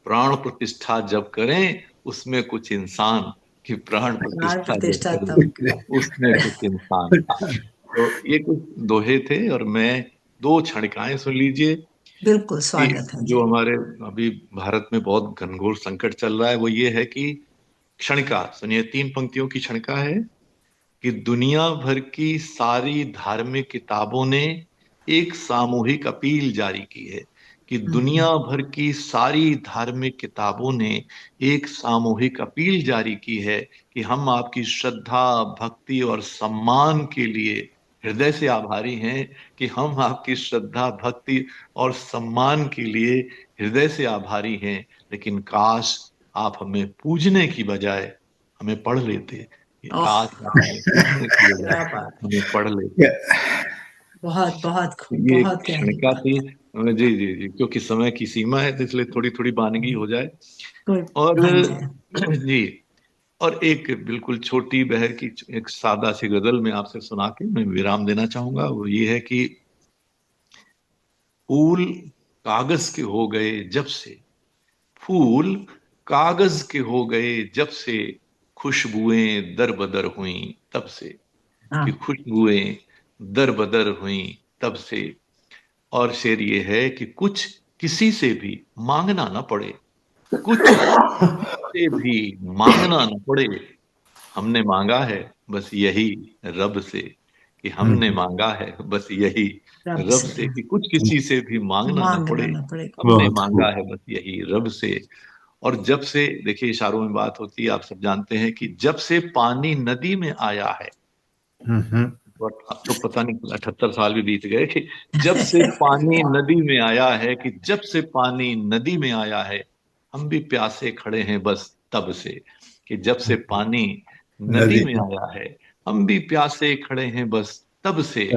प्राण प्रतिष्ठा जब करें उसमें कुछ इंसान। कि प्राण प्राण प्रतिष्ठा जब प्रतिष्ठा करें तब करे। उसमें कुछ इंसान। तो ये कुछ दोहे थे, और मैं दो क्षणिकाएं सुन लीजिए बिल्कुल कि स्वागत है जो जी। हमारे अभी भारत में बहुत घनघोर संकट चल रहा है वो ये है कि क्षणिका सुनिए, तीन पंक्तियों की क्षणिका है कि दुनिया भर की सारी धार्मिक किताबों ने एक सामूहिक अपील जारी की है। कि दुनिया भर की सारी धार्मिक किताबों ने एक सामूहिक अपील जारी की है कि हम आपकी श्रद्धा, भक्ति और सम्मान के लिए हृदय से आभारी हैं। कि हम आपकी श्रद्धा, भक्ति और सम्मान के लिए हृदय से आभारी हैं, लेकिन काश आप हमें पूजने की बजाय हमें पढ़ लेते। कि ओह काश आप हमें पूजने की बजाय क्या बात, हमें पढ़ लेते। बहुत बहुत खूब, ये बहुत गहरी क्षणिका बात थी। है। जी जी जी, क्योंकि समय की सीमा है तो इसलिए थोड़ी थोड़ी बानगी हो जाए। कोई और हाँ जी जी, और एक बिल्कुल छोटी बहर की एक सादा सी गजल में आपसे सुना के मैं विराम देना चाहूंगा। वो ये है कि फूल कागज के हो गए जब से, फूल कागज के हो गए जब से, खुशबुएं दर बदर हुई तब से। कि हाँ खुशबुएं दर बदर हुई तब से। और शेर ये है कि कुछ किसी से भी मांगना ना पड़े, कुछ से भी मांगना ना पड़े, हमने मांगा है बस यही रब से। कि हमने मांगा है बस यही रब रब से से। कि कुछ किसी से भी मांगना ना पड़े, मांगना ना पड़ेगा। हमने बहुत मांगा खूब। है बस यही रब से। और जब से, देखिए इशारों में बात होती है, आप सब जानते हैं कि जब से पानी नदी में आया है, हम्म। और अब तो पता नहीं 78 साल भी बीत गए, कि जब से पानी नदी में आया है, कि जब से पानी नदी में आया है, हम भी प्यासे खड़े हैं बस तब से। कि जब से पानी नदी नदी। में आया है, हम भी प्यासे खड़े हैं बस तब से।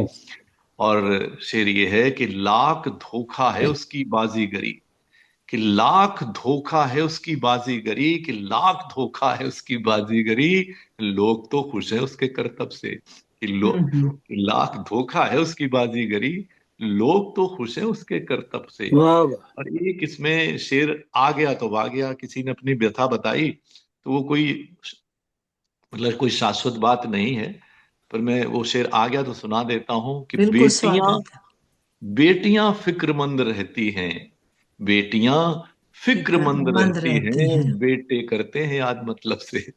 और शेर ये है कि लाख धोखा है उसकी बाजीगरी। कि लाख धोखा है उसकी बाजीगरी, कि लाख धोखा है उसकी बाजीगरी, लोग तो खुश हैं उसके करतब से। कि लाख धोखा है उसकी बाजीगरी, लोग तो खुश हैं उसके करतब से। वाह वाह। और एक इसमें शेर आ गया तो आ गया, किसी ने अपनी व्यथा बताई, तो वो कोई मतलब कोई शाश्वत बात नहीं है, पर मैं वो शेर आ गया तो सुना देता हूं कि बिल्कुल बेटियां, स्वागत है। बेटियां फिक्रमंद रहती हैं, बेटियां फिक्रमंद फिक्रमंद रहती रहती हैं, हैं। बेटे करते हैं याद मतलब से।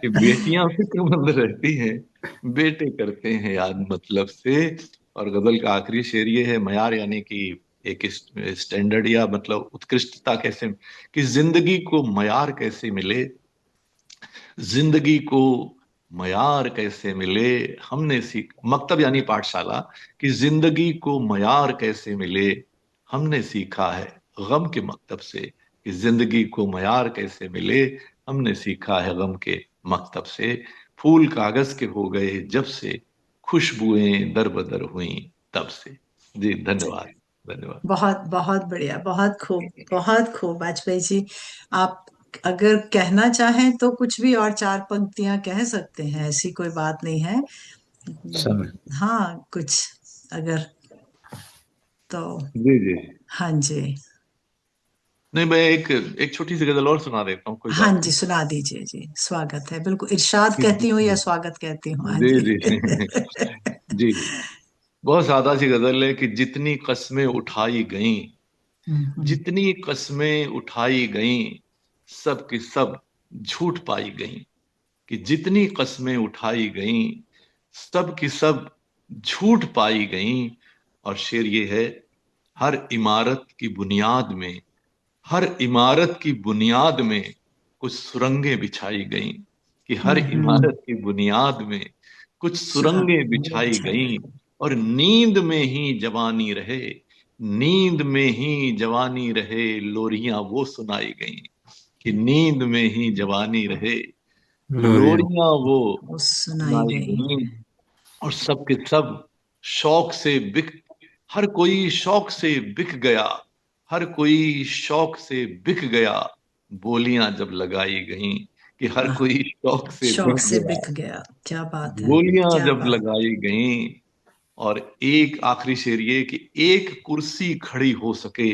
कि बेटियां फिक्रमंद रहती हैं, बेटे करते हैं याद मतलब से। और गजल का आखिरी शेर ये है, मयार यानी कि एक स्टैंडर्ड या मतलब उत्कृष्टता कैसे, कि जिंदगी को मयार कैसे मिले, जिंदगी को मयार कैसे मिले, हमने सीख मकतब यानी पाठशाला। कि जिंदगी को मयार कैसे मिले, हमने सीखा है गम के मकतब से। कि जिंदगी को मयार कैसे मिले, हमने सीखा है गम के मकतब से। फूल कागज के हो गए जब से, खुशबुएं दर बदर हुई तब से। जी धन्यवाद, धन्यवाद। बहुत बहुत बढ़िया, बहुत खूब वाजपेयी जी। आप अगर कहना चाहें तो कुछ भी और चार पंक्तियां कह सकते हैं, ऐसी कोई बात नहीं है। समय। हाँ कुछ अगर तो जी जी, हाँ जी, नहीं मैं एक छोटी सी गजल और सुना देता हूँ, कोई हाँ बात जी नहीं। सुना दीजिए जी, स्वागत है। बिल्कुल इरशाद कहती हूँ या जी स्वागत कहती हूँ, हाँ जी जी। जी जी, बहुत सादा सी गजल है कि जितनी कस्में उठाई गईं, हम्म, जितनी कस्में उठाई गईं, सब की सब झूठ पाई गईं। कि जितनी कस्में उठाई गईं, सब की सब झूठ पाई गईं। और शेर ये है हर इमारत की बुनियाद में, हर इमारत की बुनियाद में कुछ सुरंगें बिछाई गईं, कि हर इमारत की बुनियाद में कुछ सुरंगें बिछाई गईं, और नींद में ही जवानी रहे, नींद में ही जवानी रहे, लोरियां वो सुनाई गईं, कि नींद में ही जवानी रहे, लोरियां वो सुनाई सुनाई गई। गईं। और सब के सब शौक से हर कोई शौक से बिक गया, हर कोई शौक से बिक गया, बोलियां जब लगाई गईं, कि हर कोई शौक से शौक बिक से गया, बिक गया। क्या बात है, बोलियां क्या जब बात। लगाई गईं। और एक आखिरी शेर ये कि एक कुर्सी खड़ी हो सके,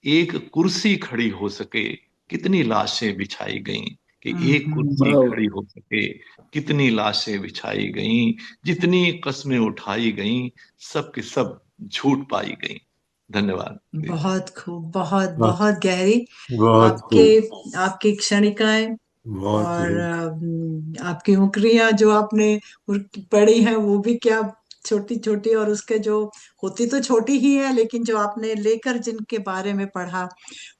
एक कुर्सी खड़ी हो सके, कितनी लाशें बिछाई गईं, कि एक कुर्सी खड़ी हो सके, कितनी लाशें बिछाई गईं, जितनी कस्में उठाई गईं, सब के सब झूठ पाई गईं। धन्यवाद। बहुत खूब, बहुत वाह, बहुत गहरी बहुत खूब, आपकी क्षणिकाएं बहुत और खूब। आपकी उकरियां जो आपने पढ़ी हैं वो भी क्या छोटी छोटी, और उसके जो होती तो छोटी ही है, लेकिन जो आपने लेकर जिनके बारे में पढ़ा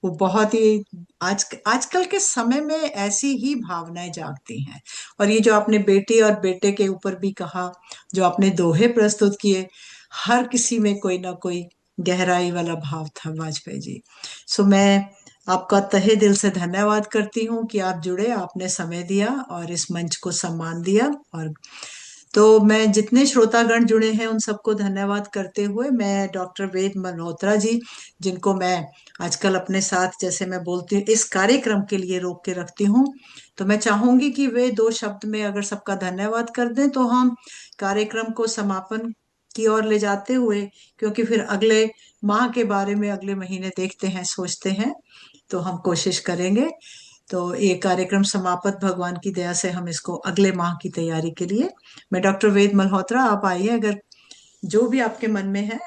वो बहुत ही आजकल के समय में ऐसी ही भावनाएं जागती हैं। और ये जो आपने बेटी और बेटे के ऊपर भी कहा, जो आपने दोहे प्रस्तुत किए, हर किसी में कोई ना कोई गहराई वाला भाव था वाजपेयी जी। सो मैं आपका तहे दिल से धन्यवाद करती हूँ कि आप जुड़े, आपने समय दिया और इस मंच को सम्मान दिया। और तो मैं जितने श्रोतागण जुड़े हैं उन सबको धन्यवाद करते हुए, मैं डॉक्टर वेद मल्होत्रा जी, जिनको मैं आजकल अपने साथ, जैसे मैं बोलती हूँ, इस कार्यक्रम के लिए रोक के रखती हूँ, तो मैं चाहूंगी कि वे 2 शब्द में अगर सबका धन्यवाद कर दें तो हम कार्यक्रम को समापन की ओर ले जाते हुए, क्योंकि फिर अगले माह के बारे में अगले महीने देखते हैं, सोचते हैं, तो हम कोशिश करेंगे। तो ये कार्यक्रम समापत भगवान की दया से हम इसको अगले माह की तैयारी के लिए, मैं डॉक्टर वेद मल्होत्रा, आप आइए, अगर जो भी आपके मन में है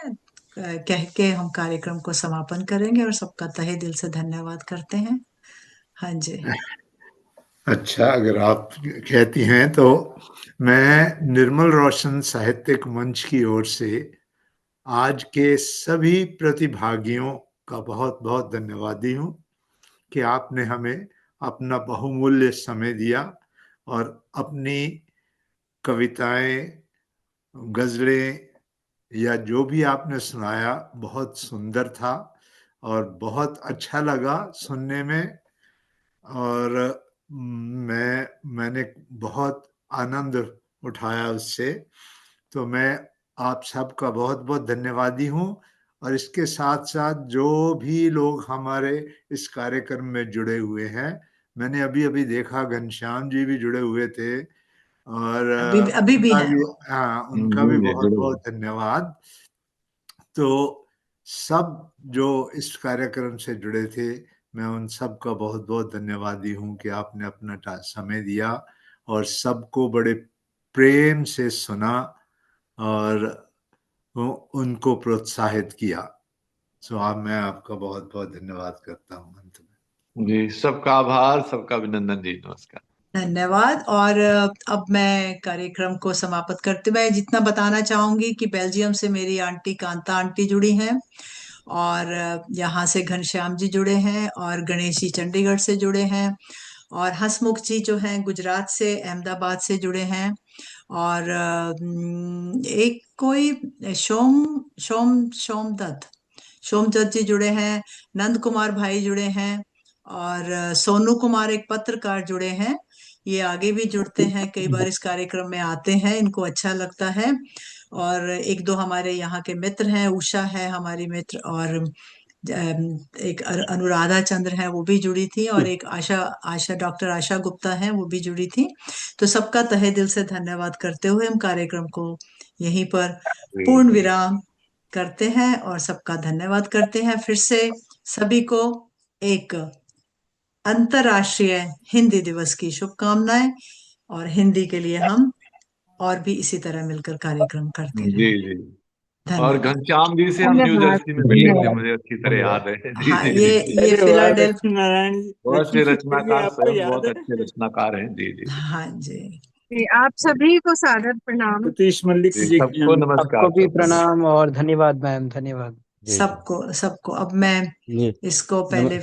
कह के हम कार्यक्रम को समापन करेंगे, और सबका तहे दिल से धन्यवाद करते हैं। हाँ जी। अच्छा, अगर आप कहती हैं तो मैं निर्मल रोशन साहित्यिक मंच की ओर से आज के सभी प्रतिभागियों का बहुत बहुत धन्यवादी हूँ कि आपने हमें अपना बहुमूल्य समय दिया और अपनी कविताएं, गजलें या जो भी आपने सुनाया बहुत सुंदर था और बहुत अच्छा लगा सुनने में। और मैंने बहुत आनंद उठाया उससे। तो मैं आप सबका बहुत बहुत धन्यवादी हूँ। और इसके साथ साथ जो भी लोग हमारे इस कार्यक्रम में जुड़े हुए हैं, मैंने अभी अभी देखा घनश्याम जी भी जुड़े हुए थे, और अभी भी उनका है। भी, हाँ, उनका भी बहुत बहुत धन्यवाद। तो सब जो इस कार्यक्रम से जुड़े थे, मैं उन सब का बहुत बहुत धन्यवादी हूँ कि आपने अपना समय दिया और सबको बड़े प्रेम से सुना और उनको प्रोत्साहित किया। सो मैं आपका बहुत बहुत धन्यवाद करता हूँ अंत में। जी, सबका आभार, सबका अभिनंदन जी, नमस्कार। धन्यवाद। और अब मैं कार्यक्रम को समाप्त करते हुए जितना बताना चाहूंगी कि बेल्जियम से मेरी आंटी कांता आंटी जुड़ी हैं, और यहाँ से घनश्याम जी जुड़े हैं, और गणेश जी चंडीगढ़ से जुड़े हैं, और हंसमुख जी जो हैं गुजरात से, अहमदाबाद से जुड़े हैं, और एक कोई सोमदत्त जी जुड़े हैं, नंद कुमार भाई जुड़े हैं, और सोनू कुमार एक पत्रकार जुड़े हैं। ये आगे भी जुड़ते हैं, कई बार इस कार्यक्रम में आते हैं, इनको अच्छा लगता है। और एक दो हमारे यहाँ के मित्र हैं, उषा है हमारी मित्र, और एक अनुराधा चंद्र है, वो भी जुड़ी थी, और एक आशा आशा डॉक्टर आशा गुप्ता है, वो भी जुड़ी थी। तो सबका तहे दिल से धन्यवाद करते हुए हम कार्यक्रम को यहीं पर पूर्ण विराम करते हैं, और सबका धन्यवाद करते हैं। फिर से सभी को एक अंतर्राष्ट्रीय हिंदी दिवस की शुभकामनाएं, और हिंदी के लिए हम और भी इसी तरह मिलकर कार्यक्रम करते जी रहें। जी। और धन्यवाद। घनश्याम जी से हम न्यू धन्यवाद। जर्सी में मिले थे, धन्यवाद। मुझे अच्छी तरह याद है। जी हाँ, जी ये जी। ये अरे वाह, फिलाडेल्फिया। लक्ष्मी नारायण जी, बहुत लक्ष्मी अच्छे शुक्ल जी, रचनाकार, आपको स्वयं याद बहुत है? अच्छे रचनाकार हैं। जी जी जी। हाँ जी। आप सभी को सादर प्रणाम। सतीश मलिक जी, जी, सबको नमस्कार, आपको भी सबको नमस्कार। प्रणाम और धन्यवाद मैम, धन्यवाद। जी जी सबको सबको। अब मैं जी इसको नम, पहले,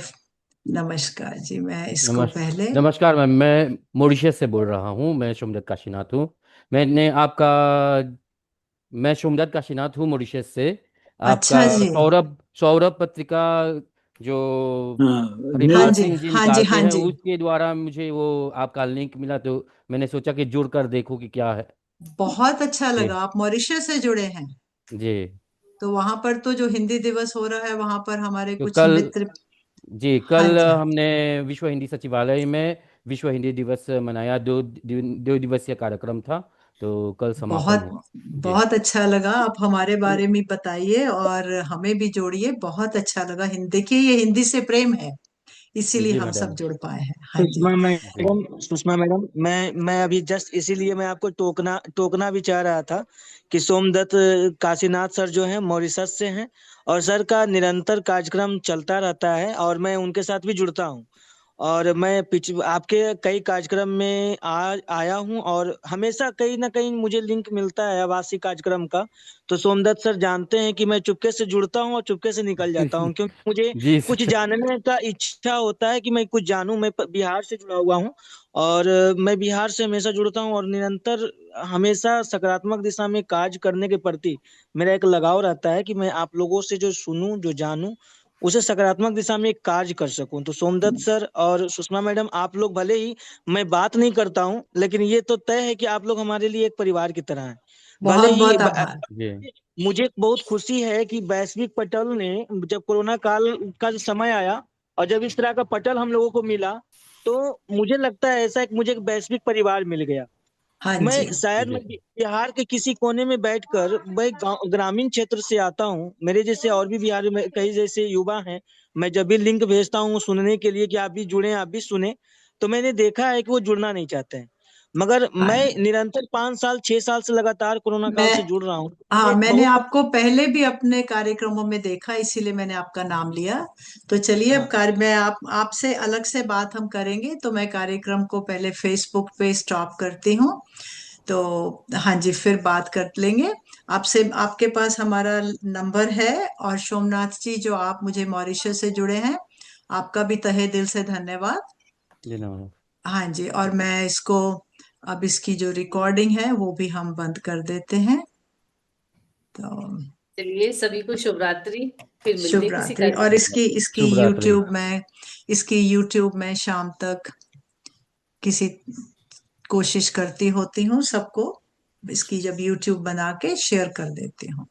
नमस्कार जी, मैं इसको नमस् पहले, नमस्कार मैम, मैं मॉरिशस से बोल रहा हूँ। मैं सोमदत्त काशीनाथ हूँ। मैंने आपका मैं सोमदत्त काशीनाथ हूँ मॉरिशस से। आपका अच्छा जी, सौरभ सौरभ पत्रिका जो हाँ हरिपाल जी, सिंह जी हाँ जी, निकालते हाँ हैं, जी, उसके द्वारा मुझे वो आपका लिंक मिला, तो मैंने सोचा कि जुड़ कर देखूं कि क्या है। बहुत अच्छा जी लगा। आप मॉरिशस से जुड़े हैं, जी। तो वहां पर तो जो हिंदी दिवस हो रहा है वहां पर हमारे तो कुछ कल मित्र, जी हाँ कल जी, हमने विश्व हिंदी सचिवालय में विश्व हिंदी दिवस मनाया। दो दिवसीय कार्यक्रम था, तो कल समापन बहुत हुआ। जी बहुत अच्छा लगा। आप हमारे बारे में बताइए और हमें भी जोड़िए। बहुत अच्छा लगा। हिंदी, देखिए ये हिंदी से प्रेम है, इसीलिए जी हम सब मैडम। जुड़ पाए हैं। हाँ जी, जी सुषमा मैडम, मैं अभी जस्ट इसीलिए मैं आपको टोकना टोकना भी चाह रहा था कि सोमदत्त काशीनाथ सर जो हैं मॉरिशस से हैं, और सर का निरंतर कार्यक्रम चलता रहता है और मैं उनके साथ भी जुड़ता हूँ। और मैं आपके कई कार्यक्रम में आया हूँ, और हमेशा कहीं ना कहीं मुझे लिंक मिलता है आवासीय कार्यक्रम का। तो सोमदत्त सर जानते हैं कि मैं चुपके से जुड़ता हूँ और चुपके से निकल जाता हूँ, क्योंकि मुझे जी कुछ सर। जानने का इच्छा होता है कि मैं कुछ जानूं। मैं बिहार से जुड़ा हुआ हूँ, और मैं बिहार से हमेशा जुड़ता हूँ, और निरंतर हमेशा सकारात्मक दिशा में कार्य करने के प्रति मेरा एक लगाव रहता है कि मैं आप लोगों से जो सुनूं, जो जानूं, उसे सकारात्मक दिशा में एक कार्य कर सकूं। तो सोमदत्त सर और सुषमा मैडम, आप लोग भले ही मैं बात नहीं करता हूं, लेकिन ये तो तय है कि आप लोग हमारे लिए एक परिवार की तरह हैं। भले बहुत ही बहुत आभार। जी मुझे बहुत खुशी है कि वैश्विक पटल ने, जब कोरोना काल का समय आया और जब इस तरह का पटल हम लोगों को मिला, तो मुझे लगता है ऐसा, एक मुझे एक वैश्विक परिवार मिल गया। हाँ मैं जी, शायद जी मैं बिहार के किसी कोने में बैठकर, मैं ग्रामीण क्षेत्र से आता हूँ, मेरे जैसे और भी बिहार में कई जैसे युवा हैं। मैं जब भी लिंक भेजता हूँ सुनने के लिए कि आप भी जुड़े, आप भी सुने, तो मैंने देखा है कि वो जुड़ना नहीं चाहते हैं। मगर मैं हाँ। निरंतर 5 साल 6 साल से लगातार कोरोना काल मैं, से जुड़ रहा हूँ। हाँ, ये मैंने बहुत आपको पहले भी अपने कार्यक्रमों में देखा, इसीलिए मैंने आपका नाम लिया। तो चलिए, अब हाँ कार्य में आपसे अलग से बात हम करेंगे। तो मैं कार्यक्रम को पहले फेसबुक पे स्टॉप करती हूँ। तो हाँ जी, फिर बात कर लेंगे आपसे। आपके पास हमारा नंबर है। और सोमनाथ जी, जो आप मुझे मॉरिशस से जुड़े हैं, आपका भी तहे दिल से धन्यवाद। जी मैडम। हाँ जी, और मैं इसको, अब इसकी जो रिकॉर्डिंग है वो भी हम बंद कर देते हैं। तो चलिए, सभी को शुभ रात्रि। फिर मिलते शुभ हैं किसी रात्रि। और कार्यक्रम में। इसकी इसकी शुभ रात्रि। यूट्यूब में शाम तक किसी कोशिश करती होती हूँ सबको, इसकी जब यूट्यूब बना के शेयर कर देती हूँ।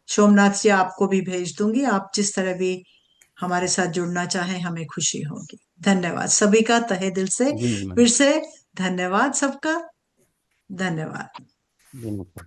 सोमनाथ जी, आपको भी भेज दूंगी। आप जिस तरह भी हमारे साथ जुड़ना चाहें, हमें खुशी होगी। धन्यवाद सभी का, तहे दिल से जी फिर मैडम। से धन्यवाद सबका। धन्यवाद। जी मैडम।